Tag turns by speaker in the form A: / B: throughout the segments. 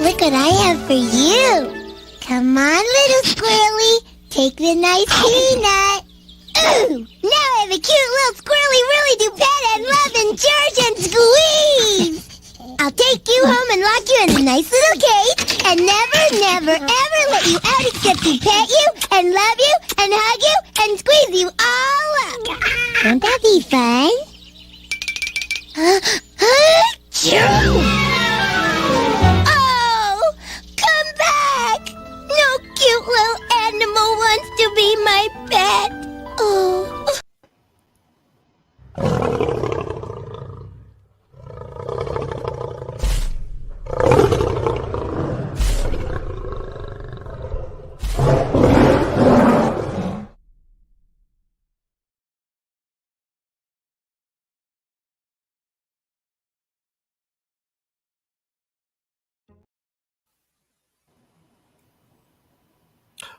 A: look what I have for you. Come on, little squirrely. Take the nice peanut. Ooh, now I have a cute little squirrely really do pet and love and cherish and squeeze. I'll take you home and lock you in a nice little cage and never, ever let you out except to pet you and love you and hug you and squeeze you all up. Won't that be fun? Oh, come back! No cute little animal wants to be my pet. Oh.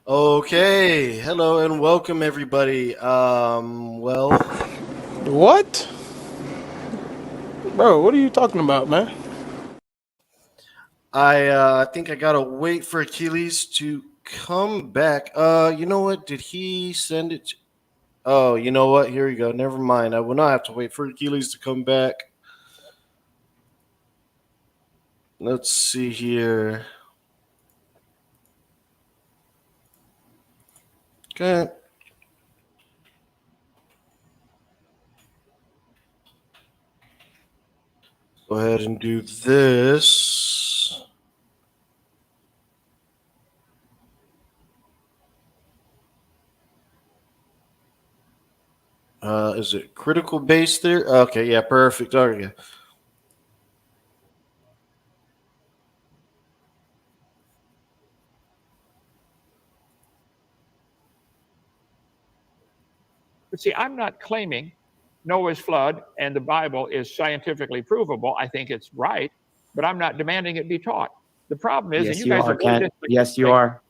B: Okay, hello and welcome everybody.
C: What? Bro, what are you talking about, man?
B: I think I gotta wait for Achilles to come back. You know what? Did he send it? Oh, you know what? Here we go. Never mind. I will not have to wait for Achilles to come back. Let's see here. Okay. Go ahead and do this. Is it critical base there? Okay, yeah, perfect. Okay.
D: But see, I'm not claiming Noah's flood and the Bible is scientifically provable. I think it's right, but I'm not demanding it be taught. The problem is,
E: Yes,
D: and you guys
E: are, Kent. Yes, you are.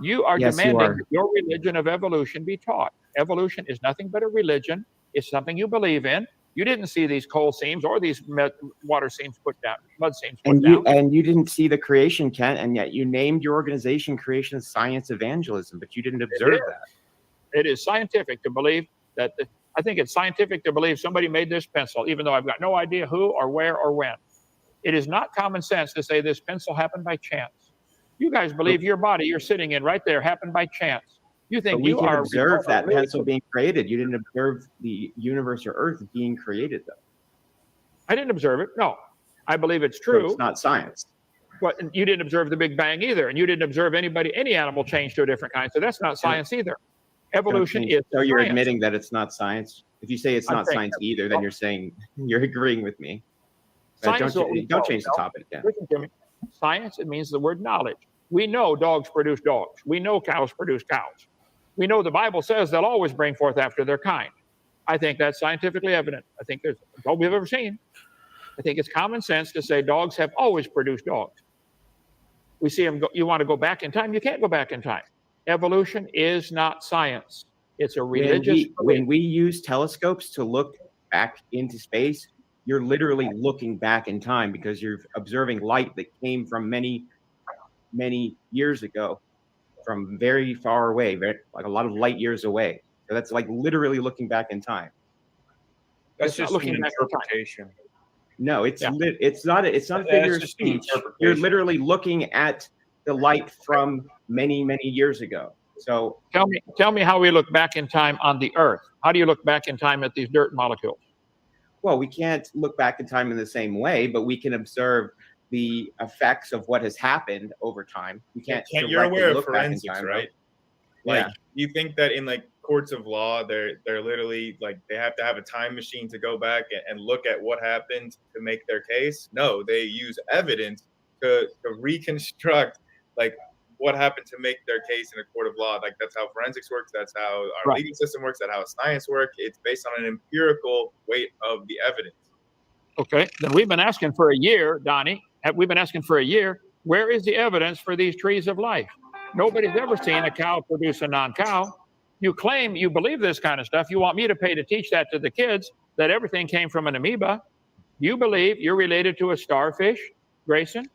D: You are
E: Yes, you
D: demanding
E: are.
D: that your religion of evolution be taught. Evolution is nothing but a religion. It's something you believe in. You didn't see these coal seams or these water seams put down, mud seams put down.
E: And you didn't see the creation, Kent, and yet you named your organization Creation Science Evangelism, but you didn't observe that.
D: It is scientific to believe that. I think it's scientific to believe somebody made this pencil, even though I've got no idea who or where or when. It is not common sense to say this pencil happened by chance. You guys believe your body you're sitting in right there happened by chance. You think
E: But
D: you
E: we can
D: are
E: observe that pencil being created. You didn't observe the universe or Earth being created, though.
D: I didn't observe it. No, I believe it's
E: So
D: true.
E: it's not science.
D: But you didn't observe the Big Bang either, and you didn't observe any animal change to a different kind. So that's not science either. Evolution is.
E: So you're
D: science.
E: admitting that it's not science. If you say it's not science either, then you're saying you're agreeing with me.
D: Science
E: Don't change the topic again.
D: Listen to me. Science, it means the word knowledge. We know dogs produce dogs. We know cows produce cows. We know the Bible says they'll always bring forth after their kind. I think that's scientifically evident. I think that's all we've ever seen. I think it's common sense to say dogs have always produced dogs. We see them. You want to go back in time? You can't go back in time. Evolution is not science. It's a religious.
E: When we use telescopes to look back into space, you're literally looking back in time because you're observing light that came from many, many years ago, from very far away, like a lot of light years away. So that's like literally looking back in time.
F: That's just looking an interpretation.
E: No, it's not a figure of speech. You're literally looking at the light from many, many years ago. So
D: tell me how we look back in time on the Earth. How do you look back in time at these dirt molecules?
E: Well, we can't look back in time in the same way, but we can observe the effects of what has happened over time. We can't.
F: You're aware of forensics, right? Like,
E: Yeah.
F: you think that in like courts of law, they're literally like they have to have a time machine to go back and look at what happened to make their case? No, they use evidence to reconstruct like what happened to make their case in a court of law. Like, that's how forensics works. That's how our legal system works. That's how science works. It's based on an empirical weight of the evidence.
D: Okay, then we've been asking for a year, Donnie. We've been asking for a year. Where is the evidence for these trees of life? Nobody's ever seen a cow produce a non-cow. You claim you believe this kind of stuff. You want me to pay to teach that to the kids, that everything came from an amoeba. You believe you're related to a starfish, Grayson?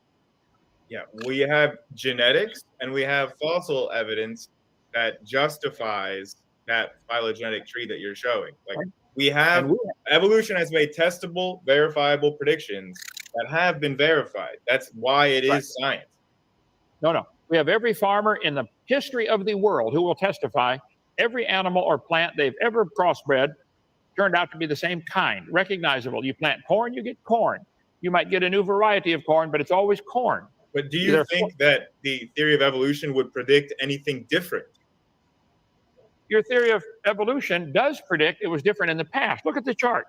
F: Yeah, we have genetics and we have fossil evidence that justifies that phylogenetic tree that you're showing. Like we have
D: And we,
F: evolution has made testable, verifiable predictions that have been verified. That's why it is science.
D: no. We have every farmer in the history of the world who will testify every animal or plant they've ever crossbred turned out to be the same kind, recognizable. You plant corn, you get corn. You might get a new variety of corn, but it's always corn.
F: But do you think that the theory of evolution would predict anything different?
D: Your theory of evolution does predict it was different in the past. Look at the chart.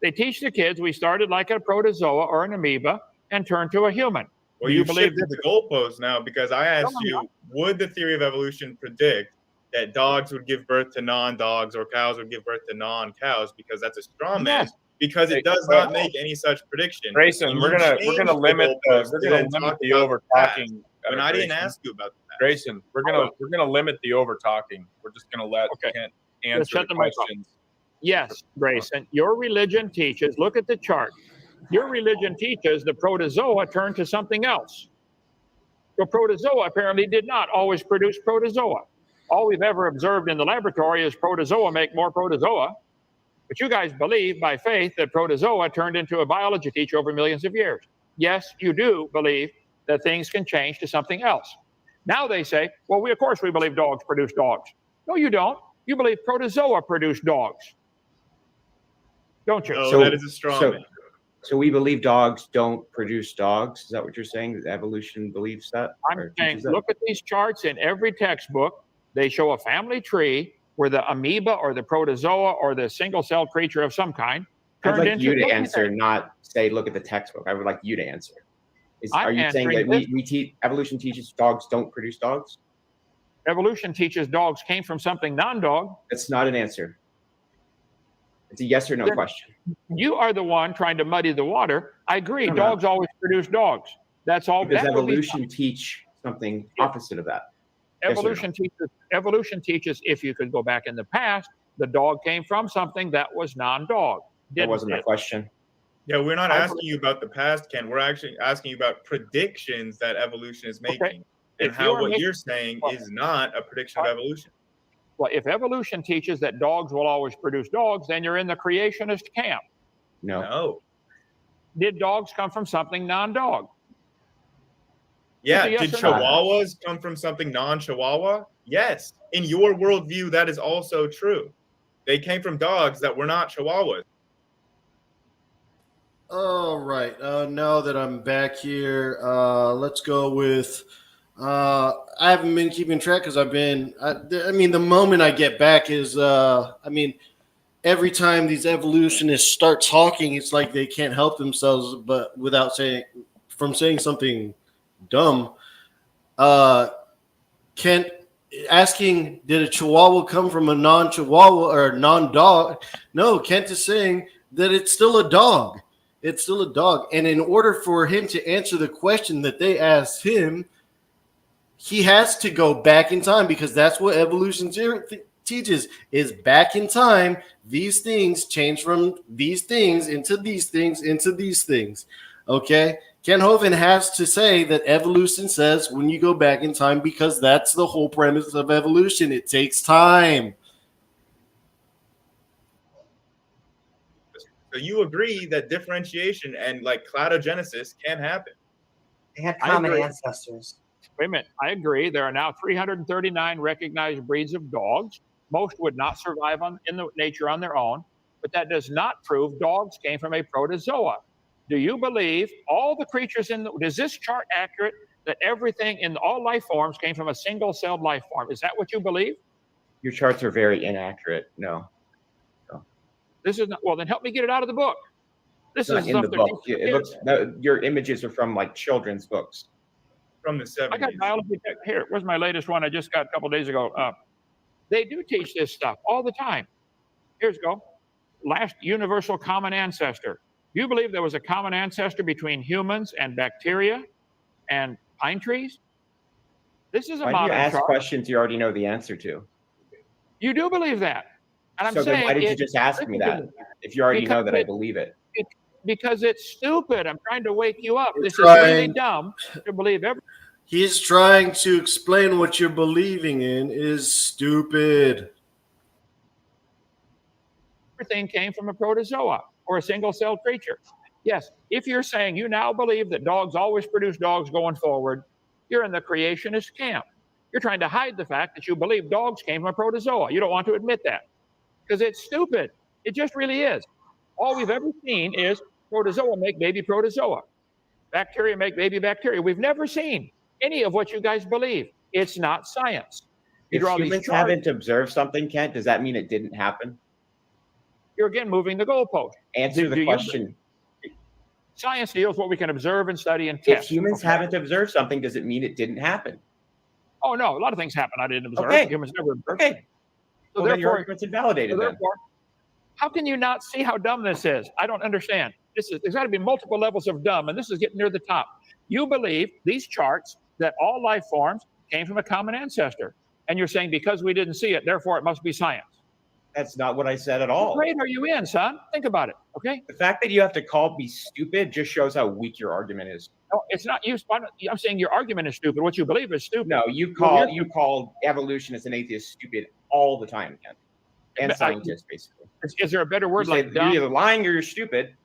D: They teach the kids we started like a protozoa or an amoeba and turned to a human.
F: Well,
D: Do
F: you
D: believe
F: shifted the goalpost now because I asked you, would the theory of evolution predict that dogs would give birth to non-dogs or cows would give birth to non-cows? Because that's a straw man.
D: Yes.
F: Because it does not make any such prediction.
C: Grayson, we're gonna limit the over talking.
F: And I didn't ask you about that.
C: Grayson, we're gonna limit the over talking. We're just gonna let Kent answer
D: shut
C: the
D: the mic off.
C: questions.
D: Yes, Grayson, your religion teaches, look at the chart. Your religion teaches the protozoa turned to something else. The protozoa apparently did not always produce protozoa. All we've ever observed in the laboratory is protozoa make more protozoa. But you guys believe by faith that protozoa turned into a biology teacher over millions of years. Yes, you do believe that things can change to something else. Now they say, well, of course we believe dogs produce dogs. No, you don't. You believe protozoa produce dogs. Don't you?
F: No, that is a straw man.
E: So we believe dogs don't produce dogs. Is that what you're saying? Evolution believes that?
D: I'm saying, look at these charts in every textbook. They show a family tree where the amoeba or the protozoa or the single-celled creature of some kind
E: I'd
D: turned
E: like
D: into
E: you to answer, not say, look at the textbook. I would like you to answer. Are you saying that evolution teaches dogs don't produce dogs?
D: Evolution teaches dogs came from something non-dog.
E: That's not an answer. It's a yes or no question.
D: You are the one trying to muddy the water. I agree. Dogs always produce dogs. That's all.
E: Does evolution teach something opposite of that?
D: Evolution teaches if you could go back in the past, the dog came from something that was non-dog.
E: That wasn't a question.
F: Yeah, we're not asking you about the past, Ken. We're actually asking you about predictions that evolution is making and how what you're saying is not a prediction of evolution.
D: Well, if evolution teaches that dogs will always produce dogs, then you're in the creationist camp.
F: No.
D: Did dogs come from something non-dog?
F: Yeah. Did chihuahuas come from something non-chihuahua? Yes. In your worldview, that is also true. They came from dogs that were not chihuahuas.
B: All right. Now that I'm back here, let's go with. I haven't been keeping track because the moment I get back is, every time these evolutionists start talking, it's like they can't help themselves, but without saying something dumb. Kent asking, did a chihuahua come from a non-chihuahua or non-dog? No, Kent is saying that it's still a dog. It's still a dog. And in order for him to answer the question that they asked him, he has to go back in time because that's what evolution teaches is back in time. These things change from these things into these things into these things. Okay? Ken Hovind has to say that evolution says when you go back in time because that's the whole premise of evolution. It takes time.
F: So you agree that differentiation and like cladogenesis can happen.
G: They had common ancestors.
D: Wait a minute. I agree. There are now 339 recognized breeds of dogs. Most would not survive in the nature on their own, but that does not prove dogs came from a protozoa. Do you believe all the creatures is this chart accurate that everything in all life forms came from a single-celled life form? Is that what you believe?
E: Your charts are very inaccurate. No.
D: This is not. Well, then help me get it out of the book. This is
E: in the book. It looks. Your images are from like children's books.
F: From the 70s.
D: I got biology here. Where's my latest one? I just got a couple days ago. They do teach this stuff all the time. Here's go. Last universal common ancestor. You believe there was a common ancestor between humans and bacteria and pine trees? This is a modern chart.
E: Why do you ask questions you already know the answer to?
D: You do believe that. And I'm
E: so
D: saying,
E: then why did you just ask me that if you already know that I believe it?
D: Because it's stupid. I'm trying to wake you up. This is really
B: trying-
D: dumb to believe everything
B: He's trying to explain what you're believing in is stupid.
D: came from a protozoa or a single-celled creature. Yes, if you're saying you now believe that dogs always produce dogs going forward, you're in the creationist camp. You're trying to hide the fact that you believe dogs came from a protozoa. You don't want to admit that because it's stupid. It just really is. All we've ever seen is protozoa make baby protozoa. Bacteria make baby bacteria. We've never seen any of what you guys believe. It's not science. You
E: If
D: draw these
E: humans
D: charts,
E: haven't observed something, Kent, does that mean it didn't happen?
D: you're again moving the goalpost.
E: Answer
D: Do
E: the
D: you-
E: question.
D: Science deals what we can observe and study and
E: If
D: test.
E: humans
D: okay?
E: haven't observed something, does it mean it didn't happen?
D: Oh no, a lot of things happen I didn't observe.
E: Okay.
D: Humans never observe.
E: Okay.
D: So
E: Well, then your
D: therefore,
E: argument's invalidated then.
D: therefore, how can you not see how dumb this is? I don't understand. There's got to be multiple levels of dumb, and this is getting near the top. You believe these charts that all life forms came from a common ancestor, and you're saying because we didn't see it, therefore it must be science.
E: That's not what I said at
D: What
E: all.
D: grade are you in, son? Think about it. Okay?
E: The fact that you have to call me stupid just shows how weak your argument is.
D: No, it's not you. I'm saying your argument is stupid. What you believe is stupid.
E: No, you
D: Well,
E: call evolutionists and atheists stupid all the time, Kent. And
D: But I-
E: scientists, basically.
D: Is there a better word
E: You say
D: like
E: you're
D: dumb?
E: either lying or you're stupid.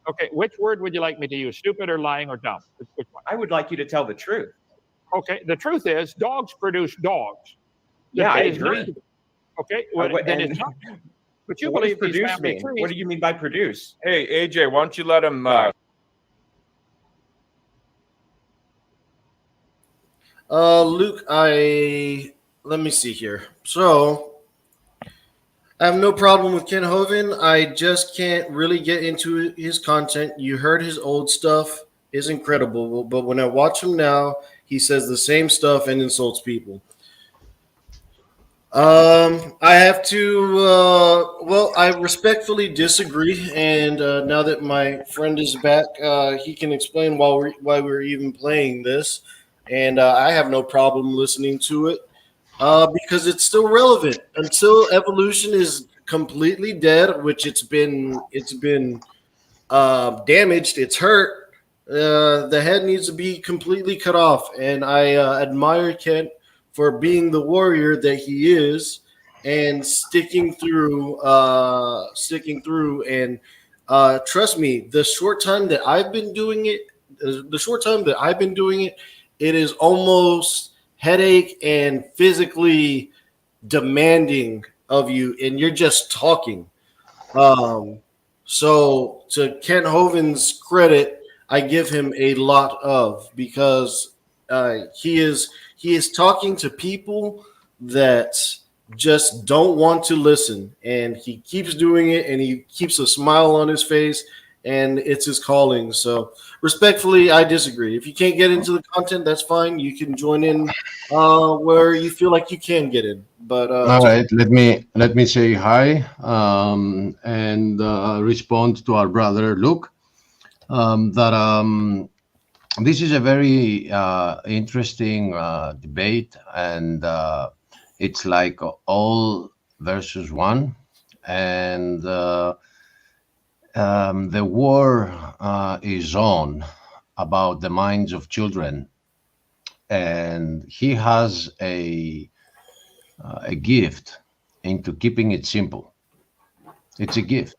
D: Okay, which word would you like me to use? Stupid or lying or dumb? Which one?
E: I would like you to tell the truth.
D: Okay, the truth is dogs produce dogs.
E: Yeah,
D: It
E: I
D: is
E: agree.
D: not- Okay, well,
E: what-
D: then
E: and-
D: it's not. But you
E: What does
D: believe these
E: produce
D: family
E: mean?
D: trees.
E: What do you mean by produce?
C: Hey, AJ, why don't you let him?
B: Luke, let me see here. So I have no problem with Ken Hovind. I just can't really get into his content. You heard his old stuff is incredible, but when I watch him now, he says the same stuff and insults people. I have to. I respectfully disagree, and now that my friend is back, he can explain why we're even playing this, and I have no problem listening to it because it's still relevant until evolution is completely dead, which it's been damaged. It's hurt. The head needs to be completely cut off, and I admire Kent for being the warrior that he is and sticking through. And trust me, the short time that I've been doing it, it is almost headache and physically demanding of you, and you're just talking. So to Kent Hovind's credit, I give him a lot of, because he is talking to people that just don't want to listen, and he keeps doing it, and he keeps a smile on his face, and it's his calling. So respectfully, I disagree. If you can't get into the content, that's fine. You can join in where you feel like you can get in. But
H: all right, let me say hi and respond to our brother Luke. This is a very interesting debate, and it's like all versus one, and the war is on about the minds of children, and he has a gift into keeping it simple. It's a gift.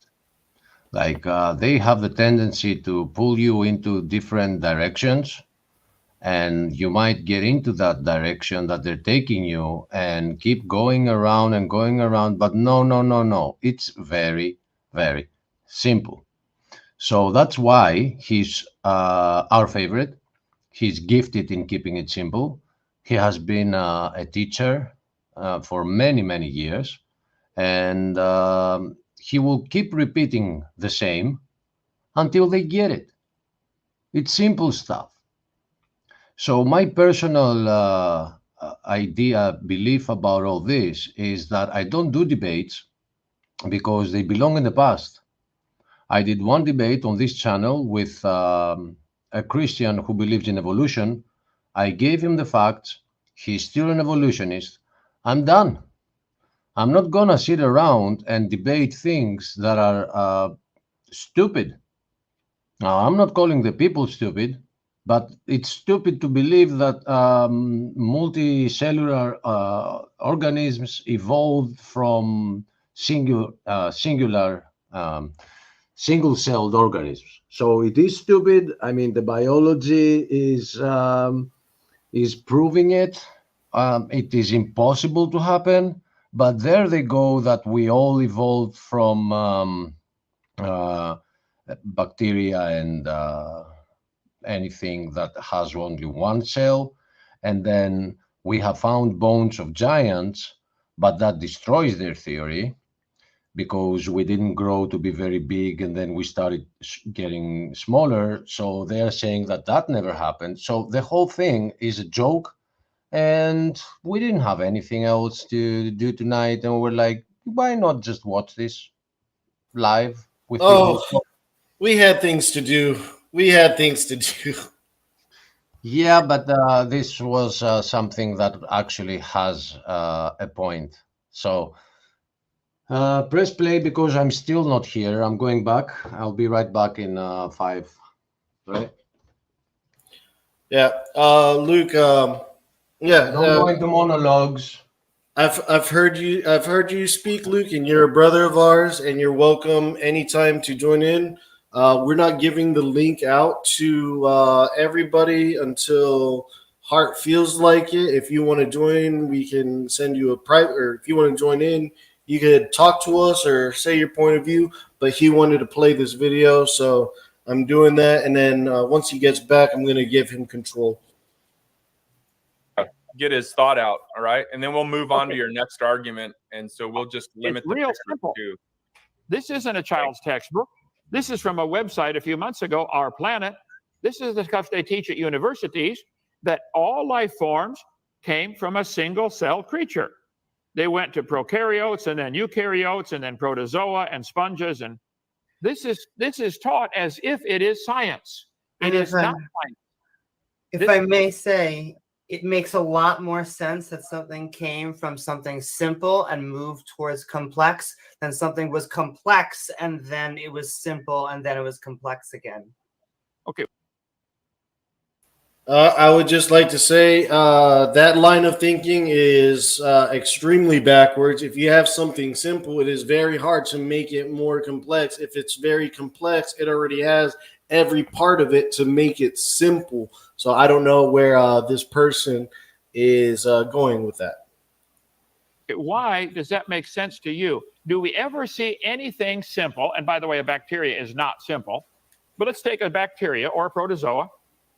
H: Like they have the tendency to pull you into different directions, and you might get into that direction that they're taking you and keep going around and going around. But no. It's very, very simple. So that's why he's our favorite. He's gifted in keeping it simple. He has been a teacher for many, many years, and he will keep repeating the same until they get it. It's simple stuff. So my personal belief about all this is that I don't do debates because they belong in the past. I did one debate on this channel with a Christian who believes in evolution. I gave him the facts. He's still an evolutionist. I'm done. I'm not going to sit around and debate things that are stupid. I'm not calling the people stupid, but it's stupid to believe that multicellular organisms evolved from singular single-celled organisms. So it is stupid. I mean, the biology is proving it. It is impossible to happen, but there they go that we all evolved from bacteria and anything that has only one cell. And then we have found bones of giants, but that destroys their theory because we didn't grow to be very big and then we started getting smaller. So they're saying that that never happened. So the whole thing is a joke. And we didn't have anything else to do tonight. And we're like, why not just watch this live with
B: Oh,
H: people?
B: we had things to do. We had things to do.
H: Yeah, but this was something that actually has a point. So press play because I'm still not here. I'm going back. I'll be right back in 5. Right?
B: Yeah, Luke. Yeah,
H: Don't go into monologues.
B: I've heard you speak, Luke, and you're a brother of ours, and you're welcome anytime to join in. We're not giving the link out to everybody until Heart feels like it. If you want to join, we can send you a private, or if you want to join in, you could talk to us or say your point of view. But he wanted to play this video, so I'm doing that. And then once he gets back, I'm going to give him control.
C: Get his thought out, all right, and then we'll move on to your next argument. And so we'll just limit
D: It's real simple.
C: to.
D: This isn't a child's textbook. This is from a website a few months ago, Our Planet. This is the stuff they teach at universities, that all life forms came from a single cell creature. They went to prokaryotes and then eukaryotes and then protozoa and sponges. And this is taught as if it is science. It is not science.
G: If I may say, it makes a lot more sense that something came from something simple and moved towards complex than something was complex and then it was simple and then it was complex again.
D: Okay.
B: I would just like to say that line of thinking is extremely backwards. If you have something simple, it is very hard to make it more complex. If it's very complex, it already has every part of it to make it simple. So I don't know where this person is going with that.
D: Why does that make sense to you? Do we ever see anything simple? And by the way, a bacteria is not simple, but let's take a bacteria or a protozoa.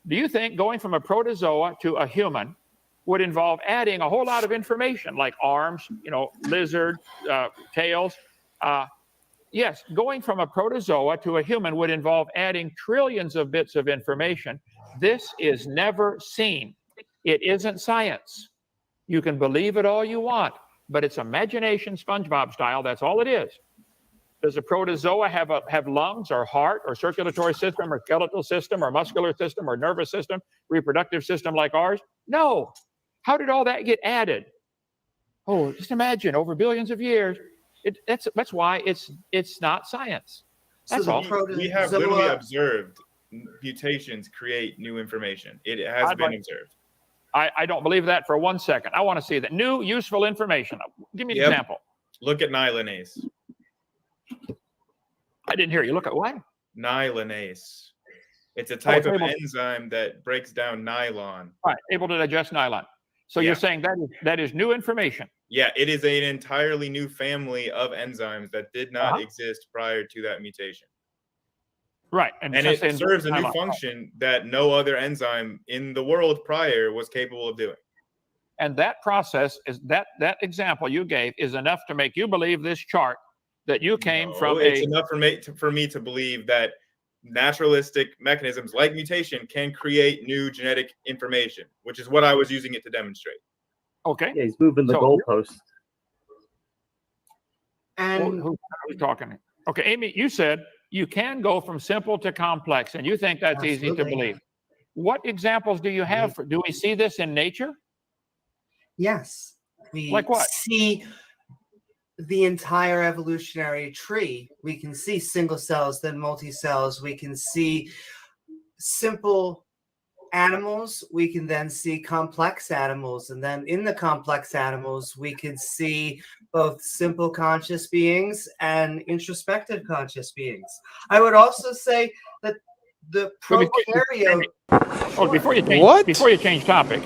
D: Do you think going from a protozoa to a human would involve adding a whole lot of information like arms, lizard, tails? Yes, going from a protozoa to a human would involve adding trillions of bits of information. This is never seen. It isn't science. You can believe it all you want, but it's imagination, SpongeBob style. That's all it is. Does a protozoa have lungs or heart or circulatory system or skeletal system or muscular system or nervous system, reproductive system like ours? No. How did all that get added? Oh, just imagine over billions of years. That's why it's not science. That's all.
F: We have literally observed mutations create new information. It has been observed.
D: I don't believe that for 1 second. I want to see that new useful information. Give me an example.
F: Look at nihilase.
D: I didn't hear you. Look at what?
F: Nihilase. It's a type of enzyme that breaks down nylon.
D: Right, able to digest nylon. So you're saying that is new information.
F: Yeah, it is an entirely new family of enzymes that did not exist prior to that mutation.
D: Right.
F: And it serves a new function that no other enzyme in the world prior was capable of doing.
D: And that process is that example you gave is enough to make you believe this chart that you came from
F: it's enough for me to believe that naturalistic mechanisms like mutation can create new genetic information, which is what I was using it to demonstrate.
D: Okay.
I: Yeah, he's moving the goalpost.
G: And
D: who's talking? Okay, Amy, you said you can go from simple to complex, and you think that's easy to believe. What examples do you have? Do we see this in nature?
G: Yes. We
D: like what?
G: see the entire evolutionary tree. We can see single cells, then multi-cells. We can see simple animals. We can then see complex animals. And then in the complex animals, we can see both simple conscious beings and introspective conscious beings. I would also say that the prokaryote...
D: Oh, before you change topics,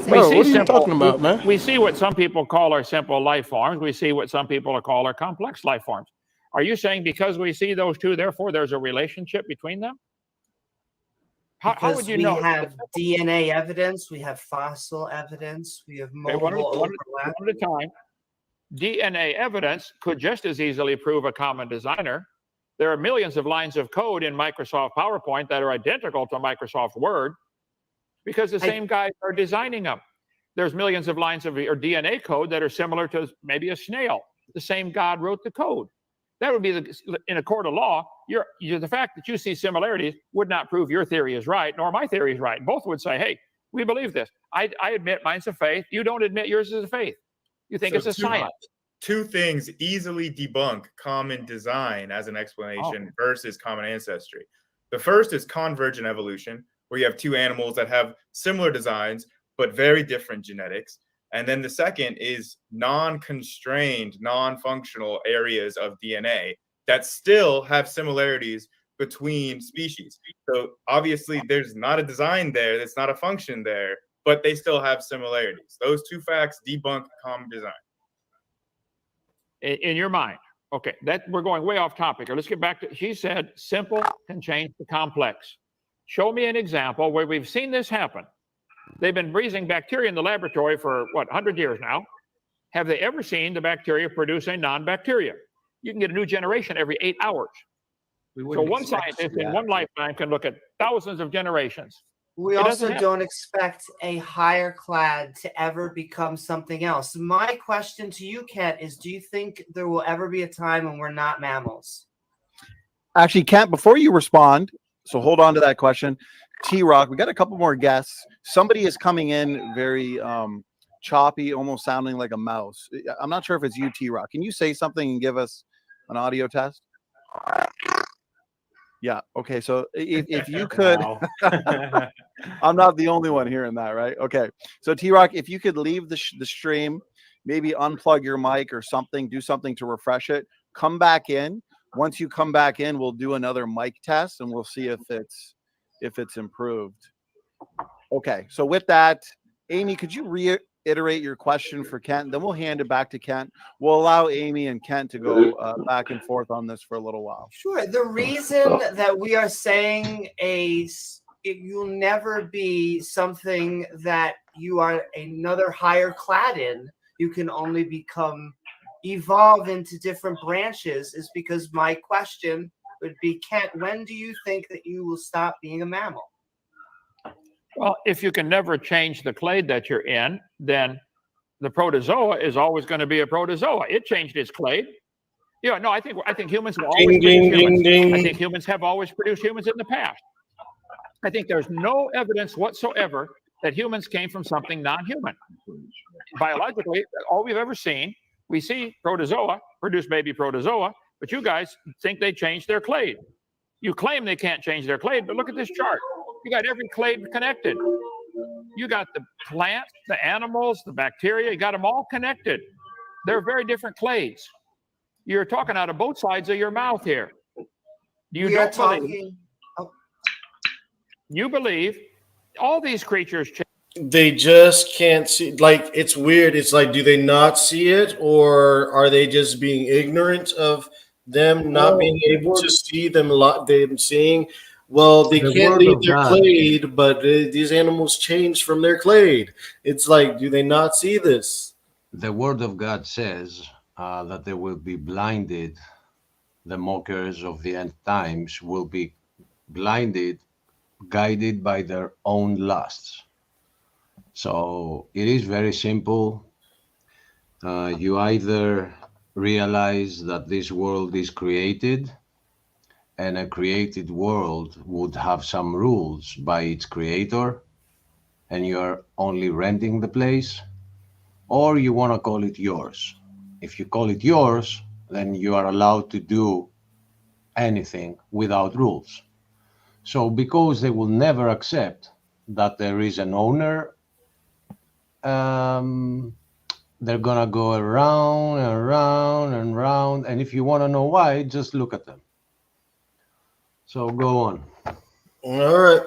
I: Bro, what are you talking about, man?
D: We see what some people call our simple life forms. We see what some people call our complex life forms. Are you saying because we see those two, therefore there's a relationship between them? How would you know?
G: We have DNA evidence, we have fossil evidence, we have multiple overlap.
D: One at a time. DNA evidence could just as easily prove a common designer. There are millions of lines of code in Microsoft PowerPoint that are identical to Microsoft Word because the same guys are designing them. There's millions of lines of or DNA code that are similar to maybe a snail. The same God wrote the code. That would be in a court of law. The fact that you see similarities would not prove your theory is right, nor my theory is right. Both would say, hey, we believe this. I admit mine's a faith. You don't admit yours is a faith. You think it's a science.
F: Two things easily debunk common design as an explanation versus common ancestry. The first is convergent evolution, where you have two animals that have similar designs, but very different genetics. And then the second is non-constrained, non-functional areas of DNA that still have similarities between species. So obviously there's not a design there, there's not a function there, but they still have similarities. Those two facts debunk common design.
D: In your mind. Okay, that we're going way off topic. Let's get back to, she said, simple can change the complex. Show me an example where we've seen this happen. They've been breeding bacteria in the laboratory for, 100 years now. Have they ever seen the bacteria produce a non-bacteria? You can get a new generation every 8 hours. So one scientist in one lifetime can look at thousands of generations.
G: We also don't expect a higher clad to ever become something else. My question to you, Kent, is do you think there will ever be a time when we're not mammals?
J: Actually, Kent, before you respond, so hold on to that question. T-Rock, we got a couple more guests. Somebody is coming in very choppy, almost sounding like a mouse. I'm not sure if it's you, T-Rock. Can you say something and give us an audio test? Yeah. Okay. So if you could, I'm not the only one hearing that, right? Okay. So T-Rock, if you could leave the stream, maybe unplug your mic or something, do something to refresh it, come back in. Once you come back in, we'll do another mic test and we'll see if it's improved. Okay. So with that, Amy, could you reiterate your question for Kent? Then we'll hand it back to Kent. We'll allow Amy and Kent to go back and forth on this for a little while.
G: Sure. The reason that we are saying you'll never be something that you are another higher clad in, you can only evolve into different branches, is because my question would be, Kent, when do you think that you will stop being a mammal?
D: Well, if you can never change the clade that you're in, then the protozoa is always going to be a protozoa. It changed its clade. I think humans have always produced humans. I think humans have always produced humans in the past. I think there's no evidence whatsoever that humans came from something non-human. Biologically, all we've ever seen, we see protozoa produce baby protozoa, but you guys think they changed their clade. You claim they can't change their clade, but look at this chart. You got every clade connected. You got the plants, the animals, the bacteria, you got them all connected. They're very different clades. You're talking out of both sides of your mouth here. You believe all these creatures change.
B: They just can't see. Like, it's weird. It's like, do they not see it, or are they just being ignorant of them not being able to see them seeing? Well, they can't leave their clade, but these animals change from their clade. It's like, do they not see this?
H: The word of God says that they will be blinded. The mockers of the end times will be blinded, guided by their own lusts. So it is very simple. You either realize that this world is created, and a created world would have some rules by its creator, and you're only renting the place, or you want to call it yours. If you call it yours, then you are allowed to do anything without rules. So because they will never accept that there is an owner, they're gonna go around and round and round. And if you want to know why, just look at them. So go on.
B: All right.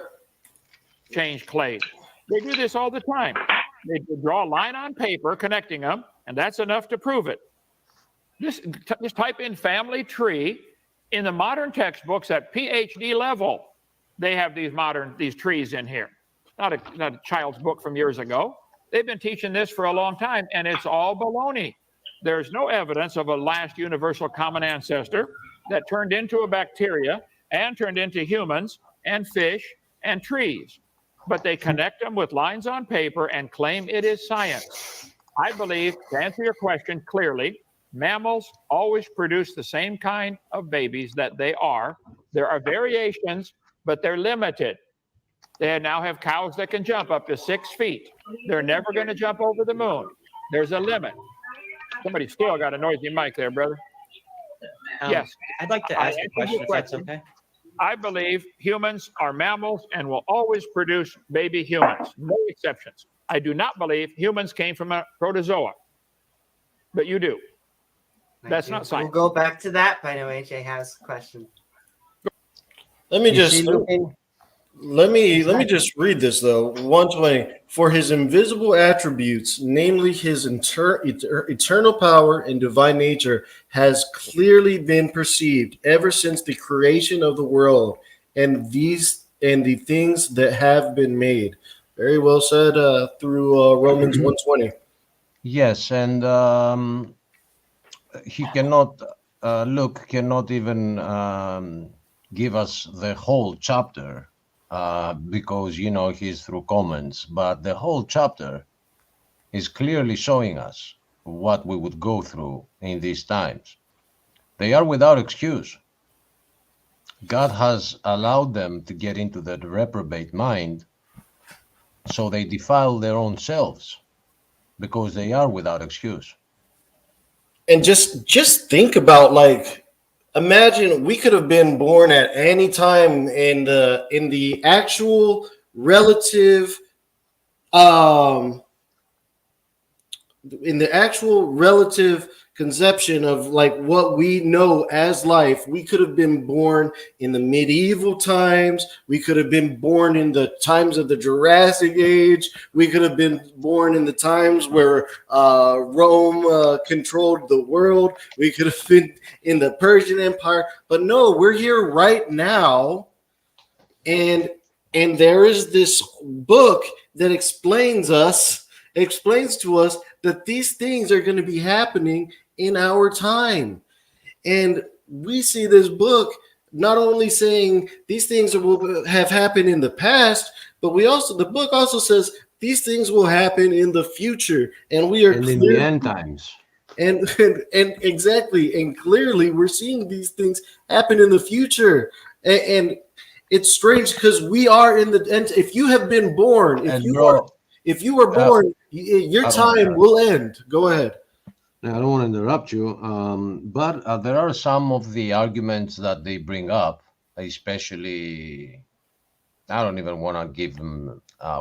D: Change clays. They do this all the time. They draw a line on paper connecting them, and that's enough to prove it. Just type in family tree. In the modern textbooks at PhD level, they have these trees in here. Not a child's book from years ago. They've been teaching this for a long time, and it's all baloney. There's no evidence of a last universal common ancestor that turned into a bacteria and turned into humans and fish and trees. But they connect them with lines on paper and claim it is science. I believe, to answer your question clearly, mammals always produce the same kind of babies that they are. There are variations, but they're limited. They now have cows that can jump up to 6 feet. They're never going to jump over the moon. There's a limit. Somebody still got a noisy mic there, brother. Yes.
K: I'd like to ask a question, if that's okay.
D: I believe humans are mammals and will always produce baby humans. No exceptions. I do not believe humans came from a protozoa. But you do. That's not science.
G: We'll go back to that, but I know AJ has a question.
B: Let me just read this though. 120. For his invisible attributes, namely his eternal power and divine nature, has clearly been perceived ever since the creation of the world and the things that have been made. Very well said through Romans 1:20.
H: Yes, and he cannot Luke cannot even give us the whole chapter. Because, he's through comments, but the whole chapter is clearly showing us what we would go through in these times. They are without excuse. God has allowed them to get into the reprobate mind, so they defile their own selves because they are without excuse.
B: And just think about, imagine we could have been born at any time in the actual relative conception of what we know as life. We could have been born in the medieval times. We could have been born in the times of the Jurassic Age. We could have been born in the times where Rome controlled the world. We could have been in the Persian Empire. But no, we're here right now. And there is this book that explains to us that these things are going to be happening in our time. And we see this book not only saying these things will have happened in the past, but the book also says these things will happen in the future. And we are
H: in the end times.
B: And exactly. And clearly we're seeing these things happen in the future. And it's strange because we are in the end. If you have been born, if you were born, your time will end. Go ahead.
H: I don't want to interrupt you, but there are some of the arguments that they bring up, especially, I don't even want to give them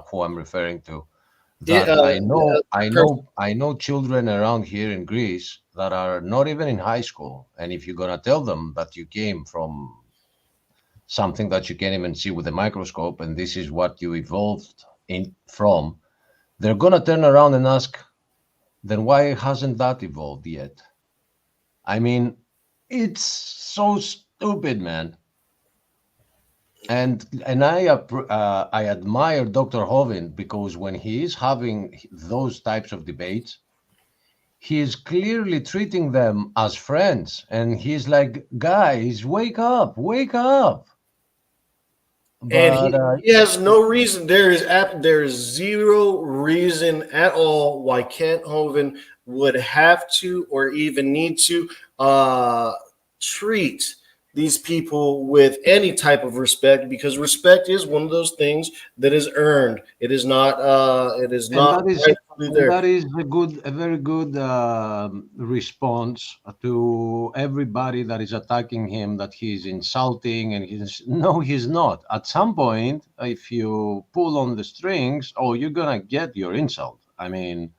H: who I'm referring to. I know children around here in Greece that are not even in high school, and if you're gonna tell them that you came from something that you can't even see with a microscope, and this is what you evolved from, they're gonna turn around and ask, then why hasn't that evolved yet? I mean, it's so stupid, man. And I admire Dr. Hovind because when he is having those types of debates, he is clearly treating them as friends. And he's like, guys, wake up, wake up.
B: And he has no reason. There is zero reason at all why Kent Hovind would have to or even need to treat these people with any type of respect, because respect is one of those things that is earned. It is not. It is
H: And
B: not
H: that is
B: rightfully there.
H: that is a very good response to everybody that is attacking him, that he's insulting, and he's not. At some point, if you pull on the strings, oh, you're gonna get your insult. I mean,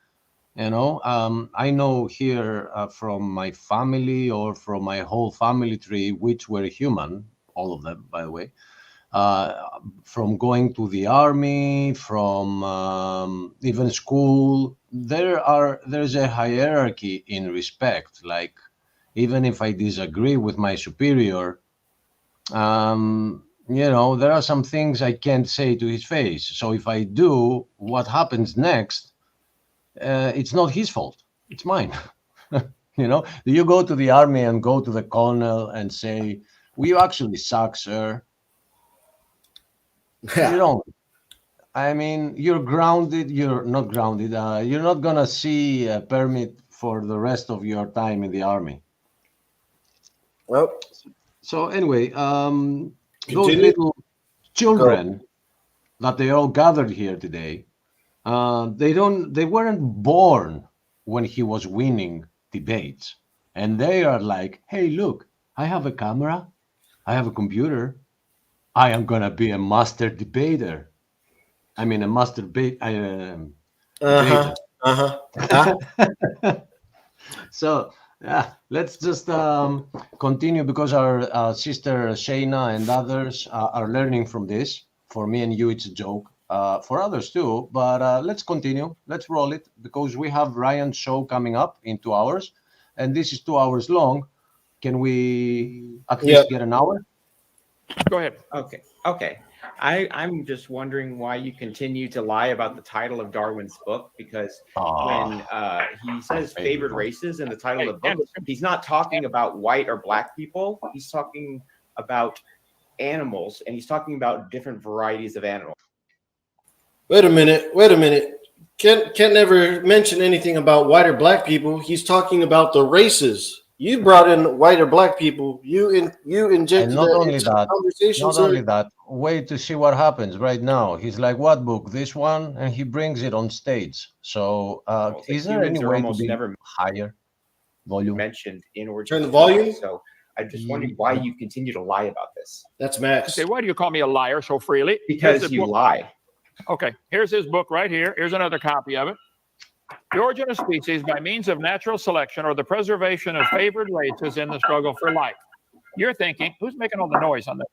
H: I know here from my family or from my whole family tree, which were human, all of them, by the way, from going to the army, from even school, there's a hierarchy in respect. Like, even if I disagree with my superior, there are some things I can't say to his face. So if I do, what happens next? It's not his fault. It's mine. Do you go to the army and go to the colonel and say, "Well, you actually suck, sir"? You don't. I mean, you're grounded. You're not grounded. You're not gonna see a permit for the rest of your time in the army.
B: Well,
H: so anyway, those
B: Continue.
H: little children that they all gathered here today, they weren't born when he was winning debates, and they are like, "Hey, look, I have a camera, I have a computer, I am gonna be a master debater. I mean, a master debater." So yeah, let's just continue, because our sister Shayna and others are learning from this. For me and you, it's a joke. For others too, but let's continue. Let's roll it, because we have Ryan's show coming up in 2 hours, and this is 2 hours long. Can we at least get an hour?
D: Go ahead.
E: Okay. I'm just wondering why you continue to lie about the title of Darwin's book, because when he says favored races in the title of the book, he's not talking about white or black people. He's talking about animals, and he's talking about different varieties of animals.
B: Wait a minute. Kent never mentioned anything about white or black people. He's talking about the races. You brought in white or black people. You injected
H: And not
B: that
H: only
B: into
H: that,
B: the conversation.
H: not only that, wait to see what happens right now. He's like, "What book? This one?" And he brings it on stage. So is there any way to be
E: never
H: higher volume?
E: Mentioned in order
B: Turn the volume?
E: So I'm just wondering why you continue to lie about this.
B: That's Max.
D: Okay, why do you call me a liar so freely?
E: Because you lie.
D: Okay, here's his book right here. Here's another copy of it. The Origin of Species by Means of Natural Selection, or the Preservation of Favored Races in the Struggle for Life. You're thinking, who's making all the noise on that?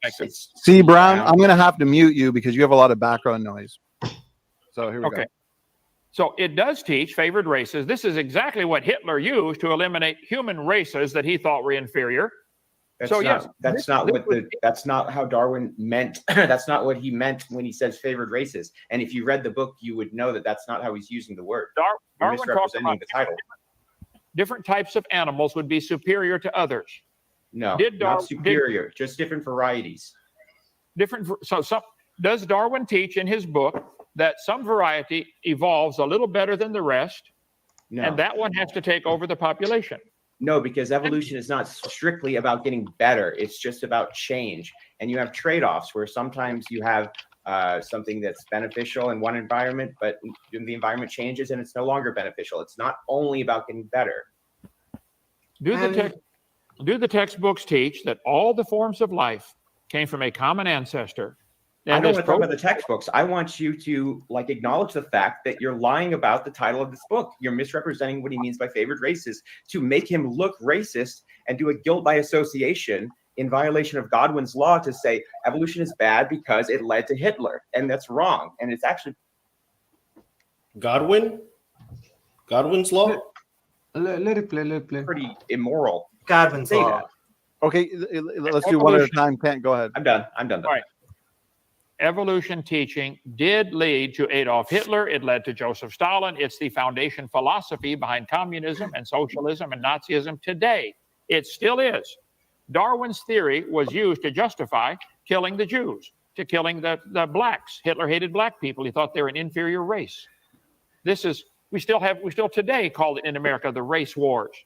J: See, Brown, I'm going to have to mute you because you have a lot of background noise. So here we go.
D: So it does teach favored races. This is exactly what Hitler used to eliminate human races that he thought were inferior.
E: That's not how Darwin meant. That's not what he meant when he says favored races. And if you read the book, you would know that that's not how he's using the word.
D: Darwin talked
E: misrepresenting
D: about
E: the title.
D: Different types of animals would be superior to others.
E: No, not superior, just different varieties.
D: Does Darwin teach in his book that some variety evolves a little better than the rest, and that one has to take over the population?
E: No, because evolution is not strictly about getting better. It's just about change. And you have trade-offs where sometimes you have something that's beneficial in one environment, but the environment changes and it's no longer beneficial. It's not only about getting better.
D: Do the textbooks teach that all the forms of life came from a common ancestor?
E: I don't want to talk about the textbooks. I want you to acknowledge the fact that you're lying about the title of this book. You're misrepresenting what he means by favored races to make him look racist and do a guilt by association in violation of Godwin's law to say evolution is bad because it led to Hitler. And that's wrong. And it's actually
B: Godwin's law?
H: Let it play.
E: Pretty immoral.
G: Godwin's law.
E: That.
J: Okay, let's do one at a time. Kent, go ahead.
E: I'm done.
D: All right. Evolution teaching did lead to Adolf Hitler. It led to Joseph Stalin. It's the foundation philosophy behind communism and socialism and Nazism today. It still is. Darwin's theory was used to justify killing the Jews, to killing the blacks. Hitler hated black people. He thought they were an inferior race. We still today call it in America the race wars.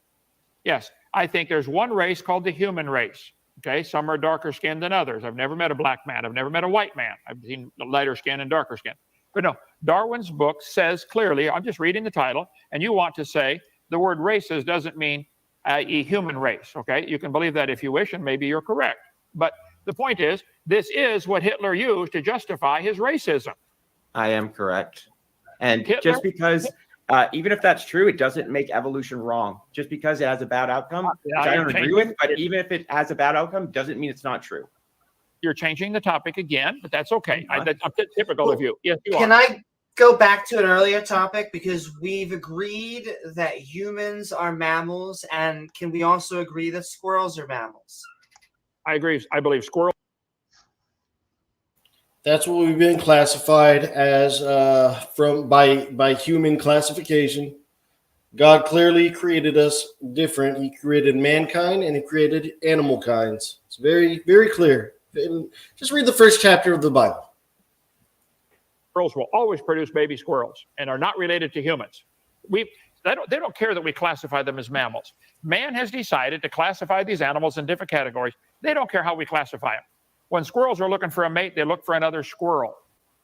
D: Yes, I think there's one race called the human race. Okay, some are darker skinned than others. I've never met a black man. I've never met a white man. I've seen lighter skin and darker skin. But no, Darwin's book says clearly, I'm just reading the title, and you want to say the word races doesn't mean a human race. Okay, you can believe that if you wish, and maybe you're correct. But the point is, this is what Hitler used to justify his racism.
E: I am correct. And
D: Hitler-
E: just because, even if that's true, it doesn't make evolution wrong. Just because it has a bad outcome, which I don't agree with, but even if it has a bad outcome, doesn't mean it's not true.
D: You're changing the topic again, but that's okay. That's typical of you. Yes, you
G: Can
D: are.
G: I go back to an earlier topic? Because we've agreed that humans are mammals, and can we also agree that squirrels are mammals?
D: I agree. I believe squirrels.
B: That's what we've been classified as by human classification. God clearly created us different. He created mankind and he created animal kinds. It's very, very clear. Just read the first chapter of the Bible.
D: Squirrels will always produce baby squirrels and are not related to humans. They don't care that we classify them as mammals. Man has decided to classify these animals in different categories. They don't care how we classify them. When squirrels are looking for a mate, they look for another squirrel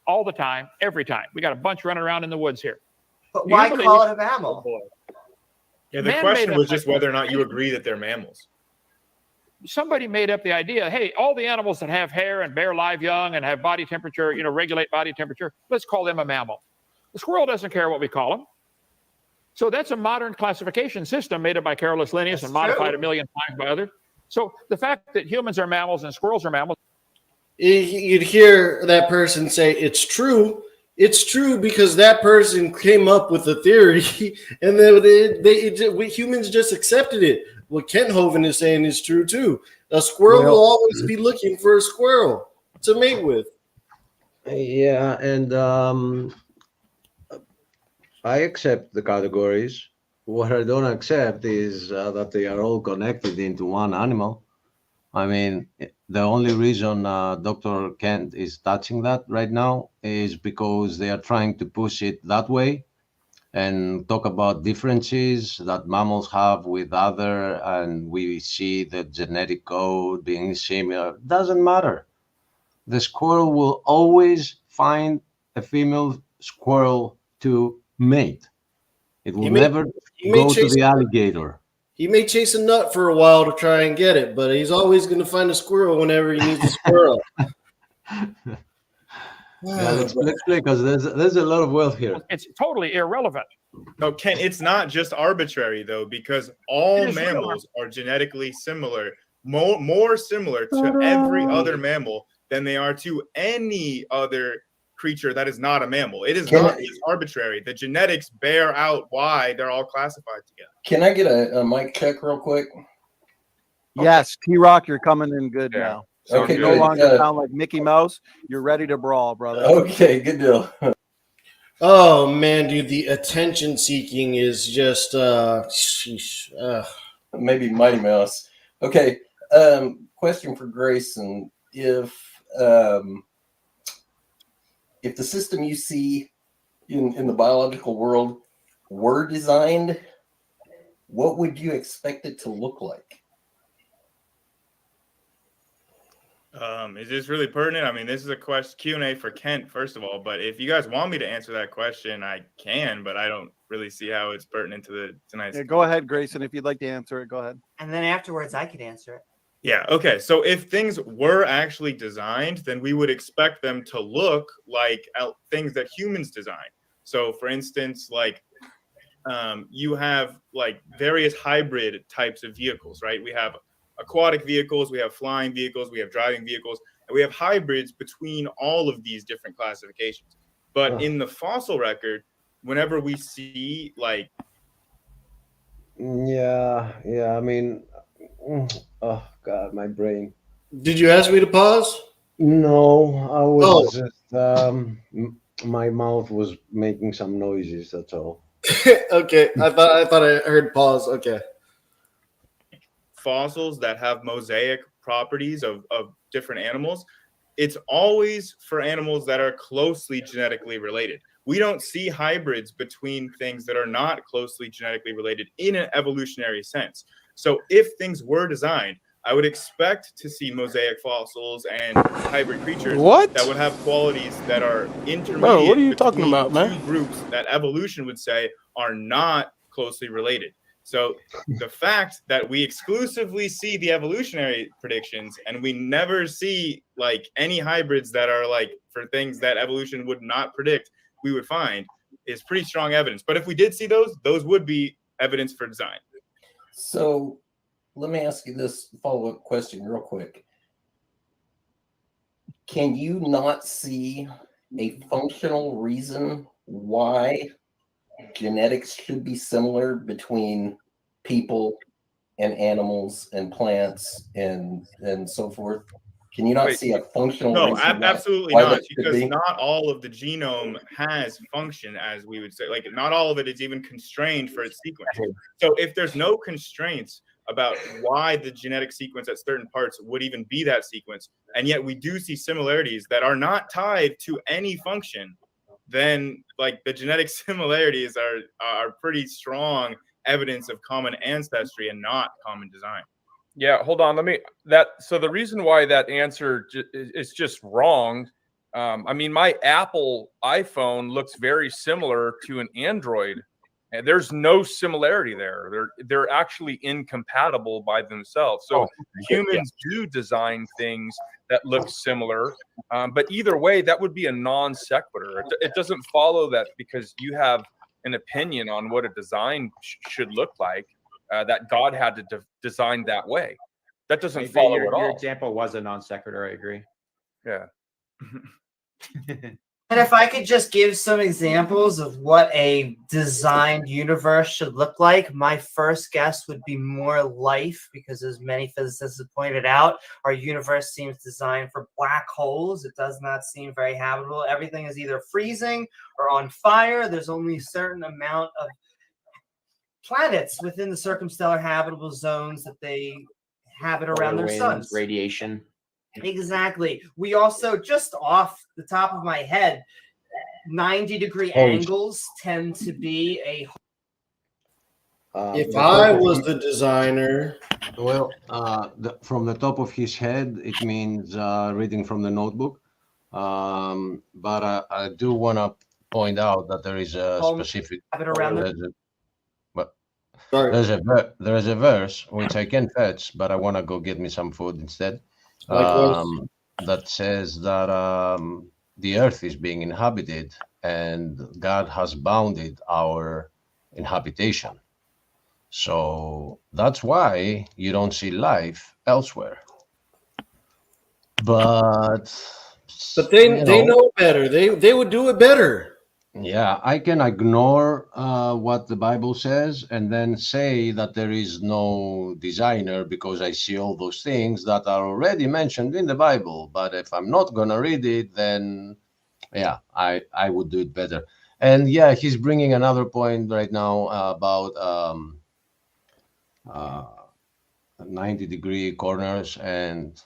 D: all the time, every time. We got a bunch running around in the woods here.
G: But why call it a mammal?
F: Yeah, the
D: Man
F: question
D: made
F: was
D: up
F: just
D: that
F: whether or not you agree that they're mammals.
D: Somebody made up the idea, hey, all the animals that have hair and bear live young and have body temperature, regulate body temperature, let's call them a mammal. The squirrel doesn't care what we call them. So that's a modern classification system made up by Carolus Linnaeus and modified a million times by others. So the fact that humans are mammals and squirrels are mammals.
B: You'd hear that person say, it's true. It's true because that person came up with a theory and then we humans just accepted it. What Kent Hovind is saying is true too. A squirrel will always be looking for a squirrel to mate with.
H: Yeah, and I accept the categories. What I don't accept is that they are all connected into one animal. I mean, the only reason Dr. Kent is touching that right now is because they are trying to push it that way and talk about differences that mammals have with other, and we see the genetic code being similar. Doesn't matter. The squirrel will always find a female squirrel to mate. It will never go to the alligator.
B: He may chase a nut for a while to try and get it, but he's always going to find a squirrel whenever he needs a squirrel.
H: Yeah, let's play because there's a lot of wealth here.
D: It's totally irrelevant.
F: No, Ken, it's not just arbitrary though, because all mammals are genetically similar, more similar to every other mammal than they are to any other creature that is not a mammal. It is not just arbitrary. The genetics bear out why they're all classified together.
I: Can I get a mic check real quick?
J: Yes, T-Rock, you're coming in good now. So
I: Okay,
J: you no
I: good.
J: longer sound like Mickey Mouse. You're ready to brawl, brother.
I: Okay, good deal.
B: Oh man, dude, the attention seeking is just
I: Maybe Mighty Mouse. Okay, question for Grayson: if the system you see in the biological world were designed, what would you expect it to look like?
F: Is this really pertinent? I mean, this is a Q&A for Kent, first of all, but if you guys want me to answer that question, I can, but I don't really see how it's pertinent to tonight's.
J: Yeah, go ahead, Grayson. If you'd like to answer it, go ahead.
G: And then afterwards, I could answer it.
F: Yeah, okay. So if things were actually designed, then we would expect them to look like things that humans design. So for instance, like you have like various hybrid types of vehicles, right? We have aquatic vehicles, we have flying vehicles, we have driving vehicles, and we have hybrids between all of these different classifications. But in the fossil record, whenever we see like...
H: Yeah, I mean, oh God, my brain.
B: Did you ask me to pause?
H: No, I was just, my mouth was making some noises, that's all.
B: Okay, I thought I heard pause. Okay.
F: Fossils that have mosaic properties of different animals, it's always for animals that are closely genetically related. We don't see hybrids between things that are not closely genetically related in an evolutionary sense. So if things were designed, I would expect to see mosaic fossils and hybrid creatures
L: What?
F: that would have qualities that are intermediate.
L: Bro, what are you talking
F: between
L: about, man?
F: two groups that evolution would say are not closely related. So the fact that we exclusively see the evolutionary predictions and we never see like any hybrids that are like for things that evolution would not predict, we would find is pretty strong evidence. But if we did see those would be evidence for design.
I: So let me ask you this follow-up question real quick. Can you not see a functional reason why genetics should be similar between people and animals and plants and so forth? Can you not see a functional
F: No,
I: reason
F: absolutely
I: why
F: not,
I: that should
F: because
I: be?
F: not all of the genome has function, as we would say. Like, not all of it is even constrained for its sequence. So if there's no constraints about why the genetic sequence at certain parts would even be that sequence, and yet we do see similarities that are not tied to any function, then like the genetic similarities are pretty strong evidence of common ancestry and not common design.
C: Yeah, hold on. So the reason why that answer is just wrong. I mean, my Apple iPhone looks very similar to an Android, and there's no similarity there. They're actually incompatible by themselves. So humans do design things that look similar, but either way, that would be a non sequitur. It doesn't follow that because you have an opinion on what a design should look like, that God had to design that way. That doesn't follow at all.
E: Your example was a non sequitur. I agree.
C: Yeah.
G: And if I could just give some examples of what a designed universe should look like, my first guess would be more life, because as many physicists have pointed out, our universe seems designed for black holes. It does not seem very habitable. Everything is either freezing or on fire. There's only a certain amount of planets within the circumstellar habitable zones that they habit around their suns.
E: Radiation.
G: Exactly. We also, just off the top of my head, 90-degree angles tend to be a...
B: If I was the designer...
H: Well, from the top of his head, it means reading from the notebook. But I do want to point out that there is a specific... There's a verse which I can fetch, but I want to go get me some food instead. That says that the earth is being inhabited and God has bounded our inhabitation. So that's why you don't see life elsewhere. But
B: they know better. They would do it better.
H: Yeah, I can ignore what the Bible says and then say that there is no designer because I see all those things that are already mentioned in the Bible. But if I'm not going to read it, then yeah, I would do it better. And yeah, he's bringing another point right now about 90-degree corners. And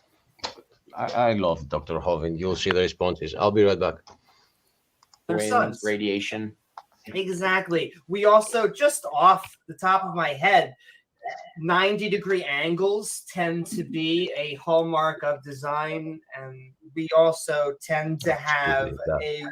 H: I love Dr. Hovind. You'll see the responses. I'll be right back.
E: Winds, radiation.
G: Exactly. We also, just off the top of my head, 90-degree angles tend to be a hallmark of design, and we also tend to have a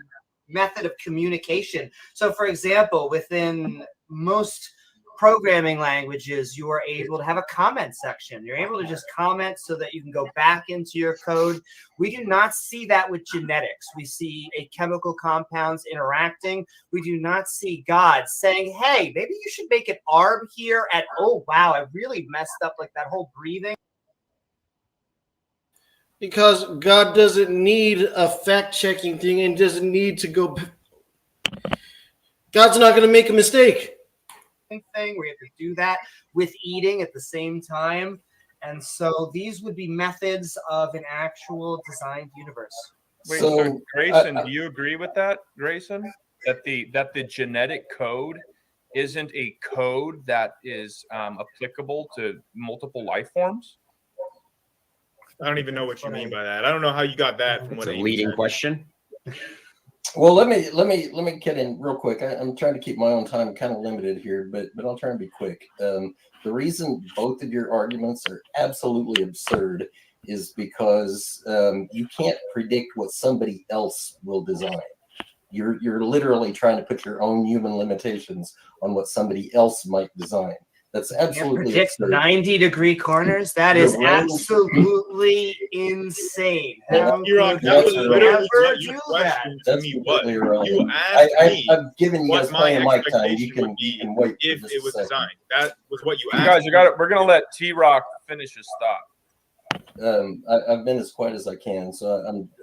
G: method of communication. So, for example, within most programming languages, you are able to have a comment section. You're able to just comment so that you can go back into your code. We do not see that with genetics. We see a chemical compounds interacting. We do not see God saying, hey, maybe you should make an arb here at, oh, wow, I really messed up like that whole breathing.
B: Because God doesn't need a fact-checking thing and doesn't need to go... God's not going to make a mistake.
G: Thing we have to do that with eating at the same time, and so these would be methods of an actual designed universe.
C: Wait, so Grayson, do you agree with that, Grayson? That the genetic code isn't a code that is applicable to multiple life forms?
F: I don't even know what you mean by that. I don't know how you got that from what
E: It's a leading question.
I: Well, let me get in real quick. I'm trying to keep my own time kind of limited here, but I'll try and be quick. The reason both of your arguments are absolutely absurd is because you can't predict what somebody else will design. You're literally trying to put your own human limitations on what somebody else might design. That's absolutely
G: predict
I: absurd.
G: 90-degree corners. That is absolutely insane. How
F: T-Rock,
G: could
F: that was
G: you
F: literally
G: ever
F: what
G: do
F: your
G: that?
F: question to
I: That's
F: me was.
I: completely irrelevant.
F: You asked me
I: I've given you guys
F: what my
I: plenty of mic time. You
F: expectation
I: can
F: would be
I: wait
F: if
I: for just
F: it
I: a
F: was
I: second.
F: designed. That was what you
C: You
F: asked.
C: guys, you got it. We're gonna let T-Rock finish his thought.
I: I've been as quiet as I can, so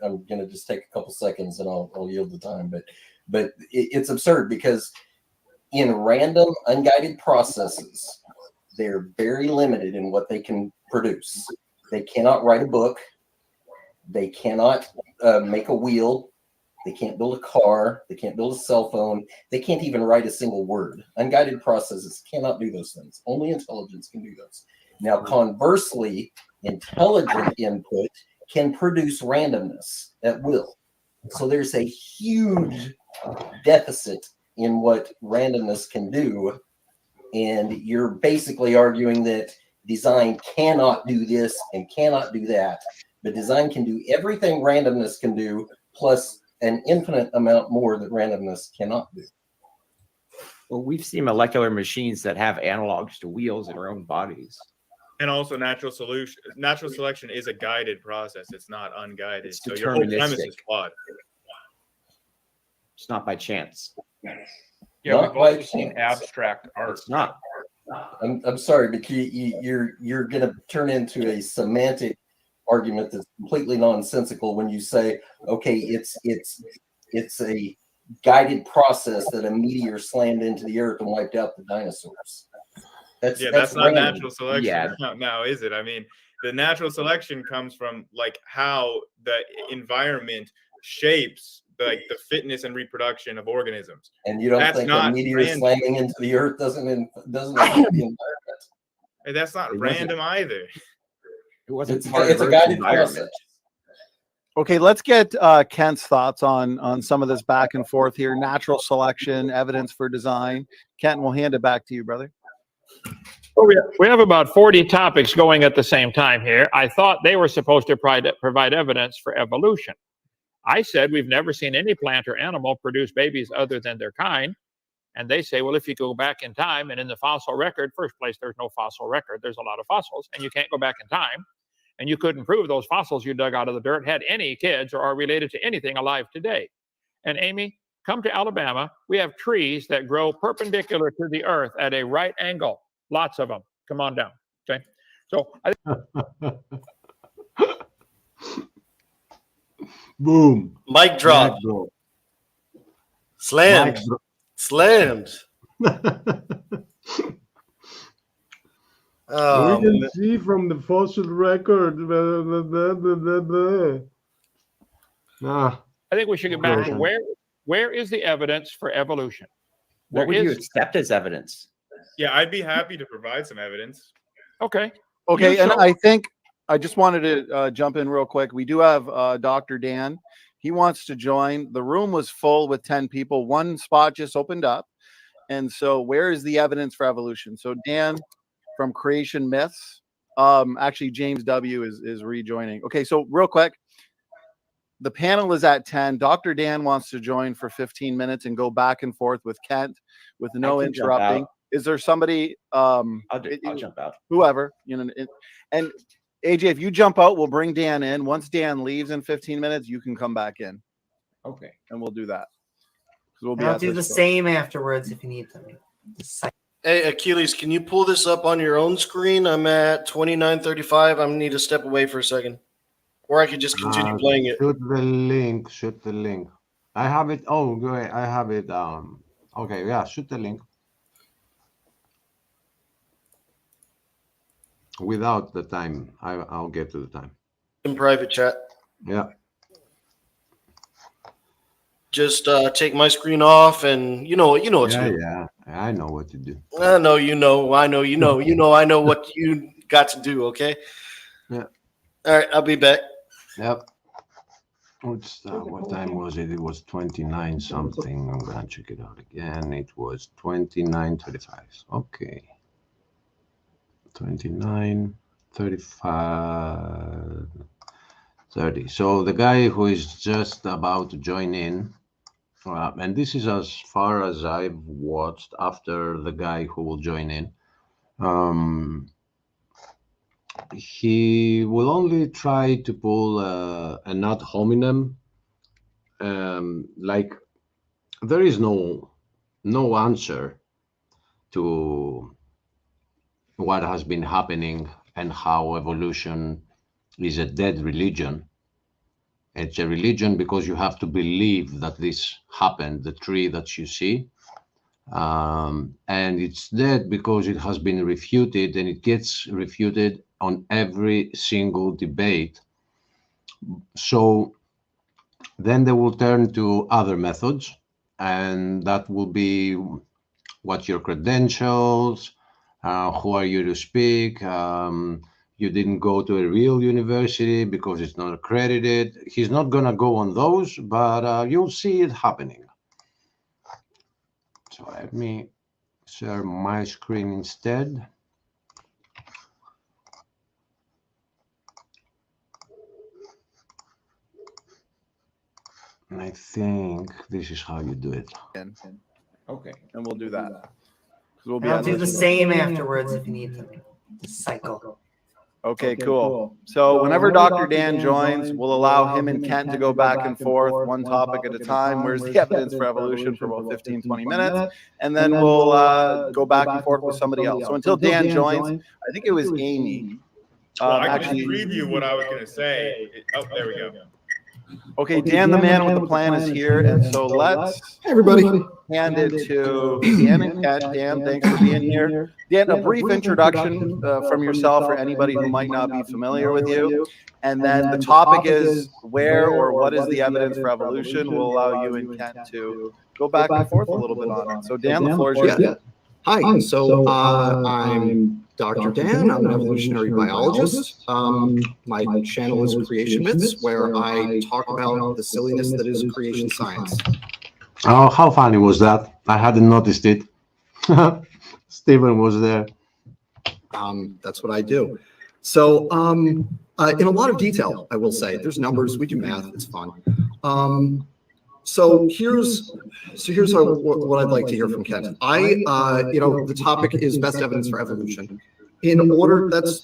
I: I'm gonna just take a couple seconds and I'll yield the time. But it's absurd because in random unguided processes, they're very limited in what they can produce. They cannot write a book. They cannot make a wheel. They can't build a car. They can't build a cell phone. They can't even write a single word. Unguided processes cannot do those things. Only intelligence can do those. Now, conversely, intelligent input can produce randomness at will. So there's a huge deficit in what randomness can do. And you're basically arguing that design cannot do this and cannot do that. But design can do everything randomness can do, plus an infinite amount more that randomness cannot do.
E: Well, we've seen molecular machines that have analogs to wheels in our own bodies.
F: And also natural selection is a guided process. It's not unguided.
E: It's
F: So your whole premise
E: deterministic.
F: is flawed.
E: It's not by chance.
C: Yeah,
I: Not
C: we've also
I: by
C: seen
I: chance.
C: abstract art.
E: It's not.
I: I'm sorry, but you're going to turn into a semantic argument that's completely nonsensical when you say, okay, it's a guided process that a meteor slammed into the earth and wiped out the dinosaurs.
F: That's not
I: random.
F: natural selection.
E: Yeah.
F: Now, is it? I mean, the natural selection comes from like how the environment shapes like the fitness and reproduction of organisms.
I: And you don't
F: That's
I: think a
F: not
I: meteor
F: random.
I: slamming into the earth doesn't affect the environment?
F: And that's not
E: It wasn't-
F: random either.
E: It wasn't
I: It's
E: part
I: a
E: of Earth's
I: guided
E: environment.
I: process.
J: Okay, let's get Kent's thoughts on some of this back and forth here. Natural selection, evidence for design. Kent, we'll hand it back to you, brother.
D: Well, we have about 40 topics going at the same time here. I thought they were supposed to provide evidence for evolution. I said we've never seen any plant or animal produce babies other than their kind. And they say, well, if you go back in time and in the fossil record, first place, there's no fossil record. There's a lot of fossils, and you can't go back in time. And you couldn't prove those fossils you dug out of the dirt had any kids or are related to anything alive today. And Amy, come to Alabama. We have trees that grow perpendicular to the earth at a right angle. Lots of them. Come on down. Okay. So
L: Boom.
B: Mic drop.
L: Mic drop.
B: Slammed.
L: Mic drop.
B: Slammed. Oh,
L: we can
B: man.
L: see from the fossil record. Ah,
D: I think we should get back to where is the evidence for evolution?
E: What would
D: There
E: you
D: is-
E: accept as evidence?
F: Yeah, I'd be happy to provide some evidence.
D: Okay.
J: Okay,
D: You
J: and
D: show-
J: I think I just wanted to jump in real quick. We do have Dr. Dan. He wants to join. The room was full with 10 people. One spot just opened up. And so where is the evidence for evolution? So Dan from Creation Myths. Actually, James W. is rejoining. Okay, so real quick. The panel is at 10. Dr. Dan wants to join for 15 minutes and go back and forth with Kent with no
E: I can jump
J: interrupting.
E: out.
J: Is there somebody
E: I'll jump out.
J: whoever, you know, and AJ, if you jump out, we'll bring Dan in. Once Dan leaves in 15 minutes, you can come back in.
E: Okay.
J: And we'll do that. 'Cause we'll be
G: I'll
J: at
G: do the
J: this point.
G: same afterwards if you need to.
B: Hey, Achilles, can you pull this up on your own screen? I'm at 29:35. I need to step away for a second. Or I could just continue playing it.
L: Shoot the link. Shoot the link. I have it. Oh, go ahead. I have it. Okay. Yeah. Shoot the link. Without the time, I'll get to the time.
B: In private chat.
L: Yeah.
B: Just take my screen off, and you know what to do.
L: Yeah. I know what to do.
B: I know you know. I know you know. You know I know what you got to do. Okay.
L: Yeah.
B: All right. I'll be back.
L: Yep.
H: What time was it? It was 29 something. I'm gonna check it out again. It was 29:35. Okay. 29, 35, 30. So the guy who is just about to join in, and this is as far as I've watched after the guy who will join in. He will only try to pull an ad hominem. Like there is no answer to what has been happening and how evolution is a dead religion. It's a religion because you have to believe that this happened, the tree that you see. And it's dead because it has been refuted, and it gets refuted on every single debate. So then they will turn to other methods, and that will be what's your credentials, who are you to speak, you didn't go to a real university because it's not accredited. He's not going to go on those, but you'll see it happening. So let me share my screen instead. And I think this is how you do it.
J: Okay, and we'll do that. We'll
G: I'll do the same afterwards if you need to cycle.
J: Okay, cool. So whenever Dr. Dan joins, we'll allow him and Kent to go back and forth one topic at a time. Where's the evidence for evolution for about 15, 20 minutes. And then we'll go back and forth with somebody else. So until Dan joins, I think it was Amy.
F: I can preview what I was going to say. Oh, there we go.
J: Okay, Dan, the man with the plan, is here, and so let's hand it to Dan and Kent. Dan, thanks for being here. Dan, a brief introduction from yourself for anybody who might not be familiar with you, and then the topic is where or what is the evidence for evolution. We'll allow you and Kent to go back and forth a little bit on it. So Dan, the floor is yours.
M: Yeah. Hi, so I'm Dr. Dan. I'm an evolutionary biologist. My channel is Creation Myths, where I talk about the silliness that is creation science.
H: Oh, how funny was that? I hadn't noticed it. Stephen was there.
M: That's what I do. So in a lot of detail, I will say, there's numbers, we do math, it's fun. So here's what I'd like to hear from Kent. The topic is best evidence for evolution. In order, that's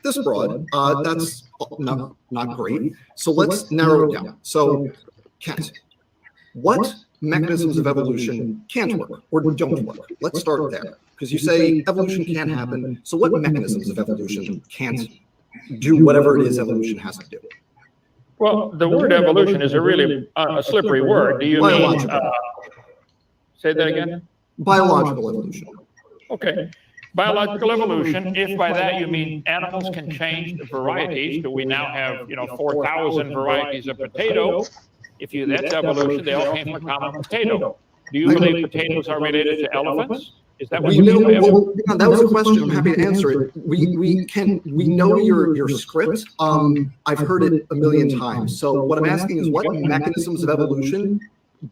M: this broad. That's not great. So let's narrow it down. So Kent, what mechanisms of evolution can't work or don't work? Let's start there, because you say evolution can happen. So what mechanisms of evolution can't do whatever it is evolution has to do?
D: Well, the word evolution is a really a slippery word. Do you mean, say that again?
M: Biological evolution.
D: Okay. Biological evolution, if by that you mean animals can change the varieties, do we now have, 4,000 varieties of potato? That's evolution, they all came from a common potato. Do you believe potatoes are related to elephants? Is that what you mean by evolution?
M: Well, that was a question. I'm happy to answer it. We know your script. I've heard it a million times. So what I'm asking is, what mechanisms of evolution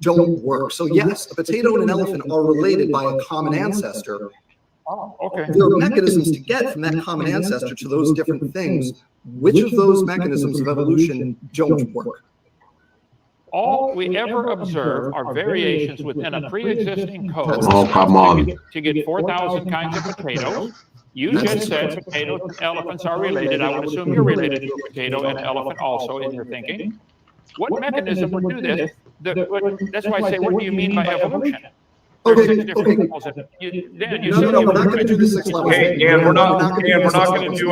M: don't work? So yes, a potato and an elephant are related by a common ancestor.
D: Oh, okay.
M: There are mechanisms to get from that common ancestor to those different things. Which of those mechanisms of evolution don't work?
D: All we ever observe are variations within a pre-existing code.
H: Oh, come on.
D: To get 4,000 kinds of potatoes. You just said potatoes and elephants are related. I would assume you're related to a potato and an elephant also in your thinking. What mechanism would do this? That's why I say, what do you mean by evolution?
M: Okay.
D: Dan,
M: No, we're not going to do the 6 levels.
C: Hey, Dan, we're not going to do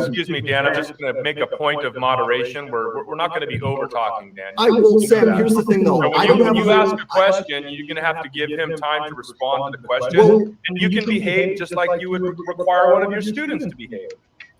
C: excuse me, Dan, I'm just going to make a point of moderation. We're not going to be over talking, Dan.
M: I will, Sam, here's the thing though.
C: So when you ask a question, you're going to have to give him time to respond to the question. And you can behave just like you would require one of your students to behave.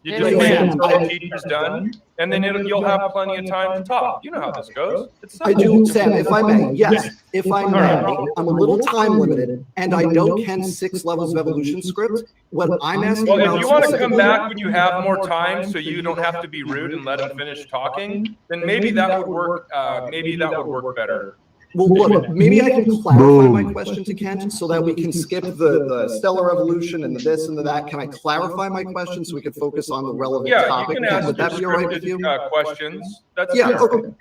C: You
D: Hey,
C: just
D: look,
C: wait
D: Sam,
C: until the teacher's done, and then you'll have plenty of time to talk. You know how this goes. It's
M: I
C: simple.
M: do, Sam, if I may, yes, if I may, I'm a little time limited, and I know Ken's 6 levels of evolution script. What I'm asking
C: Well,
M: about
C: if you want to come
M: specifically-
C: back when you have more time, so you don't have to be rude and let him finish talking, then maybe that would work. Maybe that would work better.
M: Well, look, maybe I can clarify my question to Kent so that we can skip the stellar evolution and the this and the that. Can I clarify my question so we can focus on the relevant
C: Yeah, you
M: topic?
C: can
M: Kent,
C: ask
M: would that be all right with
C: scripted,
M: you?
C: questions. That's
M: Yeah,
C: fair.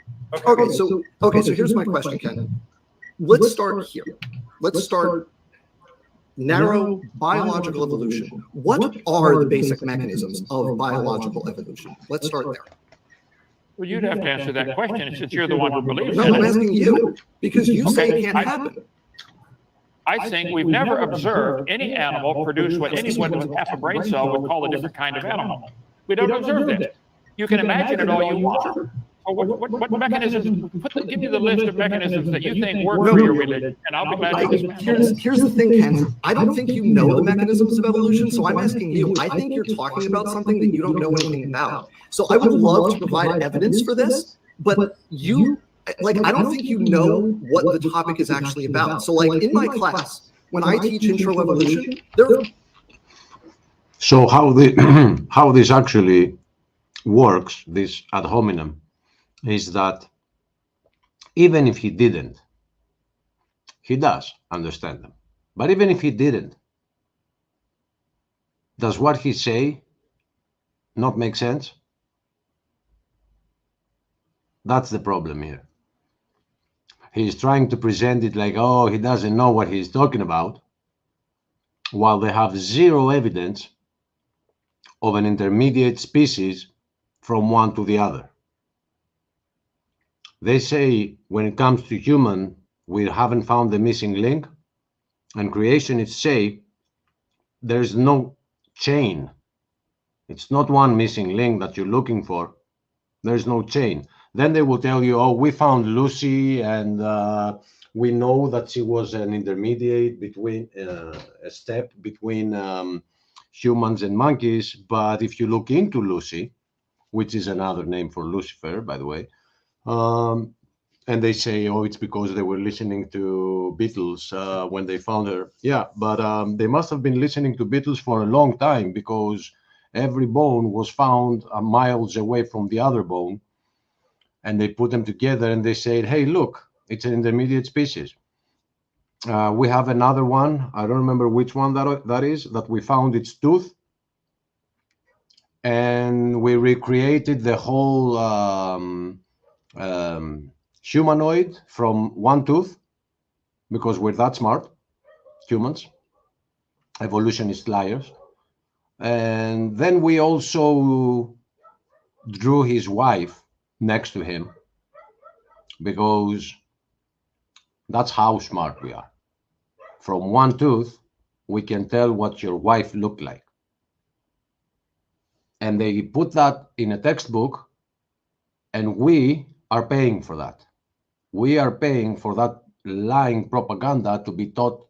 M: okay. So here's my question, Ken. Let's start here. Let's start narrow biological evolution. What are the basic mechanisms of biological evolution? Let's start there.
D: Well, you'd have to answer that question since you're the one who believes
M: No,
D: in
M: I'm
D: it.
M: asking you because you say it can't happen.
D: I think we've never observed any animal produce what anyone with half a brain cell would call a different kind of animal. We don't observe that. You can imagine it all you want. So what mechanisms? Give me the list of mechanisms that you think work for your religion, and I'll be glad to dismantle.
M: Here's the thing, Ken. I don't think you know the mechanisms of evolution, so I'm asking you. I think you're talking about something that you don't know anything about. So I would love to provide evidence for this, but you, like, I don't think you know what the topic is actually about. So, like, in my class, when I teach intro evolution,
H: So how how this actually works, this ad hominem, is that even if he didn't, he does understand them. But even if he didn't, does what he say not make sense? That's the problem here. He's trying to present it like, oh, he doesn't know what he's talking about, while they have zero evidence of an intermediate species from one to the other. They say when it comes to human, we haven't found the missing link, and creationists say there's no chain. It's not one missing link that you're looking for. There's no chain. Then they will tell you, oh, we found Lucy, and we know that she was an intermediate between a step between humans and monkeys. But if you look into Lucy, which is another name for Lucifer, by the way, and they say, oh, it's because they were listening to Beatles when they found her. Yeah, but they must have been listening to Beatles for a long time, because every bone was found miles away from the other bone. And they put them together and they said, hey, look, it's an intermediate species. We have another one. I don't remember which one that is, that we found its tooth. And we recreated the whole humanoid from one tooth, because we're that smart, humans, evolutionist liars. And then we also drew his wife next to him, because that's how smart we are. From one tooth, we can tell what your wife looked like. And they put that in a textbook, and we are paying for that. We are paying for that lying propaganda to be taught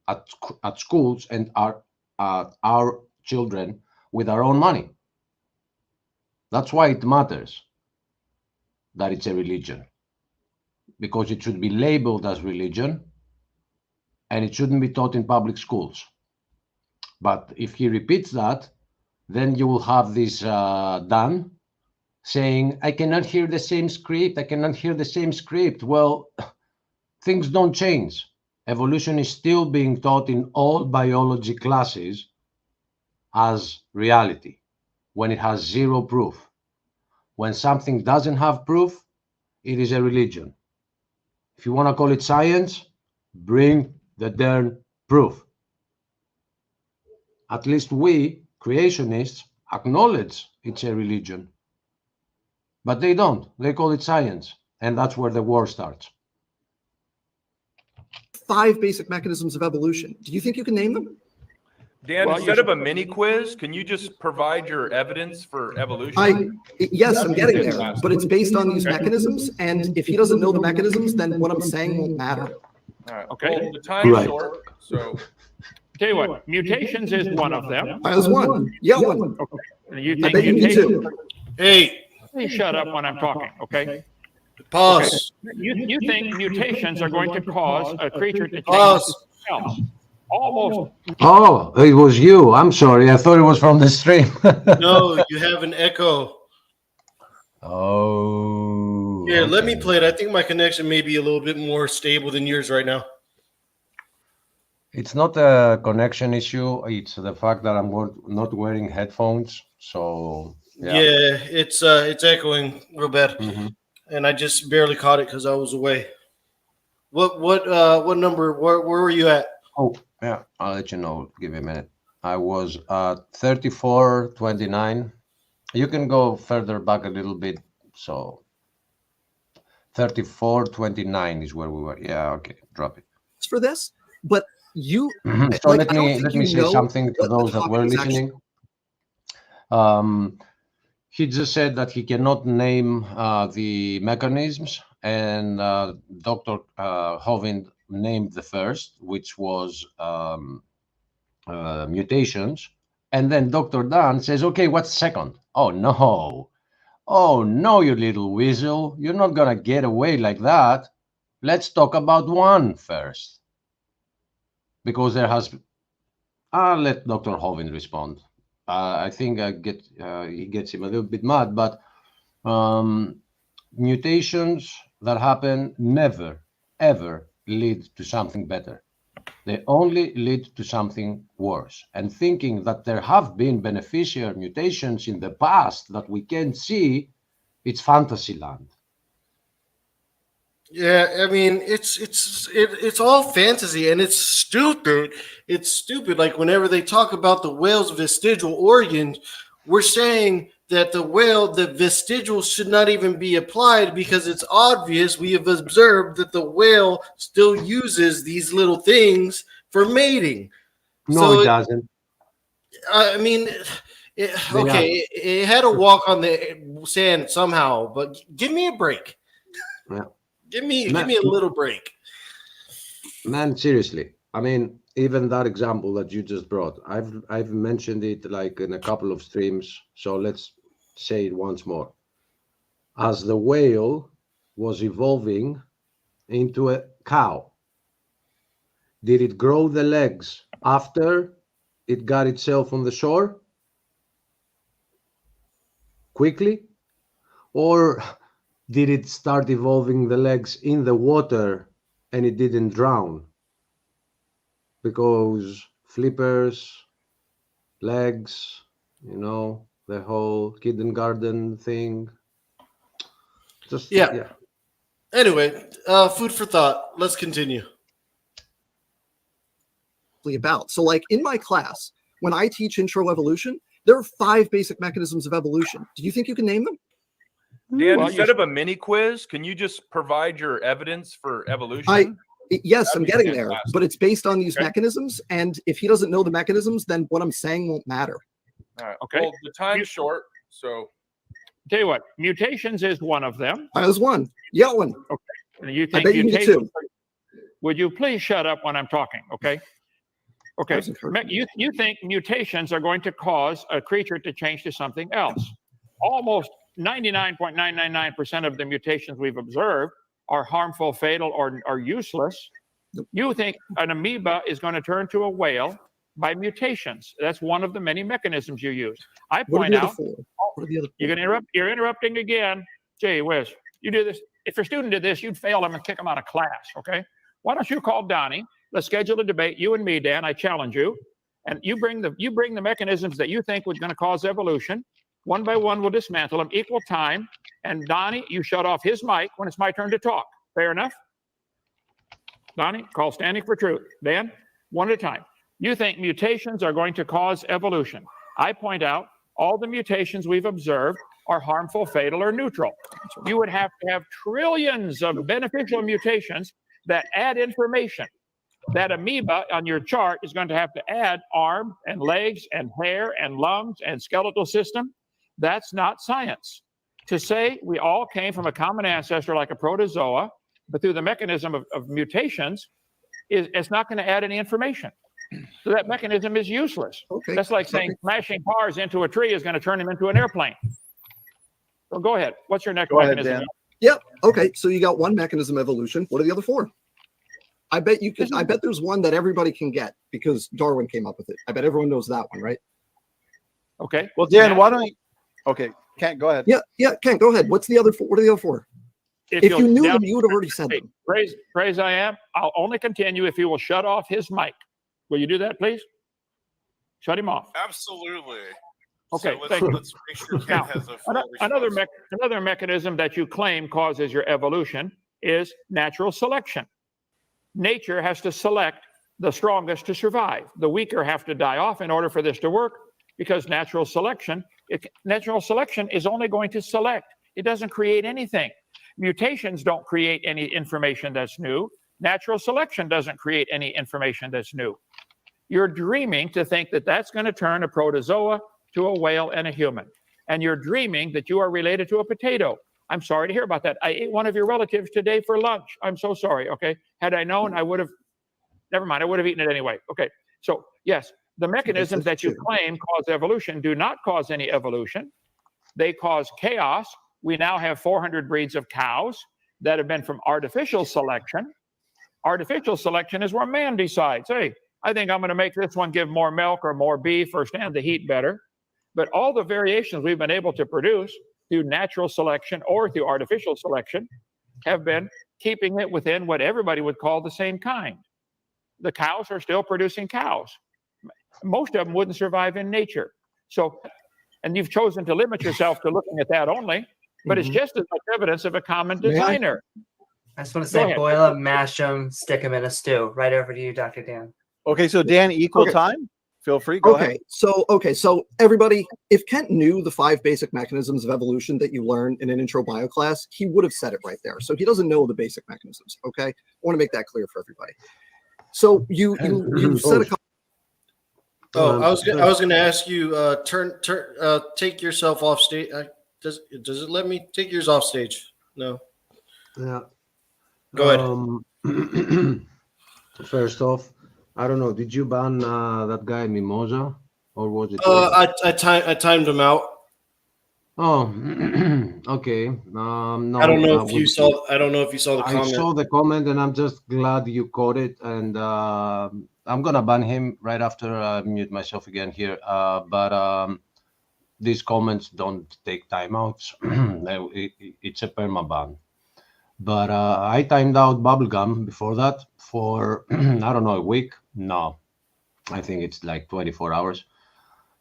H: at schools and our children with our own money. That's why it matters that it's a religion, because it should be labeled as religion and it shouldn't be taught in public schools. But if he repeats that, then you will have this Dan saying, I cannot hear the same script, I cannot hear the same script. Well, things don't change. Evolution is still being taught in all biology classes as reality, when it has zero proof. When something doesn't have proof, it is a religion. If you want to call it science, bring the darn proof. At least we, creationists, acknowledge it's a religion. But they don't. They call it science. And that's where the war starts.
M: 5 basic mechanisms of evolution. Do you think you can name them?
C: Dan, instead of a mini quiz, can you just provide your evidence for evolution?
M: Yes, I'm getting there, but it's based on these mechanisms, and if he doesn't know the mechanisms, then what I'm saying won't matter.
C: All right.
D: Okay.
C: Well, the time's short, so.
D: Tell you what, mutations is one of them.
M: There's one. Yeah, one.
D: Okay. You
M: I
D: think
M: bet you do
D: mutations?
M: too.
B: Hey,
D: Please shut up when I'm talking, okay?
B: pause.
D: You think mutations are going to cause a creature to change
B: Pause.
D: to something else? Almost.
H: Oh, it was you. I'm sorry. I thought it was from the stream.
B: No, you have an echo.
H: Oh.
B: Here, let me
H: okay.
B: play it. I think my connection may be a little bit more stable than yours right now.
H: It's not a connection issue. It's the fact that I'm not wearing headphones. So
B: Yeah, it's echoing real bad,
H: Mhm.
B: and I just barely caught it because I was away. What number? Where were you at?
H: Oh, yeah. I'll let you know. Give me a minute. I was at 34:29. You can go further back a little bit. So 34:29 is where we were. Yeah. Okay. Drop it.
M: For this, but you.
H: So
M: like,
H: let
M: I don't
H: me
M: think
H: let
M: you
H: me say
M: know
H: something to
M: what the
H: those that
M: topic
H: were
M: is actually-
H: listening. He just said that he cannot name the mechanisms, and Dr. Hovind named the first, which was mutations. And then Dr. Dan says, okay, what's second? Oh, no. Oh, no, you little weasel. You're not going to get away like that. Let's talk about one first. Because there has... I'll let Dr. Hovind respond. I think he gets him a little bit mad, but mutations that happen never, ever lead to something better. They only lead to something worse. And thinking that there have been beneficial mutations in the past that we can't see, it's fantasy land.
B: Yeah, I mean it's all fantasy and it's stupid. It's stupid. Like whenever they talk about the whale's vestigial organs, we're saying that the vestigial should not even be applied because it's obvious. We have observed that the whale still uses these little things for mating.
H: No, it doesn't.
B: I mean, it had to walk on the sand somehow, but give me a break.
H: Yeah.
B: Give me a little break.
H: Man, seriously. I mean, even that example that you just brought, I've mentioned it like in a couple of streams. So let's say it once more. As the whale was evolving into a cow, did it grow the legs after it got itself on the shore? Quickly? Or did it start evolving the legs in the water and it didn't drown? Because flippers, legs, the whole kindergarten thing. Just
B: Yeah. Anyway, food for thought. Let's continue.
M: About. So like in my class, when I teach intro evolution, there are 5 basic mechanisms of evolution. Do you think you can name them?
C: Dan, instead of a mini quiz, can you just provide your evidence for evolution?
M: Yes,
C: That'd
M: I'm
C: be
M: getting there,
C: fantastic.
M: but it's based on these mechanisms. And if he doesn't know the mechanisms, then what I'm saying won't matter.
C: All right.
D: Okay.
C: Well, the time's short, so
D: Tell you what, mutations is one of them.
M: I was one. You got one.
D: Okay. And you
M: I
D: think
M: bet you can get
D: mutations?
M: 2.
D: Would you please shut up when I'm talking? Okay. Okay.
M: That's encouraging.
D: You think mutations are going to cause a creature to change to something else? Almost 99.999% of the mutations we've observed are harmful, fatal, or useless. You think an amoeba is going to turn to a whale by mutations? That's one of the many mechanisms you use. I
M: What are
D: point
M: the other
D: out.
M: 4? What are the other 4?
D: You're going to interrupt. You're interrupting again. Gee whiz. You do this. If your student did this, you'd fail them and kick them out of class. Okay. Why don't you call Donnie? Let's schedule a debate. You and me, Dan. I challenge you. And you bring the mechanisms that you think was going to cause evolution. One by one, we'll dismantle them. Equal time. And Donnie, you shut off his mic when it's my turn to talk. Fair enough? Donnie, call Standing for Truth. Dan, one at a time. You think mutations are going to cause evolution. I point out all the mutations we've observed are harmful, fatal, or neutral. You would have to have trillions of beneficial mutations that add information. That amoeba on your chart is going to have to add arm and legs and hair and lungs and skeletal system. That's not science. To say we all came from a common ancestor like a protozoa, but through the mechanism of mutations, it's not going to add any information. So that mechanism is useless.
M: Okay.
D: That's like saying smashing cars into a tree is going to turn them into an airplane. So go ahead. What's your next
J: Go ahead,
D: mechanism?
J: Dan.
M: Yep. Okay. So you got one mechanism evolution. What are the other four? I bet you could. I bet there's one that everybody can get because Darwin came up with it. I bet everyone knows that one, right?
D: Okay.
J: Well, Dan, why don't you? Okay, Kent, go ahead.
M: Yeah. Ken, go ahead. What's the other four? What are the other four? If
D: you'll
M: you knew
D: now-
M: them, you would have already said them.
D: Praise I am. I'll only continue if he will shut off his mic. Will you do that, please? Shut him off.
N: Absolutely.
D: Okay,
N: So
D: thank you.
N: let's make sure Ken
D: Now,
N: has a full
D: another mechanism that you claim causes your evolution is natural selection. Nature has to select the strongest to survive. The weaker have to die off in order for this to work, because natural selection is only going to select. It doesn't create anything. Mutations don't create any information that's new. Natural selection doesn't create any information that's new. You're dreaming to think that that's going to turn a protozoa to a whale and a human. And you're dreaming that you are related to a potato. I'm sorry to hear about that. I ate one of your relatives today for lunch. I'm so sorry. Okay. Had I known, I would have, never mind. I would have eaten it anyway. Okay. So yes, the mechanisms that you claim cause evolution do not cause any evolution. They cause chaos. We now have 400 breeds of cows that have been from artificial selection. Artificial selection is where man decides, hey, I think I'm going to make this one give more milk or more beef or stand the heat better. But all the variations we've been able to produce through natural selection or through artificial selection have been keeping it within what everybody would call the same kind. The cows are still producing cows. Most of them wouldn't survive in nature. So, and you've chosen to limit yourself to looking at that only, but it's just as much evidence of a common designer.
G: I just want to
D: Go
G: say,
D: ahead.
G: boil them, mash them, stick them in a stew. Right over to you, Dr. Dan.
J: Okay, so Dan, equal
M: Okay.
J: time. Feel free. Go
M: Okay,
J: ahead.
M: so everybody, if Kent knew the 5 basic mechanisms of evolution that you learn in an intro bio class, he would have said it right there. So he doesn't know the basic mechanisms. Okay, I want to make that clear for everybody. So you said a couple.
B: Oh, I was going to ask you, take yourself off stage. Does it let me take yours off stage? No.
L: Yeah.
B: Go ahead.
L: First off, I don't know. Did you ban that guy Mimosa, or was it?
B: I timed him out.
L: Oh, okay. No,
B: I don't know if you saw. I don't know if you saw the
L: I
B: comment.
L: saw the comment, and I'm just glad you caught it. And I'm gonna ban him right after I mute myself again here. But these comments don't take timeouts. It's a perma ban. But I timed out Bubblegum before that for I don't know, a week. No, I think it's like 24 hours.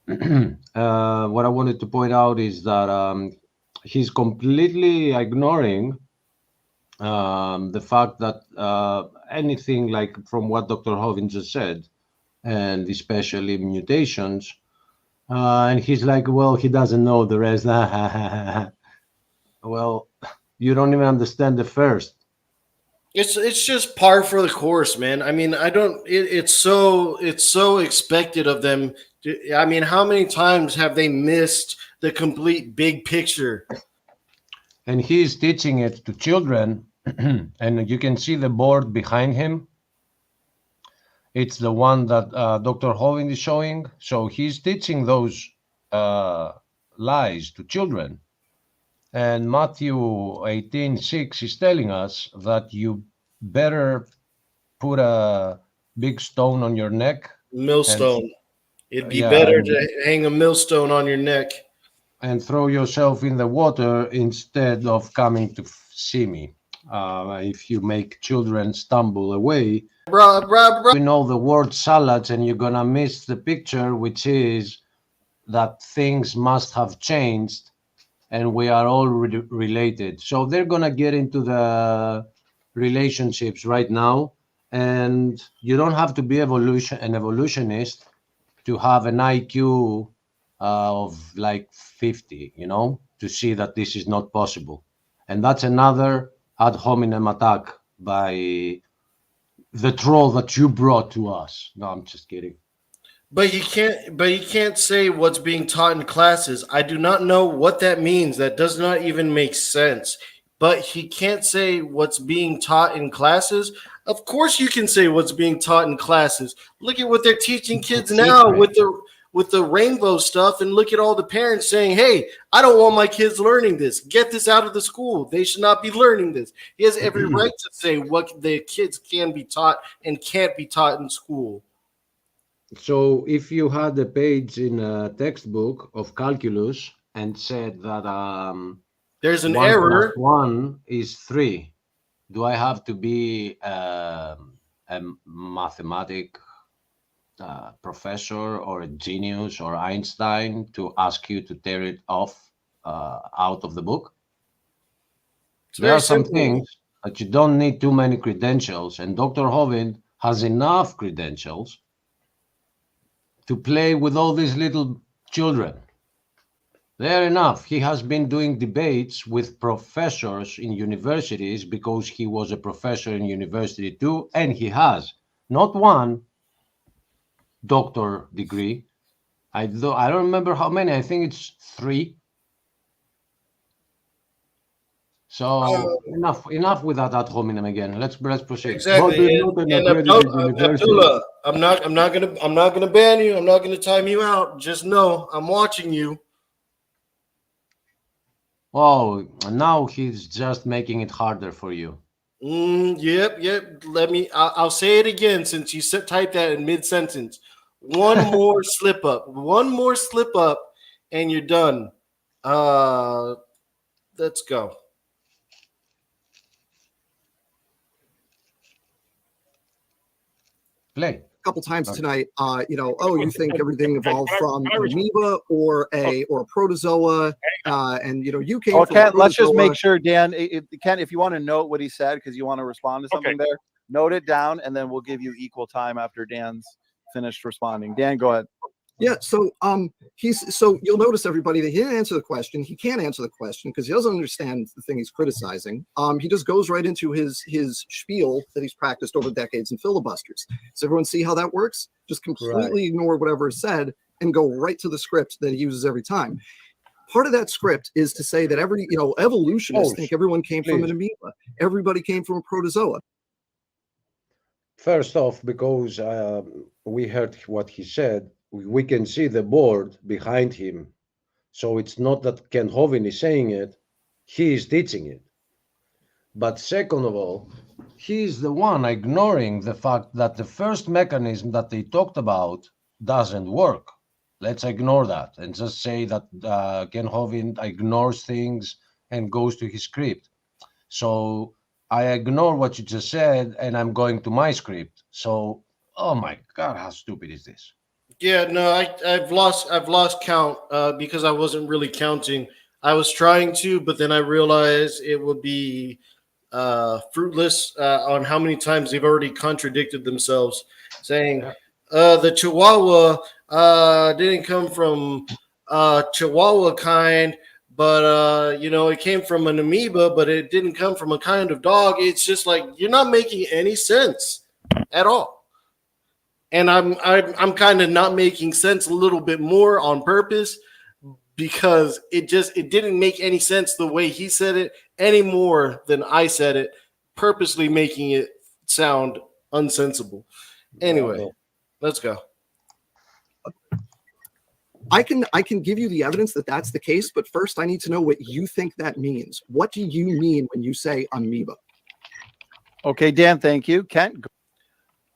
L: What I wanted to point out is that he's completely ignoring the fact that anything like from what Dr. Hovin just said, and especially mutations, and he's like, well, he doesn't know the rest. Well, you don't even understand the first.
B: It's just par for the course, man. I mean, I don't. It's so expected of them. I mean, how many times have they missed the complete big picture?
H: And he's teaching it to children, and you can see the board behind him. It's the one that Dr. Hovin is showing. So he's teaching those lies to children. And Matthew 18:6 is telling us that you better put a big stone on your neck.
B: Millstone. It'd be better to hang a millstone on your neck.
H: And throw yourself in the water instead of coming to see me. If you make children stumble away, you know the word salads, and you're gonna miss the picture, which is that things must have changed and we are all related. So they're gonna get into the relationships right now, and you don't have to be an evolutionist to have an IQ of like 50, you know, to see that this is not possible. And that's another ad hominem attack by the troll that you brought to us. No, I'm just kidding.
B: But you can't say what's being taught in classes. I do not know what that means. That does not even make sense. but he can't say what's being taught in classes. Of course you can say what's being taught in classes. Look at what they're teaching kids now with the rainbow stuff, and look at all the parents saying, hey, I don't want my kids learning this. Get this out of the school. They should not be learning this. He has every right to say what the kids can be taught and can't be taught in school.
L: So if you had a page in a textbook of calculus and said that
B: there's an
L: 1
B: error.
L: plus 1 is 3, do I have to be a mathematic professor or a genius or Einstein to ask you to tear it off out of the book? There are some things that you don't need too many credentials, and Dr. Hovind has enough credentials to play with all these little children. They're enough. He has been doing debates with professors in universities because he was a professor in university too, and he has not one doctor degree. I don't remember how many. I think it's 3. So enough with that ad hominem again. Let's proceed.
B: Exactly. And Abdullah, I'm not gonna ban you. I'm not gonna time you out. Just know I'm watching you.
L: Oh, now he's just making it harder for you.
B: Yep. I'll say it again since you typed that in mid-sentence. One more slip up, and you're done. Let's go.
L: Play.
M: A couple times tonight, you think everything evolved from an amoeba or a protozoa, and you came from
J: Ken, let's just
M: protozoa.
J: make sure, Dan, Ken, if you want to note what he said because you want to respond to something there, note it down, and then we'll give you equal time after Dan's finished responding. Dan, go ahead.
M: Yeah, so you'll notice, everybody, that he didn't answer the question. He can't answer the question because he doesn't understand the thing he's criticizing. He just goes right into his spiel that he's practiced over decades in filibusters. Does everyone see how that works? Just completely ignore whatever is said and go right to the script that he uses every time. Part of that script is to say that evolutionists think everyone came from an amoeba. Everybody came from a protozoa.
L: First off, because we heard what he said, we can see the board behind him. So it's not that Ken Hovind is saying it, he is teaching it. But second of all, he is the one ignoring the fact that the first mechanism that they talked about doesn't work. Let's ignore that and just say that Ken Hovind ignores things and goes to his script. So I ignore what you just said and I'm going to my script. So, oh my God, how stupid is this?
B: Yeah, no, I've lost count because I wasn't really counting. I was trying to, but then I realized it would be fruitless on how many times they've already contradicted themselves, saying the Chihuahua didn't come from Chihuahua kind, but it came from an amoeba, but it didn't come from a kind of dog. It's just like you're not making any sense at all. And I'm kind of not making sense a little bit more on purpose because it didn't make any sense the way he said it any more than I said it, purposely making it sound unsensible. Anyway, let's go.
M: I can give you the evidence that that's the case, but first I need to know what you think that means. What do you mean when you say amoeba?
J: Okay, Dan, thank you. Kent?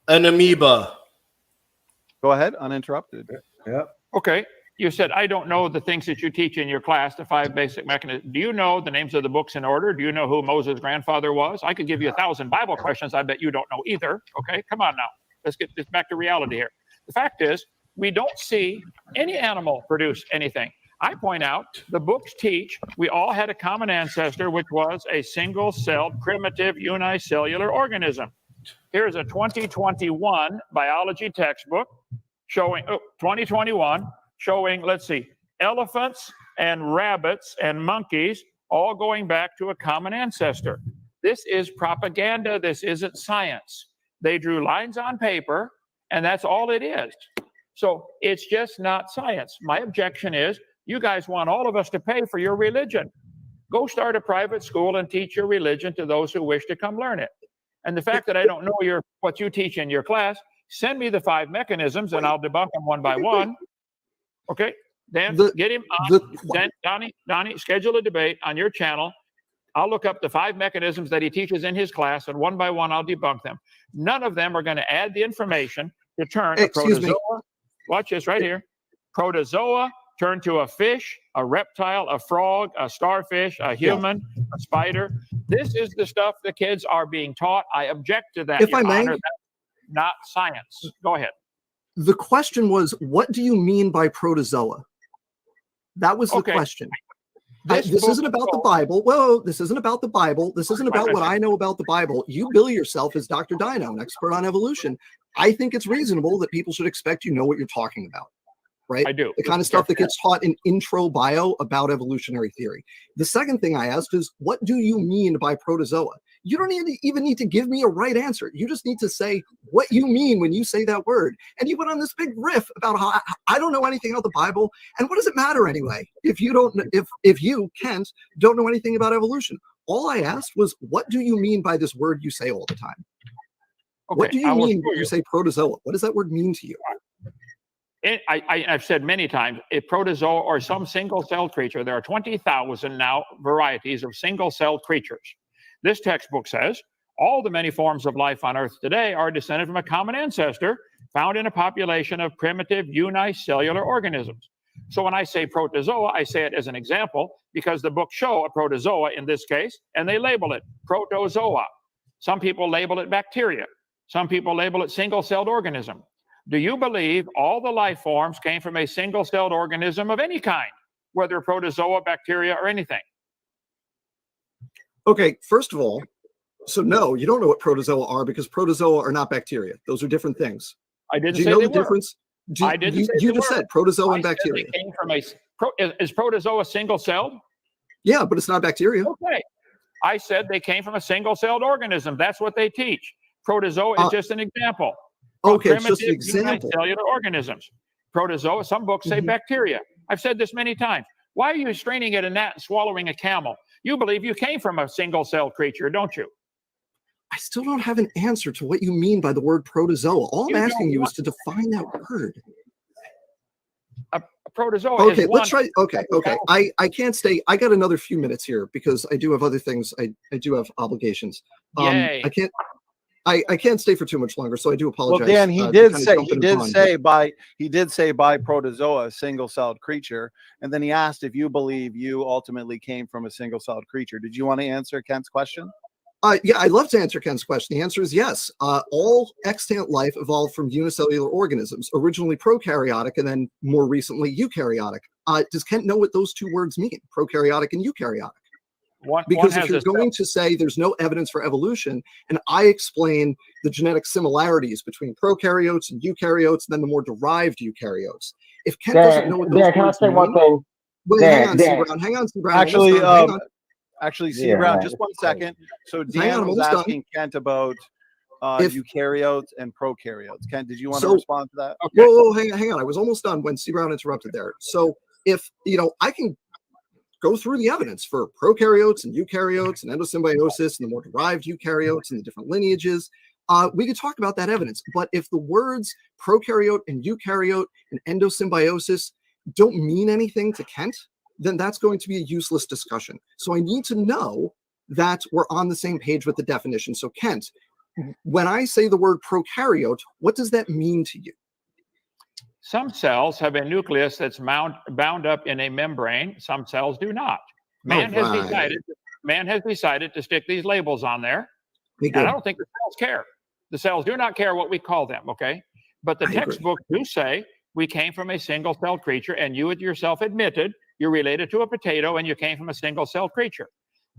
B: An amoeba.
J: Go ahead, uninterrupted.
L: Yeah.
D: Okay. You said, I don't know the things that you teach in your class, the 5 basic mechanisms. Do you know the names of the books in order? Do you know who Moses' grandfather was? I could give you 1,000 Bible questions. I bet you don't know either. Okay, come on now. Let's get this back to reality here. The fact is, we don't see any animal produce anything. I point out the books teach we all had a common ancestor, which was a single-celled, primitive, unicellular organism. Here's a 2021 biology textbook showing 2021 showing, let's see, elephants and rabbits and monkeys all going back to a common ancestor. This is propaganda. This isn't science. They drew lines on paper, and that's all it is. So it's just not science. My objection is you guys want all of us to pay for your religion. Go start a private school and teach your religion to those who wish to come learn it. And the fact that I don't know what you teach in your class, send me the 5 mechanisms and I'll debunk them one by one. Okay? Dan, get him on. Donnie, schedule a debate on your channel. I'll look up the 5 mechanisms that he teaches in his class, and one by one I'll debunk them. None of them are going to add the information to turn a protozoa. Watch this right here. Protozoa turn to a fish, a reptile, a frog, a starfish, a human, a spider. This is the stuff the kids are being taught. I object to that.
M: If I may,
D: that's not science. Go ahead.
M: The question was, what do you mean by protozoa? That was the question. This isn't about the Bible. Whoa, this isn't about the Bible. This isn't about what I know about the Bible. You bill yourself as Dr. Dino, an expert on evolution. I think it's reasonable that people should expect you know what you're talking about. Right?
D: I do.
M: The kind of stuff that gets taught in intro bio about evolutionary theory. The second thing I asked is, what do you mean by protozoa? You don't even need to give me a right answer. You just need to say what you mean when you say that word. And you went on this big riff about how I don't know anything about the Bible. And what does it matter anyway? If you, Kent, don't know anything about evolution. All I asked was, what do you mean by this word you say all the time?
D: Okay,
M: what do you mean when you say protozoa? What does that word mean to you?
D: I've said many times, a protozoa or some single-celled creature, there are 20,000 now varieties of single-celled creatures. This textbook says all the many forms of life on Earth today are descended from a common ancestor found in a population of primitive unicellular organisms. So when I say protozoa, I say it as an example because the books show a protozoa in this case, and they label it protozoa. Some people label it bacteria. Some people label it single-celled organism. Do you believe all the life forms came from a single-celled organism of any kind, whether protozoa, bacteria, or anything?
M: Okay, first of all, so no, you don't know what protozoa are because protozoa are not bacteria. Those are different things.
D: I didn't
M: Do you
D: say
M: know
D: they
M: the
D: were.
M: difference?
D: I didn't say
M: you
D: they
M: just
D: were.
M: said protozoa and
D: I said
M: bacteria.
D: they came from is protozoa single-celled?
M: Yeah, but it's not bacteria.
D: Okay. I said they came from a single-celled organism. That's what they teach. Protozoa is just an example.
M: Okay, it's just an
D: Primitive
M: example.
D: unicellular organisms. Protozoa, some books say bacteria. I've said this many times. Why are you straining at a gnat and swallowing a camel? You believe you came from a single-celled creature, don't you?
M: I still don't have an answer to what you mean by the word protozoa. All I'm
D: You
M: asking
D: don't
M: you is
D: want-
M: to define that word.
D: A protozoa
M: Okay,
D: is
M: let's
D: one.
M: try. Okay. I can't stay. I got another few minutes here because I do have other things. I do have obligations.
D: Yay.
M: I can't stay for too much longer, so I do apologize.
J: Well, Dan, he
M: to
J: did
M: kinda
J: say
M: jump
J: he
M: in
J: did
M: upon,
J: say by protozoa, a single-celled creature, and then he asked if you believe you ultimately came from a single-celled creature. Did you want to answer Kent's question?
M: Yeah, I'd love to answer Ken's question. The answer is yes. All extant life evolved from unicellular organisms, originally prokaryotic and then more recently eukaryotic. Does Kent know what those two words mean, prokaryotic and eukaryotic? Because if you're going to say there's no evidence for evolution, and I explain the genetic similarities between prokaryotes and eukaryotes, and then the more derived eukaryotes, if Kent doesn't know what those
N: can I
M: words
N: say
M: mean,
N: one thing?
M: wait, hang on, C. Brown, hang on, C. Brown.
J: Actually, C.
N: Yeah,
J: Brown,
N: right.
J: just 1 second. So
M: Hang on,
J: Dan
M: I'm
J: was
M: almost done.
J: asking Kent about eukaryotes and prokaryotes. Kent, did you want to
M: So-
J: respond to that?
M: Whoa, hang on. I was almost done when C. Brown interrupted there. So if, I can go through the evidence for prokaryotes and eukaryotes and endosymbiosis and the more derived eukaryotes and the different lineages. We could talk about that evidence. But if the words prokaryote and eukaryote and endosymbiosis don't mean anything to Kent, then that's going to be a useless discussion. So I need to know that we're on the same page with the definition. So Kent, when I say the word prokaryote, what does that mean to you?
D: Some cells have a nucleus that's bound up in a membrane. Some cells do not. Man has decided to stick these labels on there. And I don't think the cells care. The cells do not care what we call them, okay? But the textbooks do say we came from a single-celled creature, and you yourself admitted you're related to a potato and you came from a single-celled creature.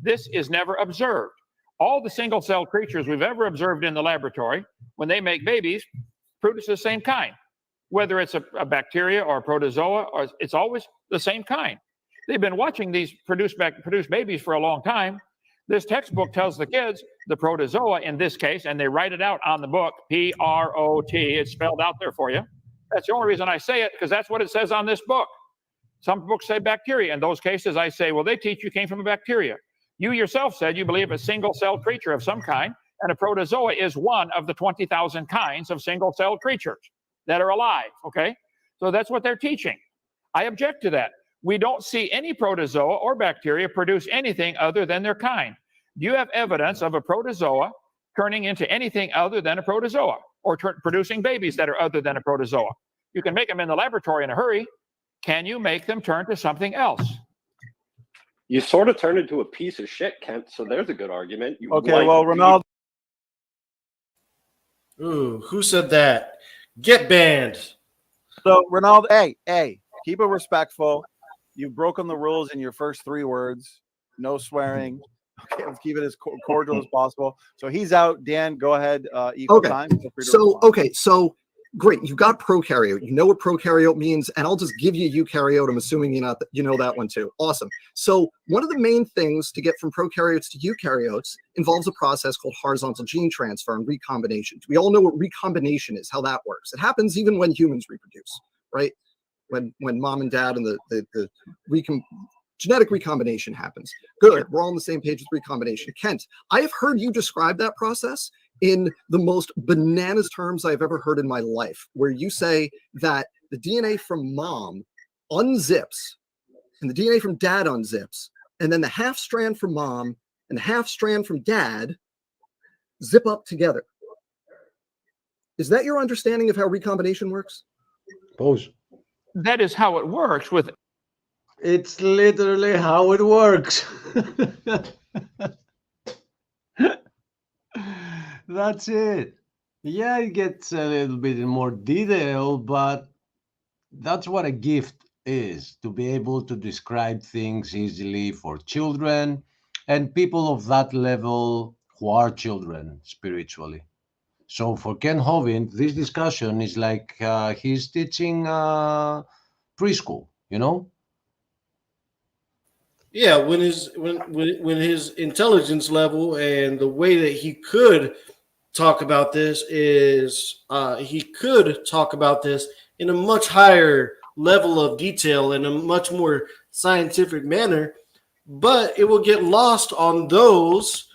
D: This is never observed. All the single-celled creatures we've ever observed in the laboratory, when they make babies, produce the same kind. Whether it's a bacteria or a protozoa, or it's always the same kind. They've been watching these produce babies for a long time. This textbook tells the kids the protozoa in this case, and they write it out on the book, P-R-O-T. It's spelled out there for you. That's the only reason I say it, because that's what it says on this book. Some books say bacteria. In those cases, I say, well, they teach you came from a bacteria. You yourself said you believe a single-celled creature of some kind, and a protozoa is one of the 20,000 kinds of single-celled creatures that are alive, okay? So that's what they're teaching. I object to that. We don't see any protozoa or bacteria produce anything other than their kind. Do you have evidence of a protozoa turning into anything other than a protozoa, or producing babies that are other than a protozoa? You can make them in the laboratory in a hurry. Can you make them turn to something else?
N: You sort of turned into a piece of shit, Kent. So there's a good argument. You
J: Okay,
N: like-
J: well, Ronaldo.
B: Ooh, who said that? Get banned.
J: So Ronaldo, hey, keep it respectful. You've broken the rules in your first 3 words. No swearing. Okay, let's keep it as cordial as possible. So he's out. Dan, go ahead. Equal
M: Okay.
J: time. Feel free to
M: So,
J: respond.
M: okay, so great. You've got prokaryote. You know what prokaryote means, and I'll just give you eukaryote. I'm assuming you know that one too. Awesome. So one of the main things to get from prokaryotes to eukaryotes involves a process called horizontal gene transfer and recombination. We all know what recombination is, how that works. It happens even when humans reproduce, right? When mom and dad and the genetic recombination happens. Good. We're all on the same page with recombination. Kent, I have heard you describe that process in the most bananas terms I've ever heard in my life, where you say that the DNA from mom unzips and the DNA from dad unzips, and then the half strand from mom and the half strand from dad zip up together. Is that your understanding of how recombination works?
L: Pose.
D: That is how it works with.
L: It's literally how it works. That's it. Yeah, it gets a little bit in more detail, but that's what a gift is, to be able to describe things easily for children and people of that level who are children spiritually. So for Ken Hovind, this discussion is like he's teaching preschool, you know?
B: Yeah, when his intelligence level and the way that he could talk about this is he could talk about this in a much higher level of detail in a much more scientific manner, but it will get lost on those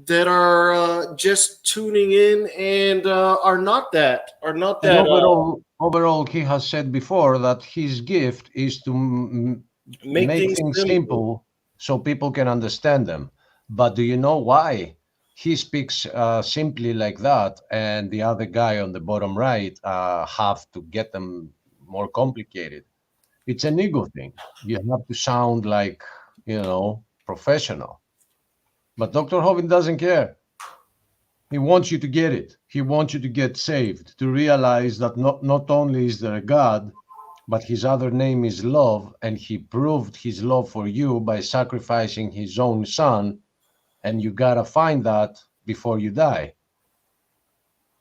B: that are just tuning in and are not that.
L: And overall, he has said before that his gift is to make things simple so people can understand them. But do you know why he speaks simply like that, and the other guy on the bottom right have to get them more complicated? It's an ego thing. You have to sound like, professional. But Dr. Hovind doesn't care. He wants you to get it. He wants you to get saved, to realize that not only is there a God, but his other name is love, and he proved his love for you by sacrificing his own son, and you gotta find that before you die.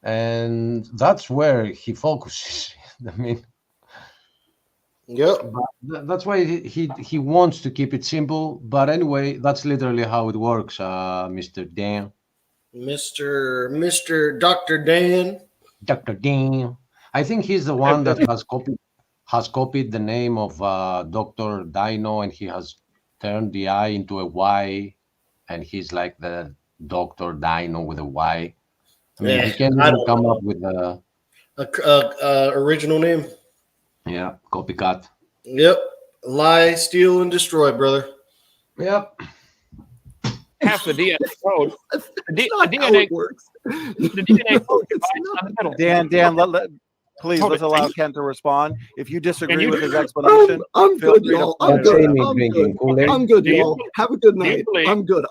L: And that's where he focuses. I mean,
B: yep.
L: That's why he wants to keep it simple. But anyway, that's literally how it works, Mr. Dan.
B: Mr. Dr. Dan.
L: Dr. Dan. I think he's the one that has copied the name of Dr. Dino, and he has turned the I into a Y, and he's like the Dr. Dino with a Y. I mean, he can't even come up with a
B: original name.
L: Yeah, copycat.
B: Yep. Lie, steal, and destroy, brother.
L: Yep.
D: Half the DNA code. The DNA works. The DNA code divides on the middle.
J: Dan, please let's allow Ken to respond. If you disagree with his explanation,
M: I'm
J: feel
M: good,
J: free to-
M: y'all. I'm good. I'm good, y'all. Have a good night. I'm good.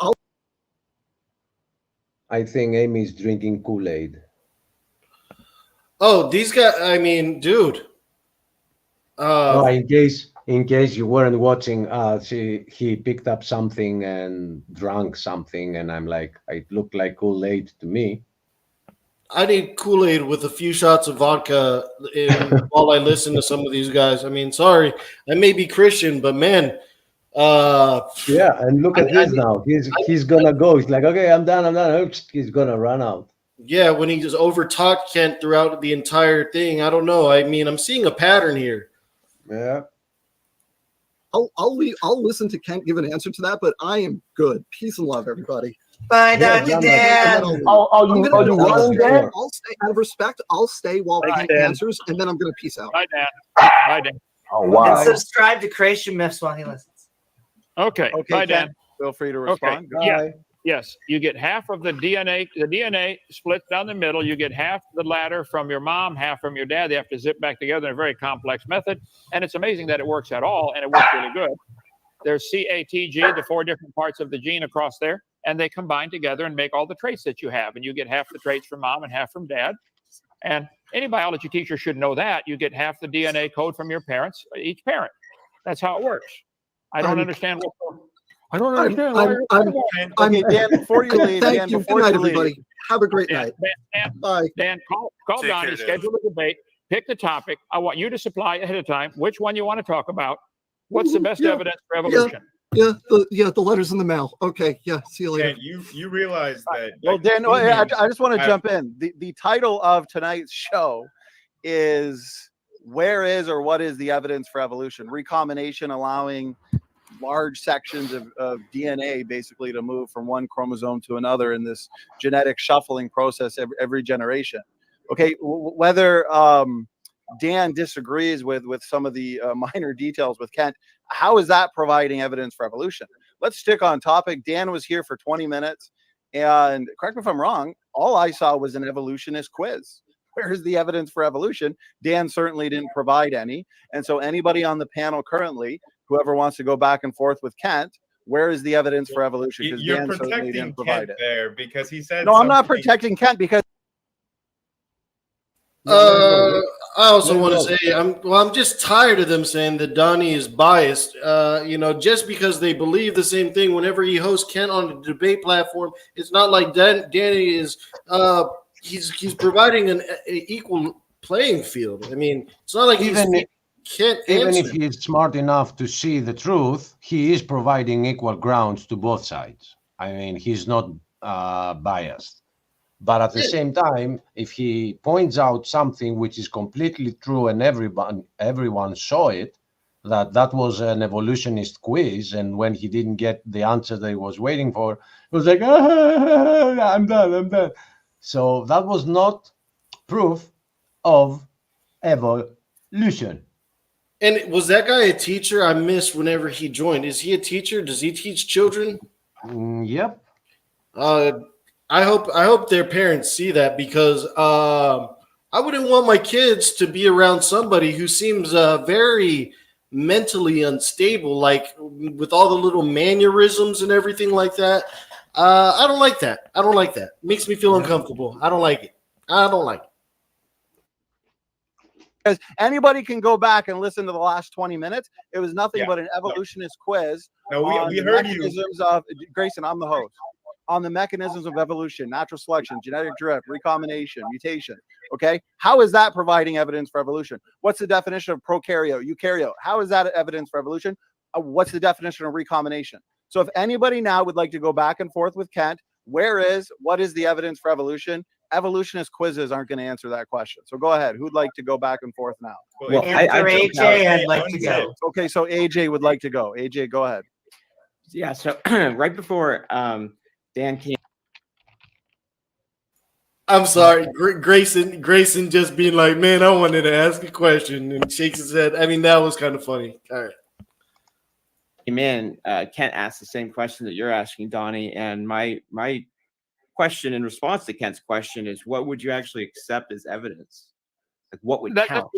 L: I think Amy's drinking Kool-Aid.
B: Oh, these guys, I mean, dude.
L: No, in case you weren't watching, he picked up something and drank something, and I'm like, it looked like Kool-Aid to me.
B: I need Kool-Aid with a few shots of vodka while I listen to some of these guys. I mean, sorry, I may be Christian, but man.
L: Yeah, and look at this now. He's gonna go. He's like, okay, I'm done. Oops, he's gonna run out.
B: Yeah, when he just over-talked Kent throughout the entire thing, I don't know. I mean, I'm seeing a pattern here.
L: Yeah.
M: I'll listen to Kent give an answer to that, but I am good. Peace and love, everybody.
G: Bye, Dr. Dan.
M: I'll stay out of respect. I'll stay while Kent answers, and then I'm going to peace out.
D: Bye, Dan. Bye, Dan.
G: And subscribe to Creation Myths while he listens.
D: Okay. Bye, Dan.
J: Feel free to respond.
D: Okay. Yeah. Yes, you get half of the DNA. The DNA splits down the middle. You get half the ladder from your mom, half from your dad. They have to zip back together in a very complex method. And it's amazing that it works at all, and it works really good. There's CATG, the 4 different parts of the gene across there, and they combine together and make all the traits that you have. And you get half the traits from mom and half from dad. And any biology teacher should know that. You get half the DNA code from your parents, each parent. That's how it works. I don't understand what. I don't understand.
J: Okay, Dan, before you leave,
M: Thank you. Good night, everybody. Have a great night. Bye.
D: Dan, call Donnie, schedule a debate, pick the topic. I want you to supply ahead of time which one you want to talk about. What's the best evidence for evolution?
M: The letters in the mail. Okay, see you later.
F: And you realize that.
J: Well, Dan, I just want to jump in. The title of tonight's show is "Where is or what is the evidence for evolution?" Recombination allowing large sections of DNA basically to move from one chromosome to another in this genetic shuffling process every generation. Okay, whether Dan disagrees with some of the minor details with Kent, how is that providing evidence for evolution? Let's stick on topic. Dan was here for 20 minutes, and correct me if I'm wrong, all I saw was an evolutionist quiz. Where's the evidence for evolution? Dan certainly didn't provide any. And so anybody on the panel currently, whoever wants to go back and forth with Kent, where is the evidence for evolution? Because
F: You're
J: Dan certainly
F: protecting
J: didn't provide
F: Kent
J: it.
F: there because he said.
J: No, I'm not
F: something-
J: protecting Kent because
B: I also want to say I'm just tired of them saying that Donnie is biased. Just because they believe the same thing whenever he hosts Kent on the debate platform, it's not like Danny is he's providing an equal playing field. I mean, it's not like
L: Even
B: even
L: if he is smart enough to see the truth, he is providing equal grounds to both sides. I mean, he's not biased. But at the same time, if he points out something which is completely true and everyone saw it, that was an evolutionist quiz, and when he didn't get the answer that he was waiting for, he was like, I'm done. So that was not proof of evolution.
B: And was that guy a teacher? I missed whenever he joined. Is he a teacher? Does he teach children?
L: Yep.
B: I hope their parents see that, because I wouldn't want my kids to be around somebody who seems very mentally unstable, like with all the little mannerisms and everything like that. I don't like that. It makes me feel uncomfortable. I don't like it.
J: because anybody can go back and listen to the last 20 minutes. It was nothing but an evolutionist quiz.
F: No,
J: on
F: we
J: the
F: heard you.
J: mechanisms of Grayson. I'm the host. On the mechanisms of evolution, natural selection, genetic drift, recombination, mutation. Okay, how is that providing evidence for evolution? What's the definition of prokaryote, eukaryote? How is that evidence for evolution? What's the definition of recombination? So if anybody now would like to go back and forth with Kent, what is the evidence for evolution? Evolutionist quizzes aren't going to answer that question. So go ahead. Who'd like to go back and forth now?
G: Well, AJ, I'd like to go.
J: Okay, so AJ would like to go. AJ, go ahead.
E: Yeah, so right before Dan came.
B: I'm sorry, Grayson just being like, man, I wanted to ask a question, and shakes his head. I mean, that was kind of funny. All right.
E: Came in, Kent asked the same question that you're asking, Donnie, and my question in response to Kent's question is, what would you actually accept as evidence? Like, what would count?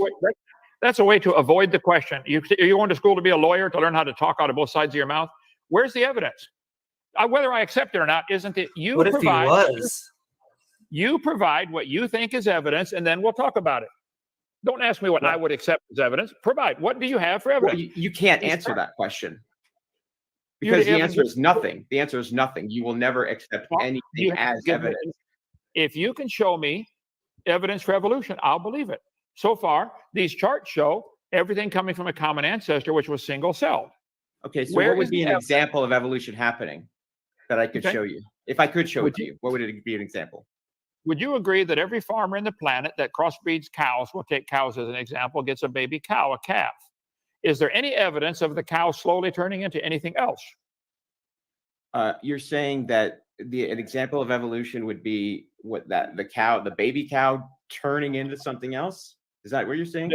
D: That's a way to avoid the question. You going to school to be a lawyer, to learn how to talk out of both sides of your mouth? Where's the evidence? Whether I accept it or not isn't it.
G: What if he was?
D: You provide what you think is evidence, and then we'll talk about it. Don't ask me what I would accept as evidence. Provide. What do you have for evidence?
E: Well, you can't answer that question. Because the answer is nothing. The answer is nothing. You will never accept anything as evidence.
D: If you can show me evidence for evolution, I'll believe it. So far, these charts show everything coming from a common ancestor, which was single-celled.
E: Okay, so what would be an example of evolution happening that I could show you? If I could show it to you, what would it be an example?
D: Would you agree that every farmer in the planet that crossbreeds cows, we'll take cows as an example, gets a baby cow, a calf? Is there any evidence of the cow slowly turning into anything else?
E: You're saying that an example of evolution would be the baby cow turning into something else? Is that what you're saying?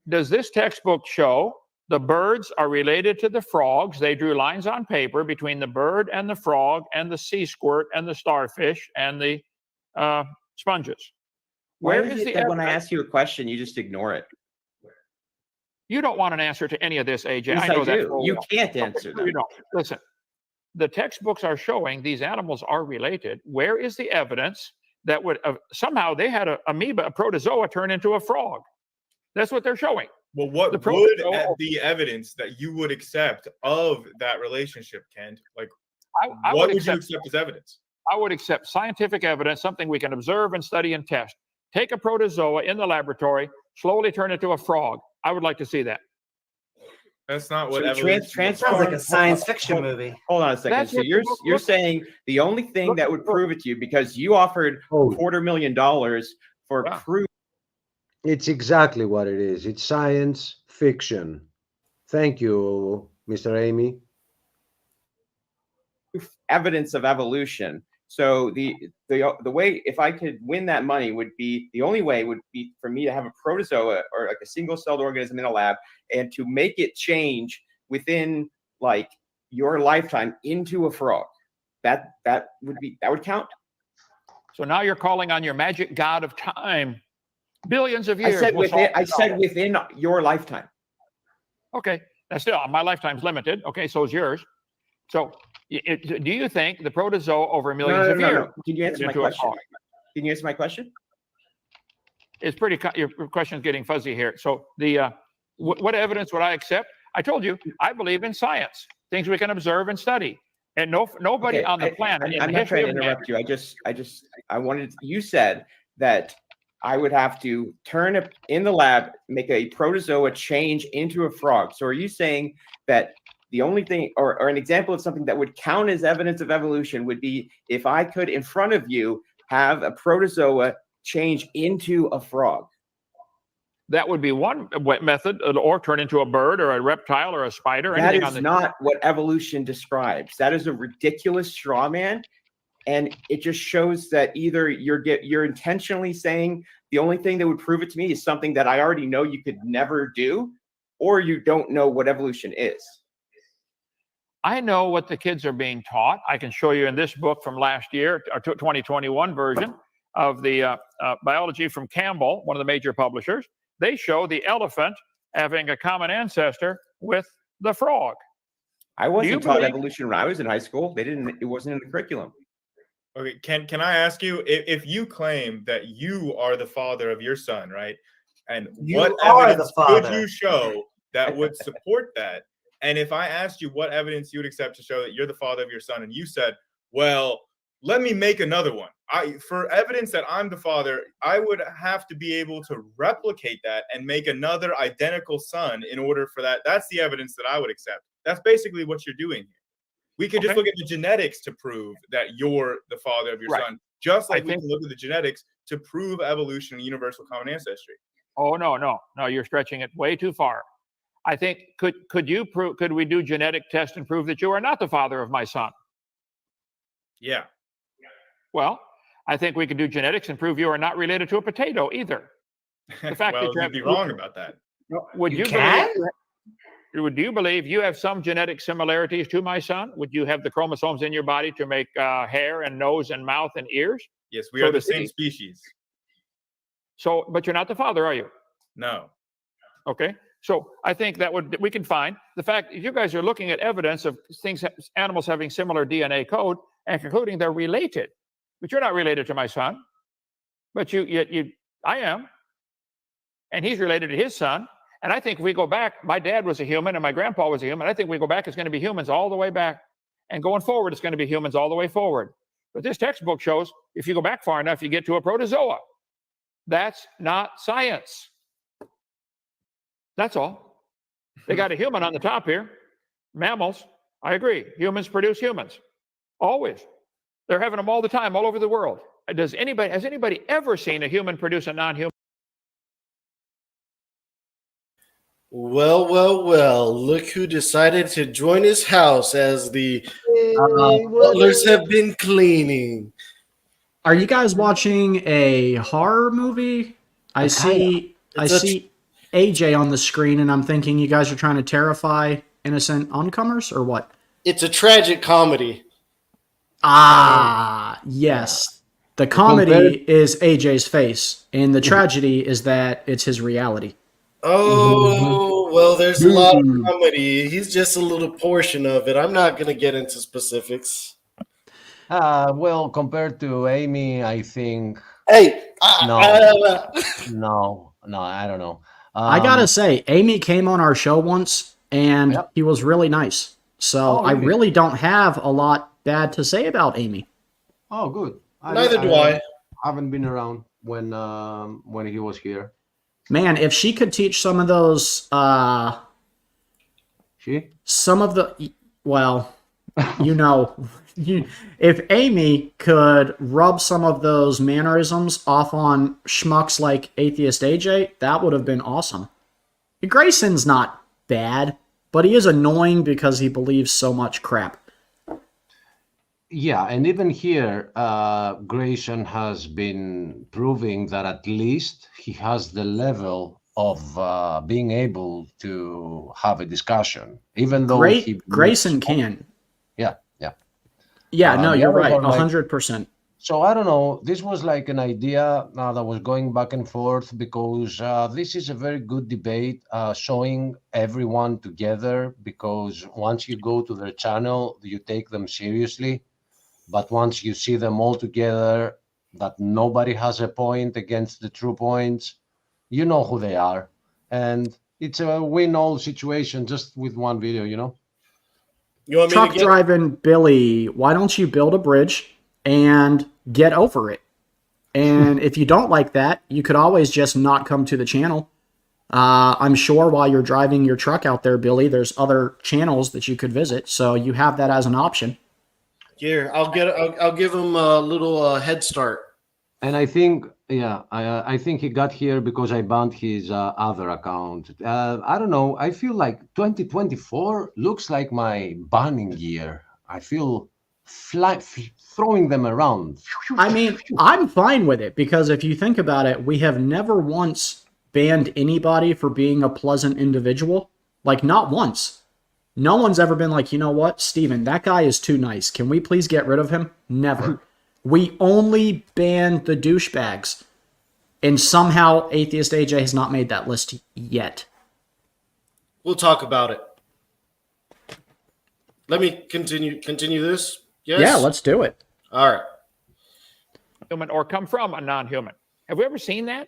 D: Does this textbook show the birds are related to the frogs? They drew lines on paper between the bird and the frog and the sea squirt and the starfish and the sponges.
E: Why
D: Where
E: is
D: is
E: it
D: the
E: that when I
D: evidence?
E: ask you a question, you just ignore it?
D: You don't want an answer to any of this, AJ.
E: Yes,
D: I know
E: I
D: that.
E: do.
D: full
E: You
D: well.
E: can't answer
D: You
E: them.
D: don't. Listen, the textbooks are showing these animals are related. Where is the evidence that would somehow they had an amoeba, a protozoa, turn into a frog? That's what they're showing.
F: Well, what
D: The
F: would
D: protozoa-
F: be evidence that you would accept of that relationship, Kent? Like,
D: I
F: what
D: would
F: would you
D: accept-
F: accept as evidence?
D: I would accept scientific evidence, something we can observe and study and test. Take a protozoa in the laboratory, slowly turn it into a frog. I would like to see that.
F: That's not what
E: So
F: evolution
G: Sounds like a science fiction movie.
E: Hold on a second.
D: That's
E: So
D: what
E: you're
D: the book
E: you're
D: looks-
E: saying the only thing that would prove it to you, because you offered $250,000 for proof.
L: It's exactly what it is. It's science fiction. Thank you, Mr. Amy.
E: Evidence of evolution. So the way, if I could win that money, would be the only way would be for me to have a protozoa or like a single-celled organism in a lab and to make it change within like your lifetime into a frog. That would count.
D: So now you're calling on your magic god of time. Billions of years.
E: I said
D: will
E: within.
D: solve
E: I
D: the
E: said
D: problem.
E: within your lifetime.
D: Okay, now still, my lifetime's limited. Okay, so is yours. So, do you think the protozoa over millions of years?
E: Can you answer my
D: into a
E: question?
D: frog?
E: Can you answer my question?
D: It's pretty. Your question's getting fuzzy here. So, what evidence would I accept? I told you, I believe in science, things we can observe and study, and nobody
E: Okay,
D: on the planet. in
E: I'm
D: the
E: not
D: history
E: trying to
D: of
E: interrupt you. I wanted. You said that I would have to turn it in the lab, make a protozoa change into a frog. So are you saying that the only thing, or an example of something that would count as evidence of evolution would be if I could, in front of you, have a protozoa change into a frog?
D: That would be one method, or turn into a bird or a reptile or a spider. Or
E: That
D: anything
E: is
D: on the
E: not what evolution describes. That is a ridiculous straw man. And it just shows that either you're intentionally saying the only thing that would prove it to me is something that I already know you could never do, or you don't know what evolution is.
D: I know what the kids are being taught. I can show you in this book from last year, our 2021 version of the biology from Campbell, one of the major publishers. They show the elephant having a common ancestor with the frog.
E: I wasn't
D: you
E: taught
D: believe-
E: evolution when I was in high school. It wasn't in the curriculum.
F: Okay, can I ask you, if you claim that you are the father of your son, right? And
G: You
F: what
G: are
F: evidence
G: the
F: could
G: father.
F: you show that would support that? And if I asked you what evidence you would accept to show that you're the father of your son, and you said, well, let me make another one. For evidence that I'm the father, I would have to be able to replicate that and make another identical son in order for that. That's the evidence that I would accept. That's basically what you're doing here. We could just
D: Okay.
F: look at the genetics to prove that you're the father of your
D: Right.
F: son, just like
D: I
F: we
D: think-
F: can look at the genetics to prove evolution and universal common ancestry.
D: Oh no, you're stretching it way too far. I think could we do genetic tests and prove that you are not the father of my son?
F: Yeah.
D: Well, I think we could do genetics and prove you are not related to a potato either. The fact
F: Well,
D: that you
F: you'd be
D: have-
F: wrong about that.
D: Would
G: You
D: you
G: can?
D: Would you believe you have some genetic similarities to my son? Would you have the chromosomes in your body to make hair and nose and mouth and ears?
F: Yes, we
D: So
F: are the
D: to
F: same
D: see.
F: species.
D: So, but you're not the father, are you?
F: No.
D: Okay. So I think we can find the fact you guys are looking at evidence of animals having similar DNA code and concluding they're related, but you're not related to my son. But I am, and he's related to his son. And I think if we go back, my dad was a human and my grandpa was a human. I think we go back, it's going to be humans all the way back, and going forward, it's going to be humans all the way forward. But this textbook shows if you go back far enough, you get to a protozoa. That's not science. That's all. They got a human on the top here. Mammals, I agree. Humans produce humans. Always. They're having them all the time, all over the world. Has anybody ever seen a human produce a non-human?
B: Well, well, well. Look who decided to join his house as the butlers have been cleaning.
O: Are you guys watching a horror movie? I see AJ on the screen, and I'm thinking you guys are trying to terrify innocent oncomers, or what?
B: It's a tragic comedy.
O: Ah, yes. The comedy is AJ's face, and the tragedy is that it's his reality.
B: Oh, well, there's a lot of comedy. He's just a little portion of it. I'm not going to get into specifics.
L: Well, compared to Amy, I think
B: Hey,
L: no, I don't know.
O: I gotta say, Amy came on our show once, and he was really nice. So I really don't have a lot bad to say about Amy.
L: Oh, good.
B: Neither do I.
L: Haven't been around when he was here.
O: Man, if she could teach some of those, if Amy could rub some of those mannerisms off on schmucks like Atheist AJ, that would have been awesome. Grayson's not bad, but he is annoying because he believes so much crap.
L: Yeah, and even here, Grayson has been proving that at least he has the level of being able to have a discussion, even though
O: Grayson can.
L: Yeah.
O: Yeah, no, you're right, 100%.
L: So I don't know. This was like an idea that was going back and forth because this is a very good debate, showing everyone together. Because once you go to their channel, you take them seriously. But once you see them all together, that nobody has a point against the true points, you know who they are. And it's a win-all situation just with one video, you know?
B: You want me
O: Truck
B: to get...
O: driving Billy, why don't you build a bridge and get over it? And if you don't like that, you could always just not come to the channel. I'm sure while you're driving your truck out there, Billy, there's other channels that you could visit. So you have that as an option.
B: Here, I'll give him a little head start.
L: And I think, I think he got here because I banned his other account. I don't know. I feel like 2024 looks like my banning year. I feel throwing them around.
O: I mean, I'm fine with it because if you think about it, we have never once banned anybody for being a pleasant individual. Like, not once. No one's ever been like, you know what, Steven, that guy is too nice. Can we please get rid of him? Never. We only banned the douchebags. And somehow Atheist AJ has not made that list yet.
B: We'll talk about it. Let me continue this. Yes?
O: Yeah, let's do it.
B: All right.
D: Human or come from a non-human. Have we ever seen that?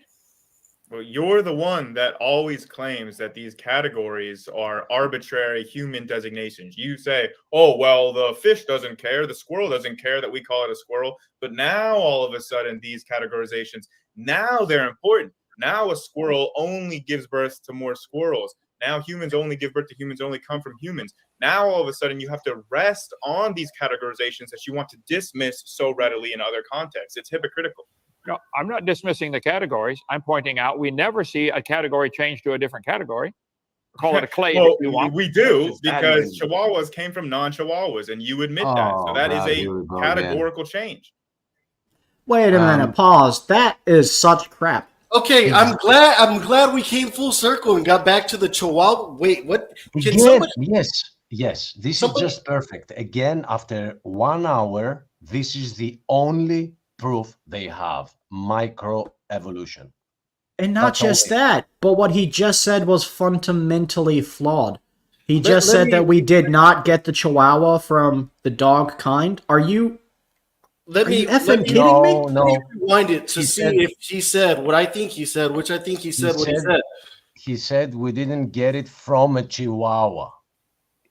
F: Well, you're the one that always claims that these categories are arbitrary human designations. You say, oh, well, the fish doesn't care, the squirrel doesn't care that we call it a squirrel. But now, all of a sudden, these categorizations, now they're important. Now a squirrel only gives birth to more squirrels. Now humans only give birth to humans, only come from humans. Now, all of a sudden, you have to rest on these categorizations that you want to dismiss so readily in other contexts. It's hypocritical.
D: No, I'm not dismissing the categories. I'm pointing out we never see a category change to a different category. Call it a clade if you want.
F: We do, because Chihuahuas came from non-Chihuahuas, and you admit that. So that is a categorical change.
O: Wait a minute, pause. That is such crap.
B: Okay, I'm glad we came full circle and got back to the Chihuahua. Wait, what? Can somebody...
L: Yes. This is just perfect. Again, after 1 hour, this is the only proof they have. Microevolution.
O: And not just that, but what he just said was fundamentally flawed. He just said that we did not get the Chihuahua from the dog kind. Are you effing kidding me?
B: Let me rewind it to see if he said what I think he said, which I think he said what he said.
L: He said we didn't get it from a Chihuahua.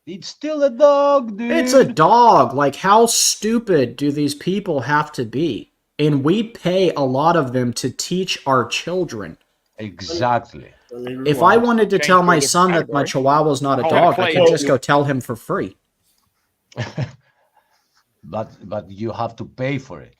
L: It's still a dog, dude.
O: It's a dog. Like, how stupid do these people have to be? And we pay a lot of them to teach our children.
L: Exactly.
O: If I wanted to tell my son that my Chihuahua's not a dog, I could just go tell him for free.
L: But you have to pay for it.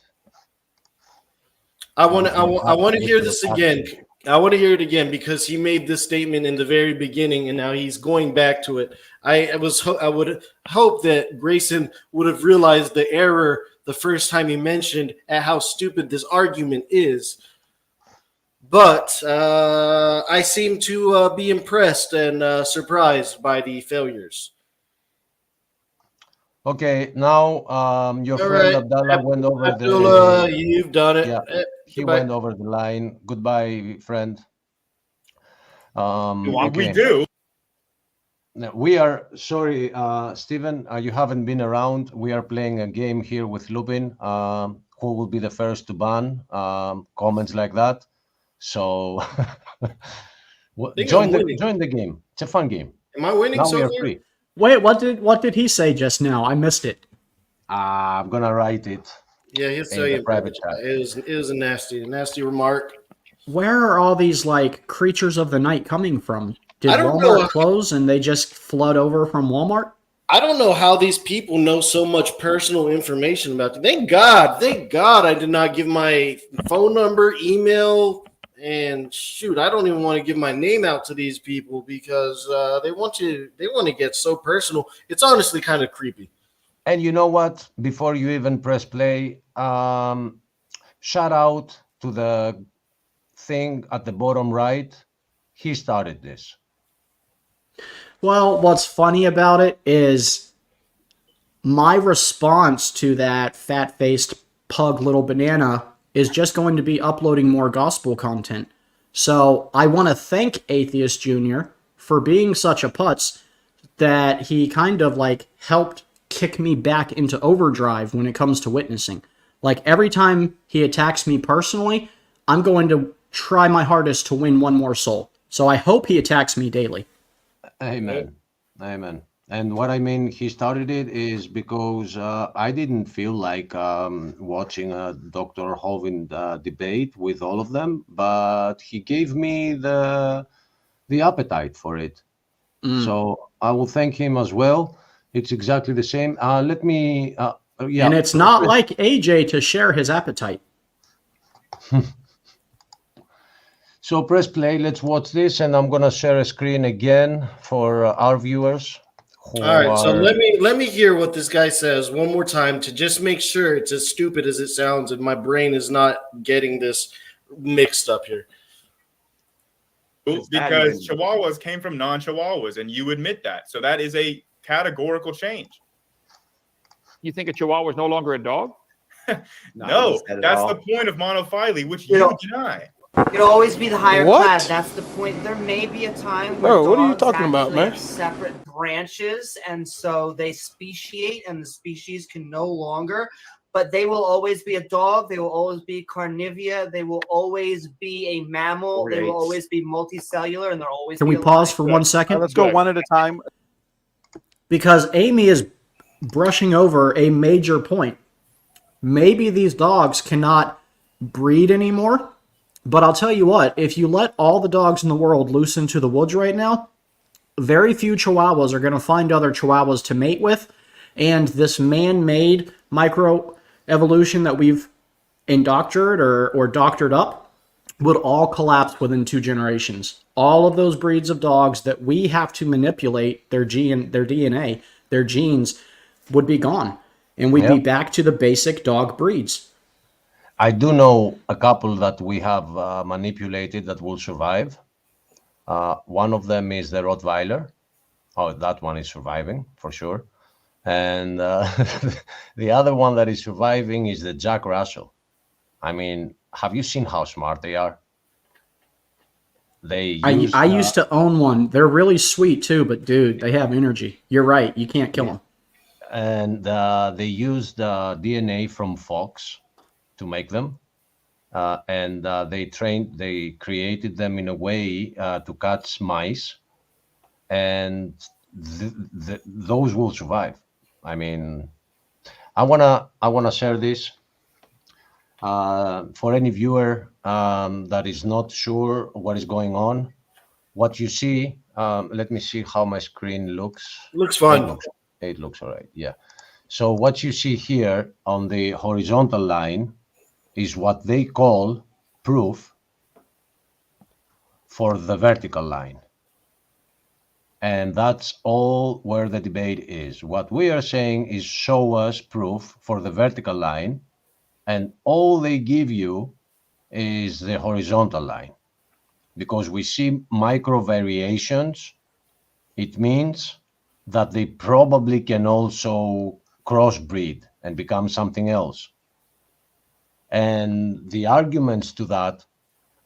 B: I want to hear this again. I want to hear it again because he made this statement in the very beginning, and now he's going back to it. I would hope that Grayson would have realized the error the first time he mentioned at how stupid this argument is. But I seem to be impressed and surprised by the failures.
H: Okay, now your
B: All
H: friend
B: right.
H: Abdallah went over
B: Abdullah,
H: the.
B: you've done it.
H: Yeah, he
B: Goodbye.
H: went over the line. Goodbye, friend.
F: We
H: Okay.
F: do.
H: No, we are sorry, Stephen. You haven't been around. We are playing a game here with Lupin. Who will be the first to ban comments like that? So join the game. It's a fun game.
B: Am I winning
H: Now
B: so
H: we are
B: far?
H: free.
O: Wait, what did he say just now? I missed it.
H: I'm gonna write it.
B: Yeah, he'll
H: in
B: tell
H: the
B: you.
H: private chat.
B: It was a nasty remark.
O: Where are all these like creatures of the night coming from? Did
B: I don't
O: Walmart
B: know.
O: close and they just flood over from Walmart?
B: I don't know how these people know so much personal information about you. Thank God I did not give my phone number, email, and shoot, I don't even want to give my name out to these people because they want to get so personal. It's honestly kind of creepy.
H: And you know what? Before you even press play, shout out to the thing at the bottom right. He started this.
O: Well, what's funny about it is my response to that fat-faced pug little banana is just going to be uploading more gospel content. So I want to thank Atheist Jr. for being such a putz that he kind of like helped kick me back into overdrive when it comes to witnessing. Like every time he attacks me personally, I'm going to try my hardest to win one more soul. So I hope he attacks me daily.
H: Amen. Amen. And what I mean, he started it is because I didn't feel like watching a Dr. Hovind debate with all of them, but he gave me the appetite for it. So I will thank him as well. It's exactly the same. Let me, yeah.
O: And it's not like AJ to share his appetite.
H: So press play. Let's watch this, and I'm gonna share a screen again for our viewers.
B: All right, so let me hear what this guy says one more time to just make sure it's as stupid as it sounds and my brain is not getting this mixed up here.
F: Because Chihuahuas came from non-Chihuahuas, and you admit that. So that is a categorical change.
D: You think a Chihuahua is no longer a dog?
F: No, that's the point of monophyly, which you deny.
G: It'll always be the higher
F: What?
G: class. That's the point. There may be a time where
P: Bro, what are you
G: dogs
P: talking about,
G: actually
P: man?
G: have separate branches, and so they speciate, and the species can no longer. But they will always be a dog. They will always be carnivora. They will always be a mammal. They will always be multicellular, and they'll always.
O: Can
G: be
O: we pause for 1 second?
J: Let's go one at a time.
O: Because Amy is brushing over a major point. Maybe these dogs cannot breed anymore, but I'll tell you what, if you let all the dogs in the world loose into the woods right now, very few Chihuahuas are going to find other Chihuahuas to mate with, and this man-made microevolution that we've indoctored or doctored up would all collapse within 2 generations. All of those breeds of dogs that we have to manipulate their DNA, their genes, would be gone. And we'd be back to the basic dog breeds.
H: I do know a couple that we have manipulated that will survive. One of them is the Rottweiler. Oh, that one is surviving for sure. And the other one that is surviving is the Jack Russell. I mean, have you seen how smart they are?
O: I used to own one. They're really sweet too, but dude, they have energy. You're right. You can't kill them.
H: And they used DNA from fox to make them. And they created them in a way to catch mice. And those will survive. I mean, I wanna share this for any viewer that is not sure what is going on. What you see, let me see how my screen looks.
B: Looks fine.
H: It looks all right. Yeah. So what you see here on the horizontal line is what they call proof for the vertical line. And that's all where the debate is. What we are saying is show us proof for the vertical line, and all they give you is the horizontal line. Because we see micro variations, it means that they probably can also crossbreed and become something else. And the arguments to that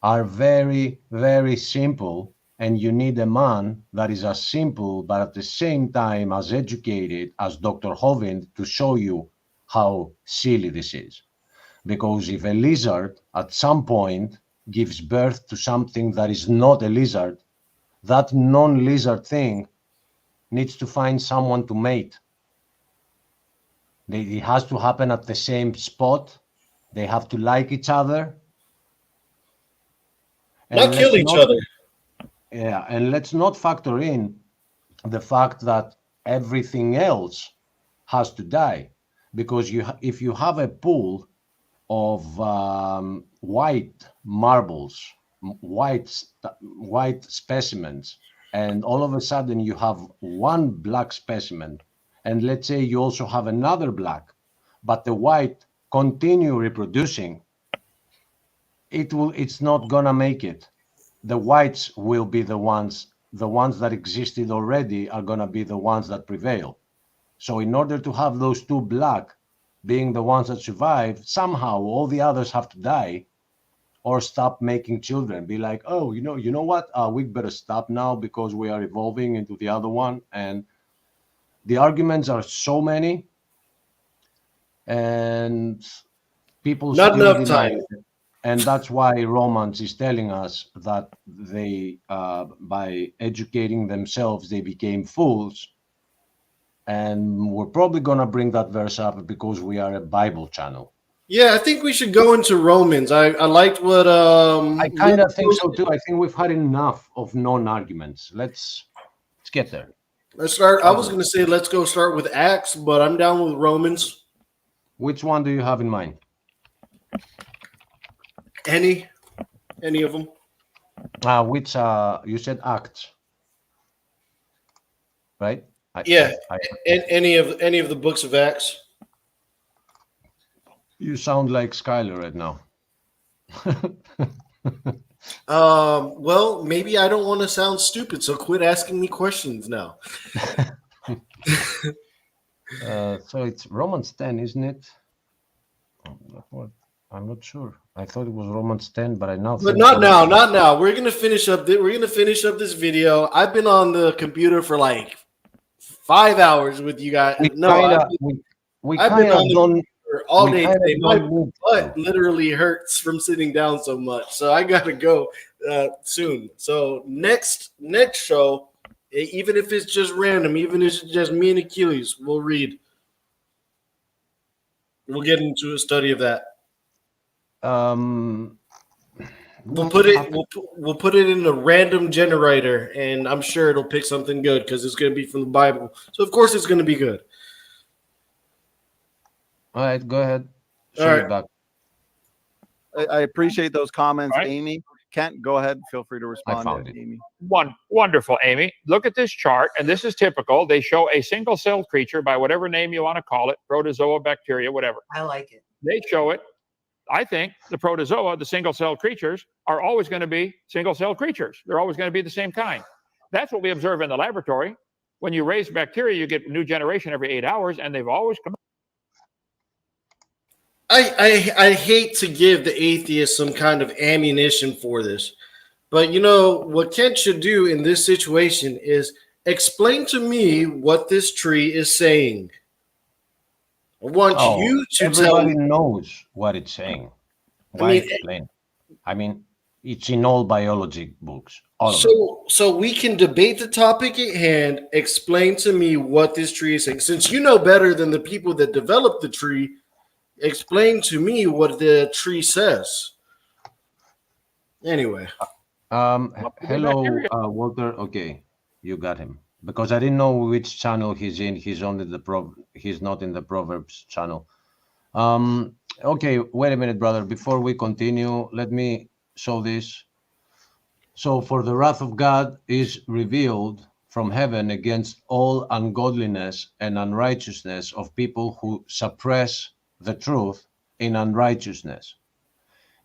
H: are very, very simple. And you need a man that is as simple, but at the same time as educated as Dr. Hovind to show you how silly this is. Because if a lizard at some point gives birth to something that is not a lizard, that non-lizard thing needs to find someone to mate. It has to happen at the same spot. They have to like each other.
B: Not kill each other.
H: Yeah, and let's not factor in the fact that everything else has to die, because if you have a pool of white marbles, white specimens, and all of a sudden you have one black specimen, and let's say you also have another black, but the white continue reproducing, it's not gonna make it. The whites will be the ones that existed already are gonna be the ones that prevail. So in order to have those two black being the ones that survive, somehow all the others have to die or stop making children. Be like, oh, you know what? We better stop now because we are evolving into the other one. And the arguments are so many, and people
B: not
H: still
B: enough
H: deny
B: time.
H: it. And that's why Romans is telling us that they, by educating themselves, they became fools. And we're probably going to bring that verse up because we are a Bible channel.
B: Yeah, I think we should go into Romans. I liked what
H: I kind of think so too. I think we've had enough of non-arguments. Let's get there.
B: Let's start. I was going to say let's go start with Acts, but I'm down with Romans.
H: Which one do you have in mind?
B: Any of them?
H: Which you said Acts, right?
B: Any of the books of Acts.
H: You sound like Skylar right now.
B: Well, maybe I don't want to sound stupid, so quit asking me questions now.
H: So it's Romans 10, isn't it? I'm not sure. I thought it was Romans 10, but I now.
B: But not now, not now. We're gonna finish up. We're gonna finish up this video. I've been on the computer for like 5 hours with you guys. I've been on the computer all day today. My butt literally hurts from sitting down so much. So I gotta go soon. So next show, even if it's just random, even if it's just me and Achilles, we'll read. We'll get into a study of that. We'll put it in a random generator, and I'm sure it'll pick something good because it's going to be from the Bible. So of course it's going to be good.
H: All right, go ahead.
B: All right.
H: Back.
J: I appreciate those comments,
D: All right.
J: Amy. Kent, go ahead. Feel free to respond, Amy.
D: Wonderful, Amy. Look at this chart, and this is typical. They show a single-celled creature by whatever name you want to call it, protozoa, bacteria, whatever.
G: I like it.
D: They show it. I think the protozoa, the single-celled creatures, are always going to be single-celled creatures. They're always going to be the same kind. That's what we observe in the laboratory. When you raise bacteria, you get new generation every 8 hours, and they've always come.
B: I hate to give the atheist some kind of ammunition for this, but you know what Kent should do in this situation is explain to me what this tree is saying. I want you to tell me.
H: Everybody knows what it's saying. Why explain? I mean, it's in all biology books.
B: So we can debate the topic at hand. Explain to me what this tree is saying. Since you know better than the people that developed the tree, explain to me what the tree says. Anyway.
H: Hello, Walter. Okay, you got him. Because I didn't know which channel he's in. He's only he's not in the Proverbs channel. Okay, wait a minute, brother. Before we continue, let me show this. So, for the wrath of God is revealed from heaven against all ungodliness and unrighteousness of people who suppress the truth in unrighteousness.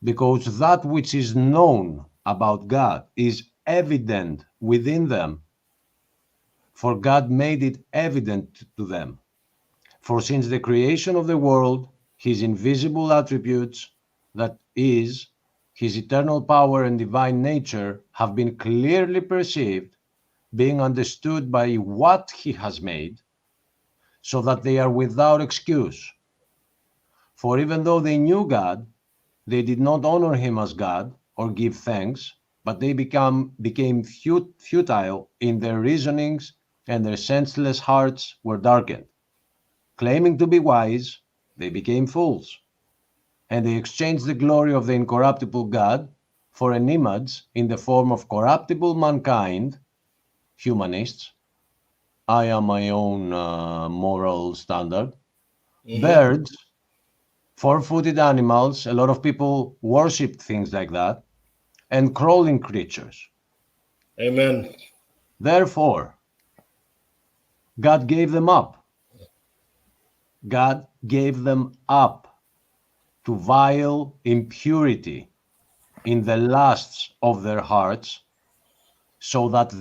H: Because that which is known about God is evident within them, for God made it evident to them. For since the creation of the world, his invisible attributes, that is, his eternal power and divine nature, have been clearly perceived, being understood by what he has made, so that they are without excuse. For even though they knew God, they did not honor him as God or give thanks, but they became futile in their reasonings, and their senseless hearts were darkened. Claiming to be wise, they became fools, and they exchanged the glory of the incorruptible God for an image in the form of corruptible mankind, humanists. I am my own moral standard. Birds, four-footed animals, a lot of people worship things like that, and crawling creatures.
B: Amen.
H: Therefore, God gave them up. God gave them up to vile impurity in the lusts of their hearts, so that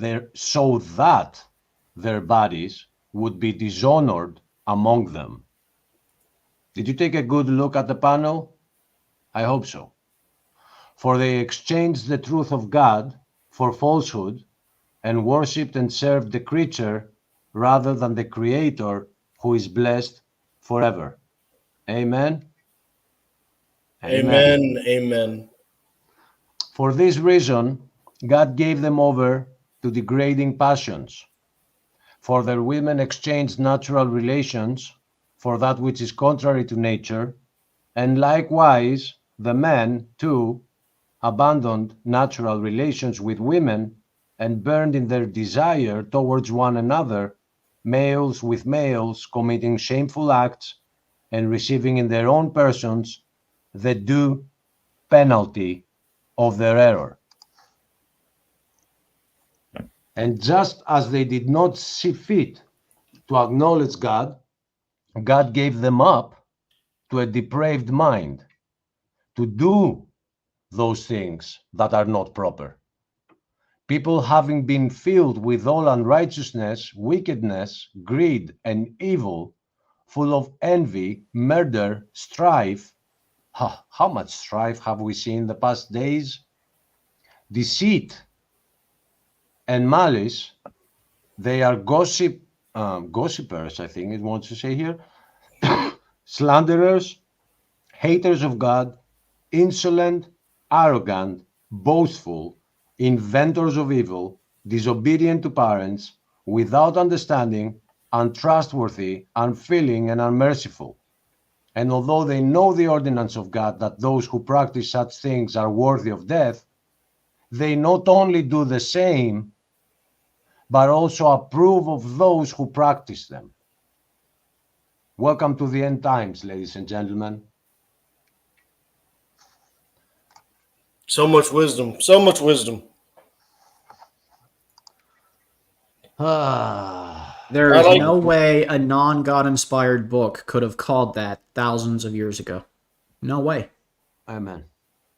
H: their bodies would be dishonored among them. Did you take a good look at the panel? I hope so. For they exchanged the truth of God for falsehood, and worshipped and served the creature rather than the Creator, who is blessed forever. Amen.
B: Amen. Amen.
H: For this reason, God gave them over to degrading passions. For their women exchanged natural relations for that which is contrary to nature, and likewise the men, too, abandoned natural relations with women and burned in their desire towards one another, males with males, committing shameful acts and receiving in their own persons the due penalty of their error. And just as they did not see fit to acknowledge God, God gave them up to a depraved mind to do those things that are not proper. People having been filled with all unrighteousness, wickedness, greed, and evil, full of envy, murder, strife. How much strife have we seen in the past days? Deceit and malice. They are gossipers, I think it wants to say here, slanderers, haters of God, insolent, arrogant, boastful, inventors of evil, disobedient to parents, without understanding, untrustworthy, unfeeling, and unmerciful. And although they know the ordinance of God that those who practice such things are worthy of death, they not only do the same, but also approve of those who practice them. Welcome to the end times, ladies and gentlemen.
B: So much wisdom. So much wisdom.
O: There is no way a non-God inspired book could have called that thousands of years ago. No way.
H: Amen.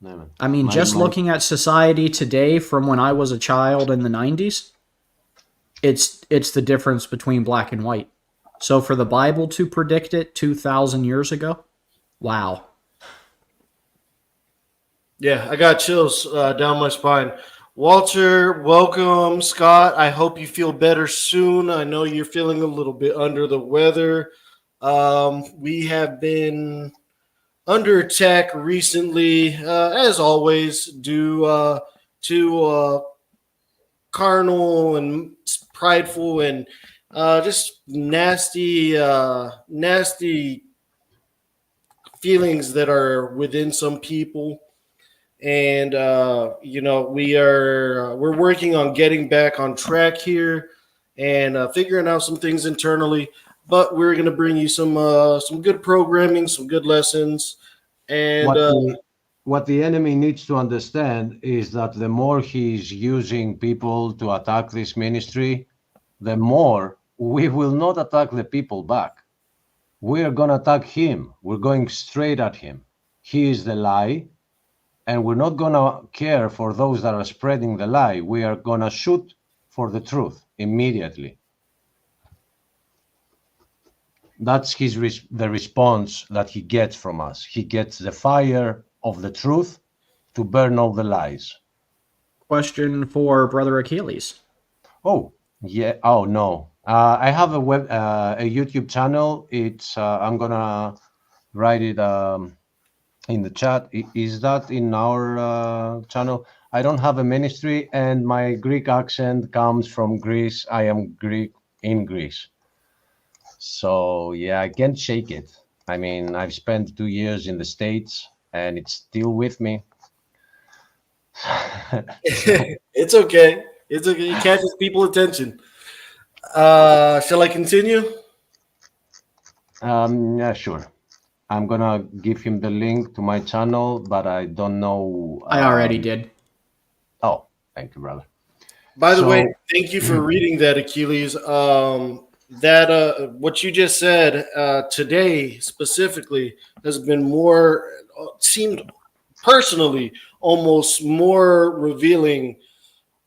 H: Amen.
O: I mean, just looking at society today from when I was a child in the 90s, it's the difference between black and white. So for the Bible to predict it 2,000 years ago, wow.
B: Yeah, I got chills down my spine. Walter, welcome. Scott, I hope you feel better soon. I know you're feeling a little bit under the weather. We have been under attack recently, as always, due to carnal and prideful and just nasty feelings that are within some people. And we're working on getting back on track here and figuring out some things internally. But we're going to bring you some good programming, some good lessons, and
L: what the enemy needs to understand is that the more he's using people to attack this ministry, the more we will not attack the people back. We are going to attack him. We're going straight at him. He is the lie, and we're not going to care for those that are spreading the lie. We are going to shoot for the truth immediately. That's the response that he gets from us. He gets the fire of the truth to burn all the lies.
O: Question for Brother Achilles.
L: Oh, yeah. Oh, no. I have a YouTube channel. It's I'm gonna write it in the chat. Is that in our channel? I don't have a ministry, and my Greek accent comes from Greece. I am Greek in Greece. So yeah, I can't shake it. I mean, I've spent 2 years in the States, and it's still with me.
B: It's okay. It's okay. It catches people's attention. Shall I continue?
L: Yeah, sure. I'm gonna give him the link to my channel, but I don't know.
O: I already did.
L: Oh, thank you, brother.
B: By the way, thank you for reading that, Achilles. That what you just said today specifically has been more seemed personally almost more revealing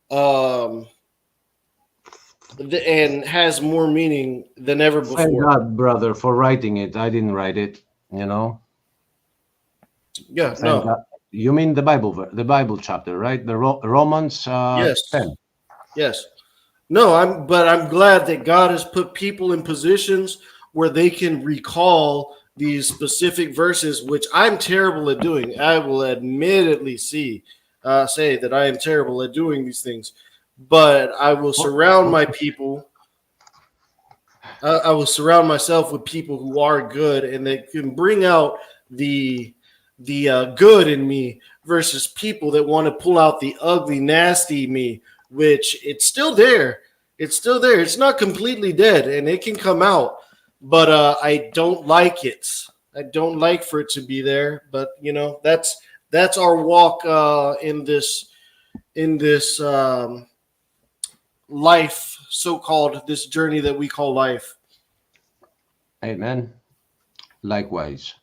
B: and has more meaning than ever before.
L: Thank God, brother, for writing it. I didn't write it, you know.
B: Yeah,
L: Thank
B: no.
L: God. You mean the Bible chapter, right? The Romans
B: Yes.
L: 10.
B: Yes. No, I'm glad that God has put people in positions where they can recall these specific verses, which I'm terrible at doing. I will admittedly say that I am terrible at doing these things, but I will surround my people. I will surround myself with people who are good and that can bring out the good in me versus people that want to pull out the ugly, nasty me, which it's still there. It's still there. It's not completely dead, and it can come out, but I don't like it. I don't like for it to be there. But you know, that's our walk in this life, so-called this journey that we call life.
L: Amen. Likewise.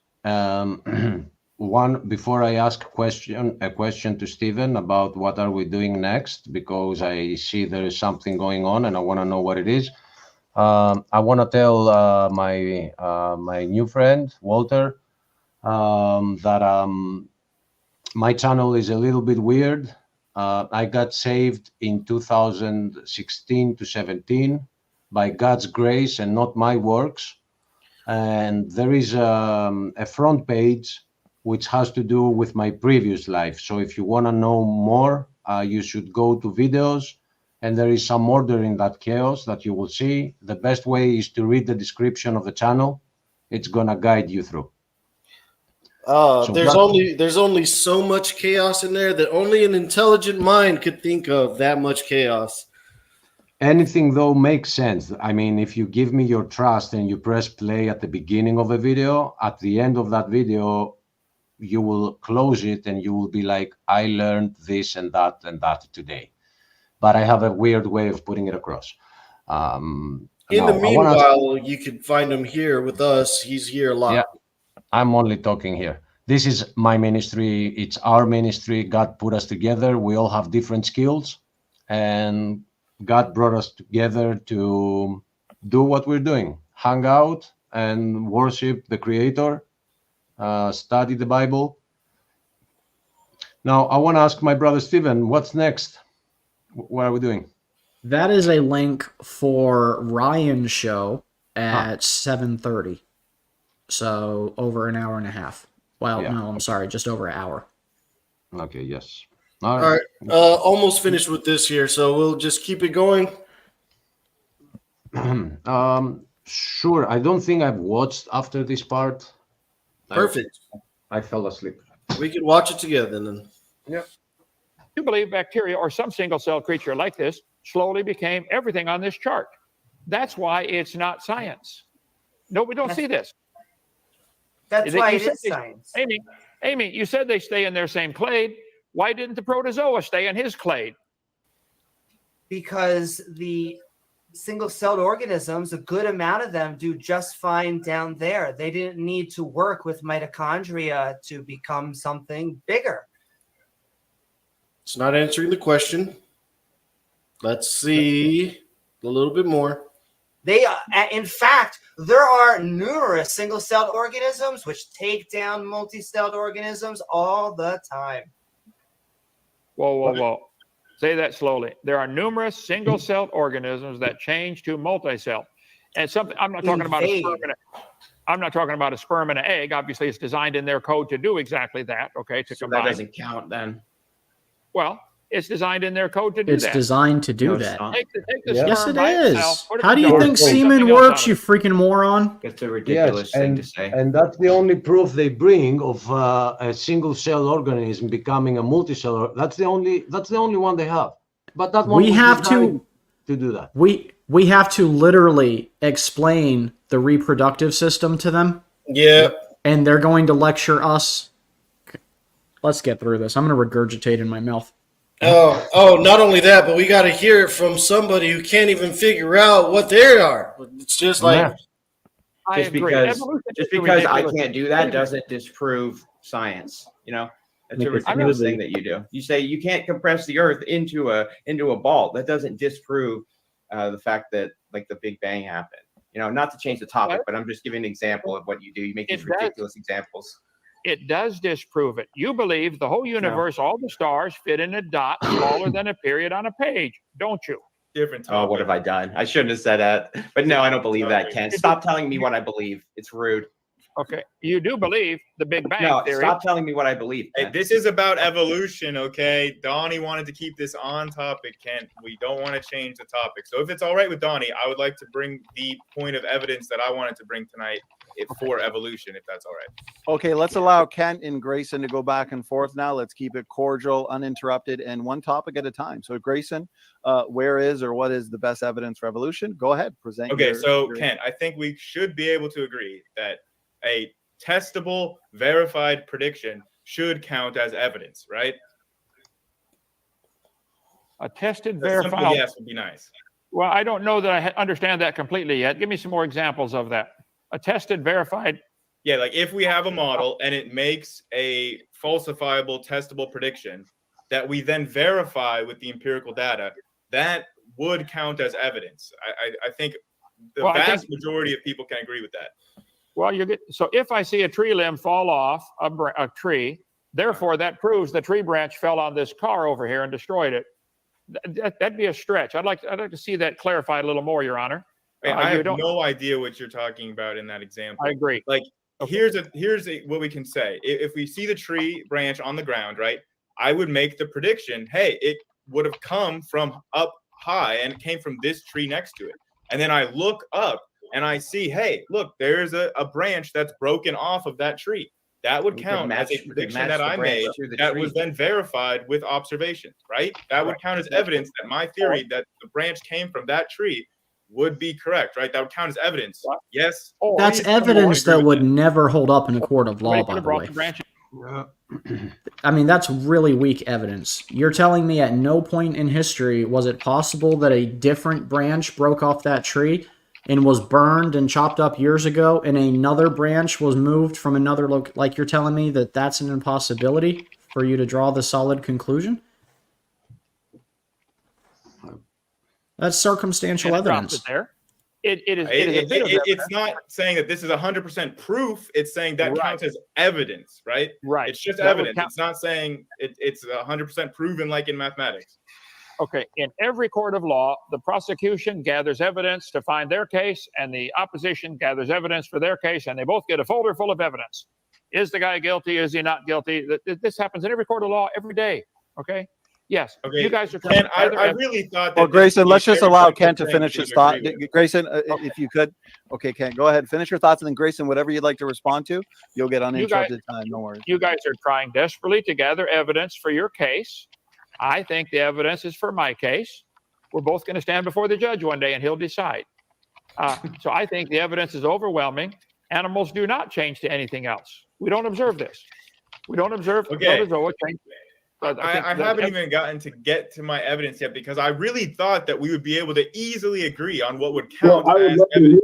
L: One, before I ask a question to Stephen about what are we doing next, because I see there is something going on and I want to know what it is. I want to tell my new friend Walter that my channel is a little bit weird. I got saved in 2016 to 17 by God's grace and not my works. And there is a front page which has to do with my previous life. So if you want to know more, you should go to videos, and there is some order in that chaos that you will see. The best way is to read the description of the channel. It's going to guide you through.
B: There's only so much chaos in there that only an intelligent mind could think of that much chaos.
L: Anything, though, makes sense. I mean, if you give me your trust and you press play at the beginning of a video, at the end of that video, you will close it and you will be like, I learned this and that today. But I have a weird way of putting it across.
B: In the meanwhile, you can find him here with us. He's here a lot.
L: Yeah, I'm only talking here. This is my ministry. It's our ministry. God put us together. We all have different skills. And God brought us together to do what we're doing. Hang out and worship the Creator. Study the Bible. Now, I want to ask my brother Stephen, what's next? What are we doing?
O: That is a link for Ryan's show at 7:30. So over an hour and a half. Well,
L: Yeah.
O: no, I'm sorry, just over an hour.
L: Okay, yes.
B: All right. Almost finished with this here, so we'll just keep it going.
L: Sure. I don't think I've watched after this part.
B: Perfect.
L: I fell asleep.
B: We can watch it together then.
D: Yeah. You believe bacteria or some single cell creature like this slowly became everything on this chart. That's why it's not science. No, we don't see this.
G: That's why it is science.
D: Amy, you said they stay in their same clade. Why didn't the protozoa stay in his clade?
G: Because the single-celled organisms, a good amount of them do just fine down there. They didn't need to work with mitochondria to become something bigger.
B: It's not answering the question. Let's see a little bit more.
G: In fact, there are numerous single-celled organisms which take down multi-celled organisms all the time.
D: Whoa. Say that slowly. There are numerous single-celled organisms that change to multi-cell. And something I'm not talking about a sperm and I'm not talking about a sperm and an egg. Obviously, it's designed in their code to do exactly that. Okay, to combine.
E: That doesn't count then.
D: Well, it's designed in their code to do
O: It's
D: that.
O: designed to do that.
D: Take the
O: Yes,
D: sperm
O: it
D: by
O: is.
D: itself, put it
O: How do
D: in
O: you
D: jar,
O: think
D: make something
O: semen
D: else
O: works,
D: out
O: you
D: of
O: freaking moron?
E: It's a ridiculous thing to say.
L: And that's the only proof they bring of a single-cell organism becoming a multicellular. That's the only one they have. But that one
O: We
L: was
O: have
L: designed to do that.
O: We have to literally explain the reproductive system to them.
B: Yeah.
O: And they're going to lecture us. Let's get through this. I'm going to regurgitate in my mouth.
B: Oh, not only that, but we got to hear it from somebody who can't even figure out what they are. It's just like,
E: Just because I can't do that doesn't disprove science. You know, that's a ridiculous thing that you do. You say you can't compress the Earth into a ball. That doesn't disprove the fact that like the Big Bang happened. You know, not to change the topic, but I'm just giving an example of what you do. You make these ridiculous examples.
D: It does disprove it. You believe the whole universe, all the stars fit in a dot smaller than a period on a page, don't you?
F: Different topic.
E: Oh, what have I done? I shouldn't have said that. But no, I don't believe that, Ken. Stop telling me what I believe. It's rude.
D: Okay. You do believe the Big Bang
E: No,
D: theory.
E: stop telling me what I believe.
F: Hey, this is about evolution, okay? Donnie wanted to keep this on topic, Kent. We don't want to change the topic. So if it's all right with Donnie, I would like to bring the point of evidence that I wanted to bring tonight for evolution, if that's all right.
J: Okay, let's allow Kent and Grayson to go back and forth now. Let's keep it cordial, uninterrupted, and one topic at a time. So Grayson, where is or what is the best evidence for evolution? Go ahead, present.
F: Okay, so Kent, I think we should be able to agree that a testable, verified prediction should count as evidence, right?
D: A tested,
F: A
D: verified.
F: simple yes would be nice.
D: Well, I don't know that I understand that completely yet. Give me some more examples of that. A tested, verified.
F: Yeah, like if we have a model and it makes a falsifiable, testable prediction that we then verify with the empirical data, that would count as evidence. I think the vast majority of people can agree with that.
D: Well, so if I see a tree limb fall off a tree, therefore that proves the tree branch fell on this car over here and destroyed it. That'd be a stretch. I'd like to see that clarified a little more, Your Honor.
F: I have no idea what you're talking about in that example.
D: I agree.
F: Like here's what we can say. If we see the tree branch on the ground, right, I would make the prediction, hey, it would have come from up high and it came from this tree next to it. And then I look up and I see, hey, look, there's a branch that's broken off of that tree. That would count as a prediction that I made that was then verified with observations, right? That would count as evidence that my theory that the branch came from that tree would be correct, right? That would count as evidence. Yes.
O: That's evidence that would never hold up in a court of law, by the way. I mean, that's really weak evidence. You're telling me at no point in history was it possible that a different branch broke off that tree and was burned and chopped up years ago, and another branch was moved from another like you're telling me that that's an impossibility for you to draw the solid conclusion? That's circumstantial evidence.
F: It's not saying that this is 100% proof. It's saying that counts as evidence, right?
D: Right.
F: It's just
D: That would
F: evidence.
D: count.
F: It's not saying it's 100% proven like in mathematics.
D: Okay, in every court of law, the prosecution gathers evidence to find their case, and the opposition gathers evidence for their case, and they both get a folder full of evidence. Is the guy guilty? Is he not guilty? This happens in every court of law every day. Okay. Yes.
F: Okay.
D: You guys are trying
F: Ken, I really thought that.
J: Well, Grayson, let's just allow Ken to
F: thing
J: finish
F: we
J: his
F: would
J: thought.
F: agree with.
J: Grayson, if you could. Okay, Ken, go ahead. Finish your thoughts, and then Grayson, whatever you'd like to respond to, you'll get uninterrupted time. No worries.
D: You guys are trying desperately to gather evidence for your case. I think the evidence is for my case. We're both going to stand before the judge one day, and he'll decide. So I think the evidence is overwhelming. Animals do not change to anything else. We don't observe this. We don't observe
F: Okay.
D: protozoa change. But
F: I
D: think
F: haven't
D: that-
F: even gotten to get to my evidence yet because I really thought that we would be able to easily agree on what would count as evidence.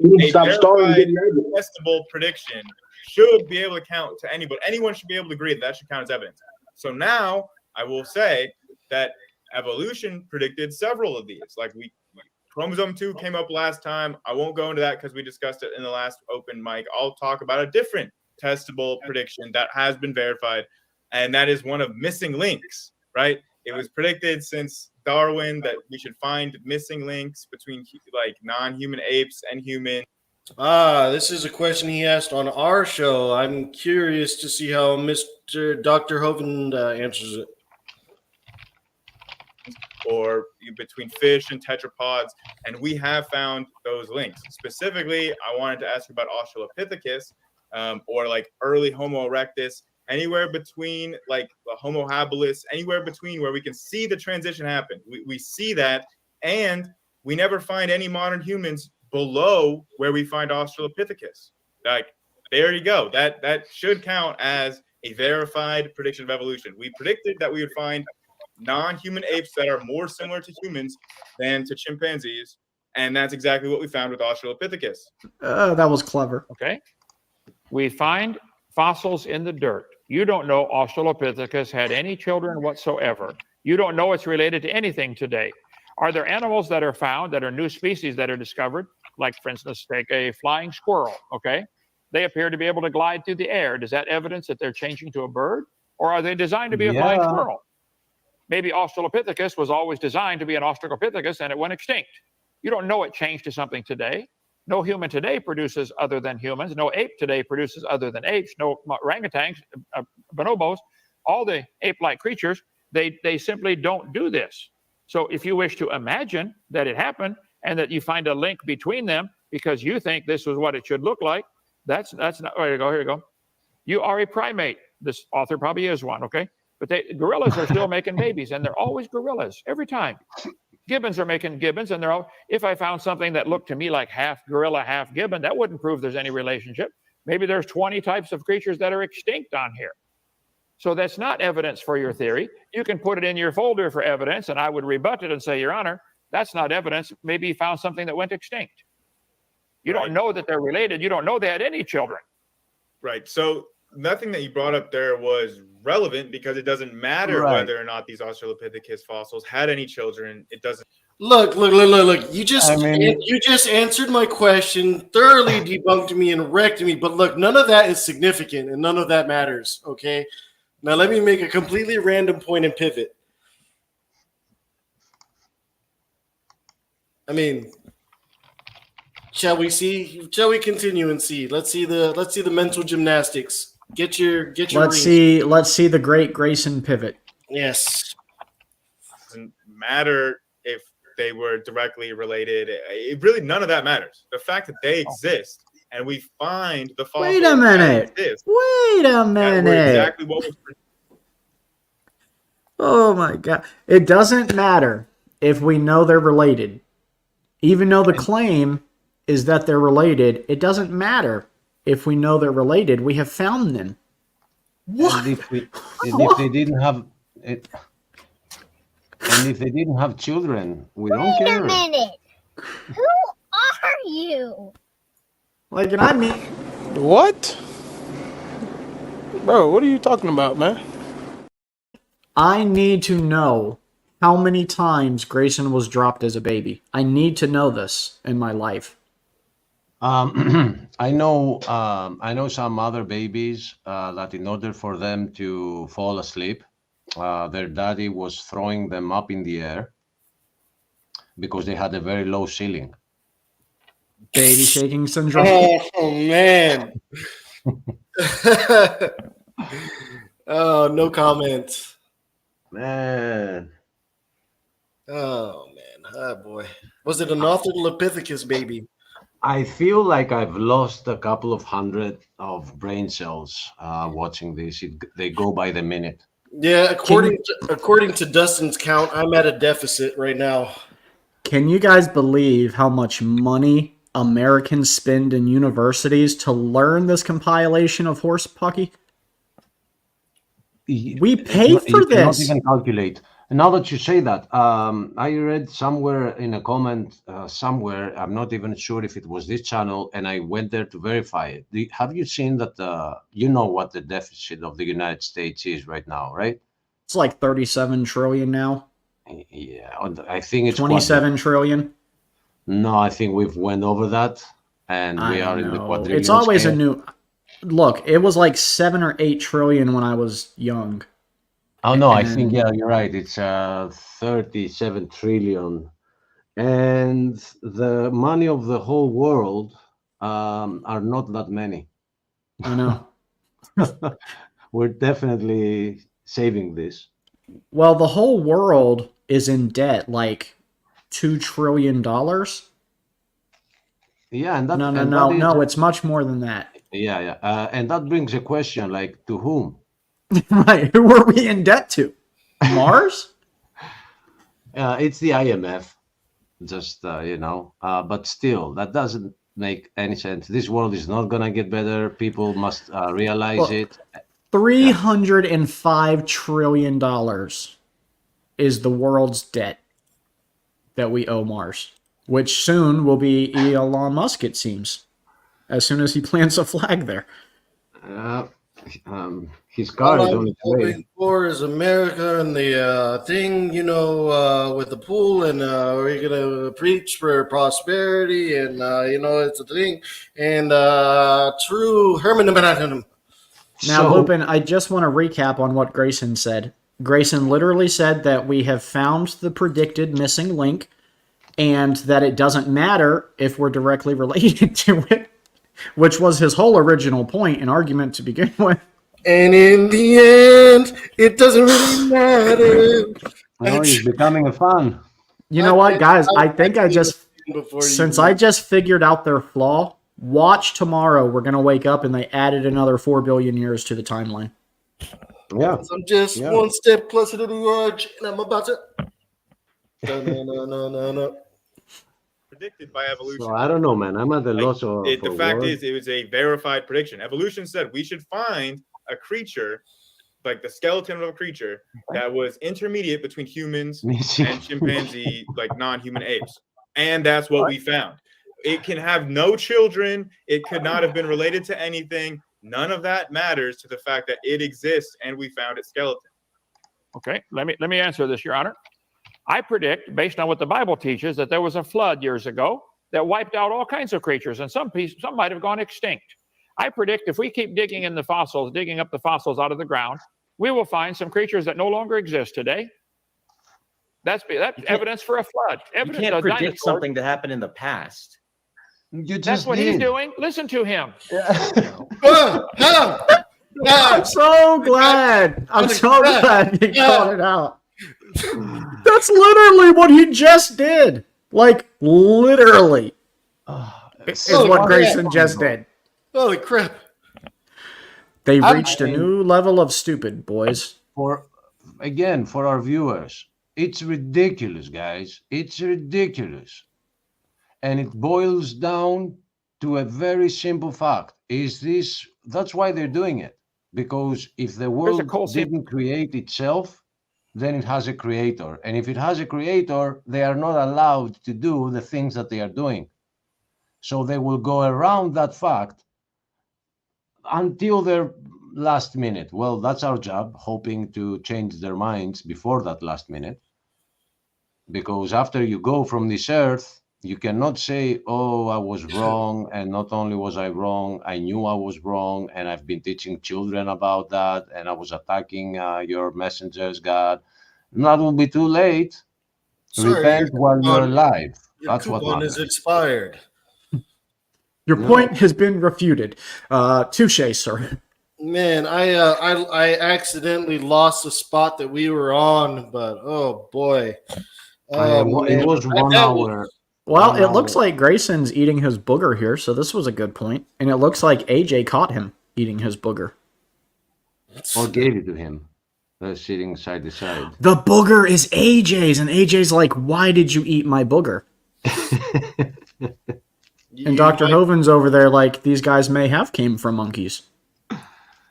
F: A verified, testable prediction should be able to count to anybody. Anyone should be able to agree that should count as evidence. So now I will say that evolution predicted several of these. Like chromosome 2 came up last time. I won't go into that because we discussed it in the last open mic. I'll talk about a different testable prediction that has been verified, and that is one of missing links, right? It was predicted since Darwin that we should find missing links between like non-human apes and humans.
B: This is a question he asked on our show. I'm curious to see how Mr. Dr. Hovind answers it.
F: Or between fish and tetrapods, and we have found those links. Specifically, I wanted to ask you about Australopithecus, or like early Homo erectus, anywhere between like the Homo habilis, anywhere between where we can see the transition happen. We see that, and we never find any modern humans below where we find Australopithecus. Like, there you go. That should count as a verified prediction of evolution. We predicted that we would find non-human apes that are more similar to humans than to chimpanzees, and that's exactly what we found with Australopithecus.
O: That was clever.
D: Okay. We find fossils in the dirt. You don't know Australopithecus had any children whatsoever. You don't know it's related to anything today. Are there animals that are found that are new species that are discovered? Like, for instance, take a flying squirrel, okay? They appear to be able to glide through the air. Does that evidence that they're changing to a bird? Or are they designed to be a flying squirrel? Maybe Australopithecus was always designed to be an Australopithecus and it went extinct. You don't know it changed to something today. No human today produces other than humans. No ape today produces other than apes. No orangutans, bonobos, all the ape-like creatures, they simply don't do this. So if you wish to imagine that it happened and that you find a link between them because you think this was what it should look like, that's not, here you go. You are a primate. This author probably is one, okay? But gorillas are still making babies, and they're always gorillas every time. Gibbons are making gibbons, and they're all. If I found something that looked to me like half gorilla, half gibbon, that wouldn't prove there's any relationship. Maybe there's 20 types of creatures that are extinct on here. So that's not evidence for your theory. You can put it in your folder for evidence, and I would rebut it and say, Your Honor, that's not evidence. Maybe you found something that went extinct. You don't know that they're related. You don't know they had any children.
F: Right. So nothing that you brought up there was relevant because it doesn't matter whether or not these Australopithecus fossils had any children. It doesn't.
B: Look. You just answered my question, thoroughly debunked me and wrecked me. But look, none of that is significant and none of that matters. Okay. Now let me make a completely random point and pivot. I mean, shall we continue and see? Let's see the mental gymnastics. Get your
O: Let's see the great Grayson pivot.
B: Yes.
F: Doesn't matter if they were directly related. It really, none of that matters. The fact that they exist and we find the fossils.
O: Wait a minute.
F: Exactly what was.
O: Oh my God. It doesn't matter if we know they're related. Even though the claim is that they're related, it doesn't matter if we know they're related. We have found them. What?
L: And if they didn't have it, and if they didn't have children, we don't care.
A: Wait a minute. Who are you?
O: Like, and I mean,
P: what? Bro, what are you talking about, man?
O: I need to know how many times Grayson was dropped as a baby. I need to know this in my life.
L: I know some other babies that in order for them to fall asleep, their daddy was throwing them up in the air because they had a very low ceiling.
O: Baby shaking syndrome.
B: Oh man. Oh, no comment.
L: Man.
B: Oh man. Oh boy. Was it an Australopithecus baby?
L: I feel like I've lost a couple of hundred of brain cells watching this. They go by the minute.
B: Yeah, according to Dustin's count, I'm at a deficit right now.
O: Can you guys believe how much money Americans spend in universities to learn this compilation of horse pucky? We paid for
L: you cannot
O: this.
L: even calculate. And now that you say that, I read somewhere in a comment somewhere, I'm not even sure if it was this channel, and I went there to verify it. Have you seen that? You know what the deficit of the United States is right now, right?
O: It's like 37 trillion now.
L: Yeah, I think it's
O: 27 trillion.
L: No, I think we've went over that, and we are in the quadrillion.
O: It's always
L: scale.
O: a new. Look, it was like 7 or 8 trillion when I was young.
L: Oh no, I think you're right. It's 37 trillion, and the money of the whole world are not that many.
O: I know.
L: We're definitely saving this.
O: Well, the whole world is in debt, like $2 trillion.
L: Yeah, and that
O: no, it's much more than that.
L: Yeah. And that brings a question, like, to whom?
O: Right, who are we in debt to? Mars?
L: It's the IMF, just but still, that doesn't make any sense. This world is not gonna get better. People must realize it.
O: $305 trillion is the world's debt that we owe Mars, which soon will be Elon Musk, it seems, as soon as he plants a flag there.
L: His car is
B: All
L: on
B: I'm
L: its way.
B: hoping for is America and the thing, with the pool, and we're gonna preach for prosperity, and it's a thing, and true Herman.
O: Now, Lupin, I just want to recap on what Grayson said. Grayson literally said that we have found the predicted missing link, and that it doesn't matter if we're directly related to it, which was his whole original point and argument to begin with.
B: And in the end, it doesn't really matter.
L: Well, he's becoming a fan.
O: You know what, guys? I just figured out their flaw. Watch tomorrow. We're going to wake up and they added another 4 billion years to the timeline.
L: Yeah.
B: I'm just one step closer to the edge, and I'm about to. No.
F: Predicted by evolution.
L: So I don't know, man. I'm at the loss of.
F: The fact is, it was a verified prediction. Evolution said we should find a creature, like the skeleton of a creature, that was intermediate between humans and chimpanzee, like non-human apes. And that's what we found. It can have no children. It could not have been related to anything. None of that matters to the fact that it exists and we found its skeleton.
D: Okay, let me answer this, Your Honor. I predict, based on what the Bible teaches, that there was a flood years ago that wiped out all kinds of creatures, and some might have gone extinct. I predict if we keep digging up the fossils out of the ground, we will find some creatures that no longer exist today. That's evidence for a flood.
K: You can't predict something that happened in the past.
D: That's what he's doing. Listen to him.
O: I'm so glad. I'm so glad he called it out. That's literally what he just did. Like, literally. Is what Grayson just did.
B: Holy crap.
O: They reached a new level of stupid, boys.
L: For our viewers, it's ridiculous, guys. It's ridiculous. And it boils down to a very simple fact. That's why they're doing it. Because if the world didn't create itself, then it has a creator. And if it has a creator, they are not allowed to do the things that they are doing. So they will go around that fact until their last minute. Well, that's our job, hoping to change their minds before that last minute. Because after you go from this earth, you cannot say, oh, I was wrong. And not only was I wrong, I knew I was wrong. And I've been teaching children about that. And I was attacking your messengers, God. And that will be too late. Repent while you're alive. That's what matters.
B: Is expired.
O: Your point has been refuted. Touche, sir.
B: Man, I accidentally lost the spot that we were on, but oh boy.
L: It was 1 hour.
O: Well, it looks like Grayson's eating his booger here, so this was a good point. And it looks like AJ caught him eating his booger.
L: Or gave it to him, sitting side to side.
O: The booger is AJ's, and AJ's like, why did you eat my booger? And Dr. Hoven's over there like, these guys may have came from monkeys.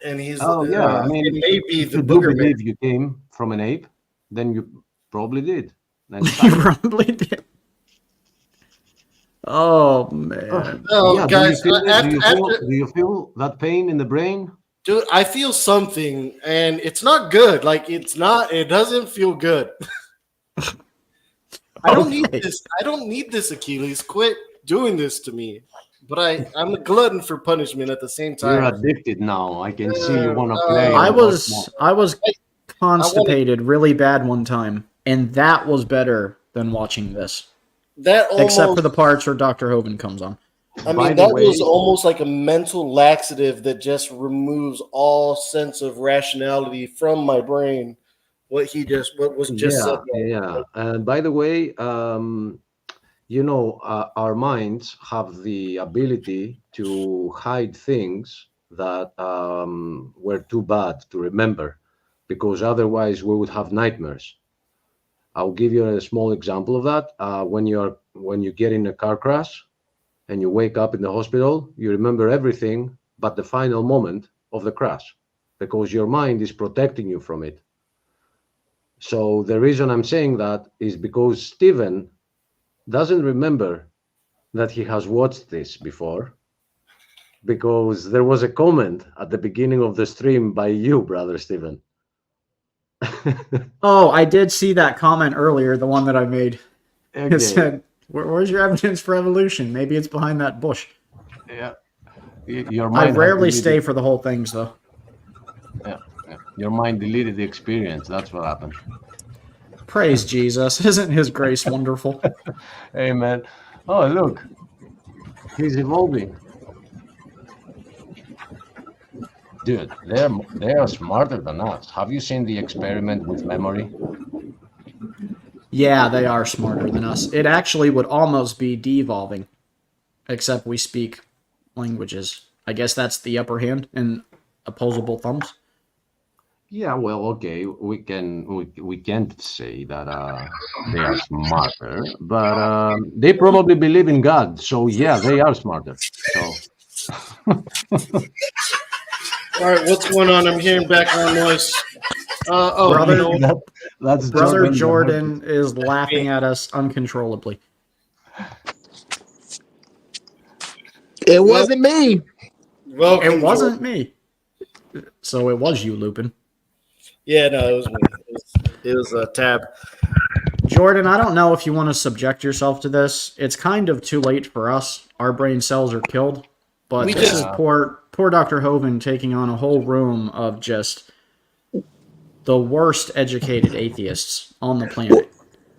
B: and he's
H: Oh yeah, I mean,
B: it may be
H: if
B: the
H: you do
B: booger man.
H: believe you came from an ape, then you probably did. Then
O: You probably did. Oh man.
B: Oh,
H: yeah,
B: guys,
H: do
B: after
H: you feel that pain in the brain?
B: dude, I feel something, and it's not good. Like it doesn't feel good. I don't need this. I don't need this, Achilles. Quit doing this to me. But I'm a glutton for punishment at the same
H: You're
B: time.
H: addicted now. I can see you want to play.
O: I
H: a lot
O: was constipated really bad one time, and that was better than watching this.
B: That
O: Except for
B: almost-
O: the parts where Dr. Hoven comes on.
B: I mean, that was almost like a mental laxative that just removes all sense of rationality from my brain. What was just said.
H: Yeah. And by the way, our minds have the ability to hide things that were too bad to remember, because otherwise we would have nightmares. I'll give you a small example of that. When you get in a car crash and you wake up in the hospital, you remember everything but the final moment of the crash, because your mind is protecting you from it. So the reason I'm saying that is because Stephen doesn't remember that he has watched this before, because there was a comment at the beginning of the stream by you, brother Stephen.
O: Oh, I did see that comment earlier, the one that I made.
H: Okay.
O: It said, where's your evidence for evolution? Maybe it's behind that bush.
H: Yeah. Your
O: I
H: mind has
O: rarely
H: deleted-
O: stay for the whole things, though.
H: Yeah. Your mind deleted the experience. That's what happened.
O: Praise Jesus. Isn't his grace wonderful?
H: Amen. Oh, look. He's evolving. Dude, they are smarter than us. Have you seen the experiment with memory?
O: Yeah, they are smarter than us. It actually would almost be devolving, except we speak languages. I guess that's the upper hand in opposable thumbs.
H: Yeah, well, okay, we can't say that they are smarter, but they probably believe in God, so yeah, they are smarter. So,
B: All right, what's going on? I'm hearing background noise.
H: That's
O: Brother Jordan is laughing at us uncontrollably.
P: It wasn't me.
B: Welcome,
O: It wasn't
B: Jordan.
O: me. So it was you, Lupin.
B: Yeah, no, it was me. It was Tab.
O: Jordan, I don't know if you want to subject yourself to this. It's kind of too late for us. Our brain cells are killed. But this is poor Dr. Hoven taking on a whole room of just the worst educated atheists on the planet.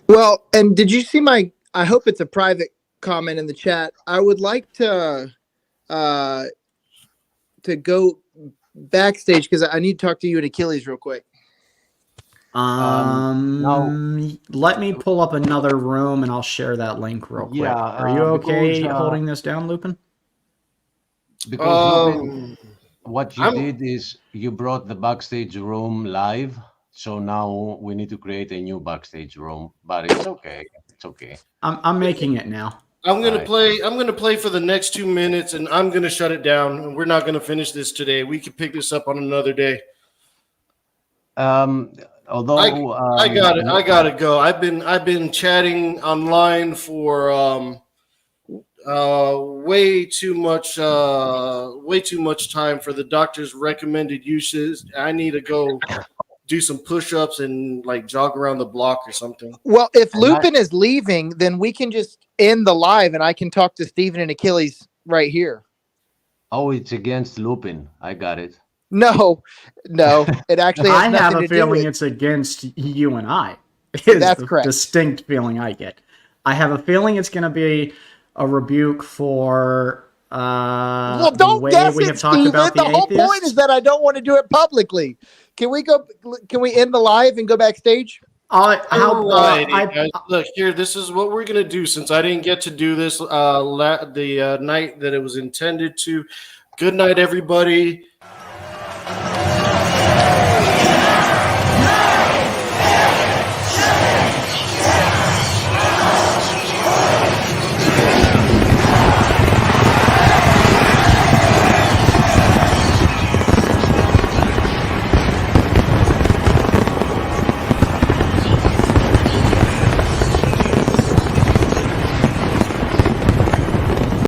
P: Well, and did you see I hope it's a private comment in the chat. I would like to go backstage because I need to talk to you and Achilles real quick.
O: Let me pull up another room and I'll share that link real quick.
H: Yeah,
O: Are you okay
H: because,
O: holding this down, Lupin?
H: Because Lupin, what you did is you brought the backstage room live, so now we need to create a new backstage room. But it's okay. It's okay.
O: I'm making it now.
B: I'm gonna play. I'm gonna play for the next 2 minutes, and I'm gonna shut it down. And we're not gonna finish this today. We can pick this up on another day.
H: Although
B: I gotta go. I've been chatting online for way too much time for the doctor's recommended uses. I need to go do some push-ups and like jog around the block or something.
P: Well, if Lupin is leaving, then we can just end the live and I can talk to Stephen and Achilles right here.
H: Oh, it's against Lupin. I got it.
P: No, it actually has
O: I have
P: nothing
O: a
P: to do
O: feeling
P: with
O: it's against you and I. Is
P: That's
O: the
P: correct.
O: Distinct feeling I get. I have a feeling it's going to be a rebuke for
P: well,
O: the
P: don't
O: way
P: guess
O: we
P: it,
O: have talked
P: Steven.
O: about
P: The
O: the
P: whole
O: atheists.
P: point is that I don't want to do it publicly. Can we end the live and go backstage?
B: Alrighty, guys. Look here. This is what we're gonna do. Since I didn't get to do this the night that it was intended to. Good night, everybody.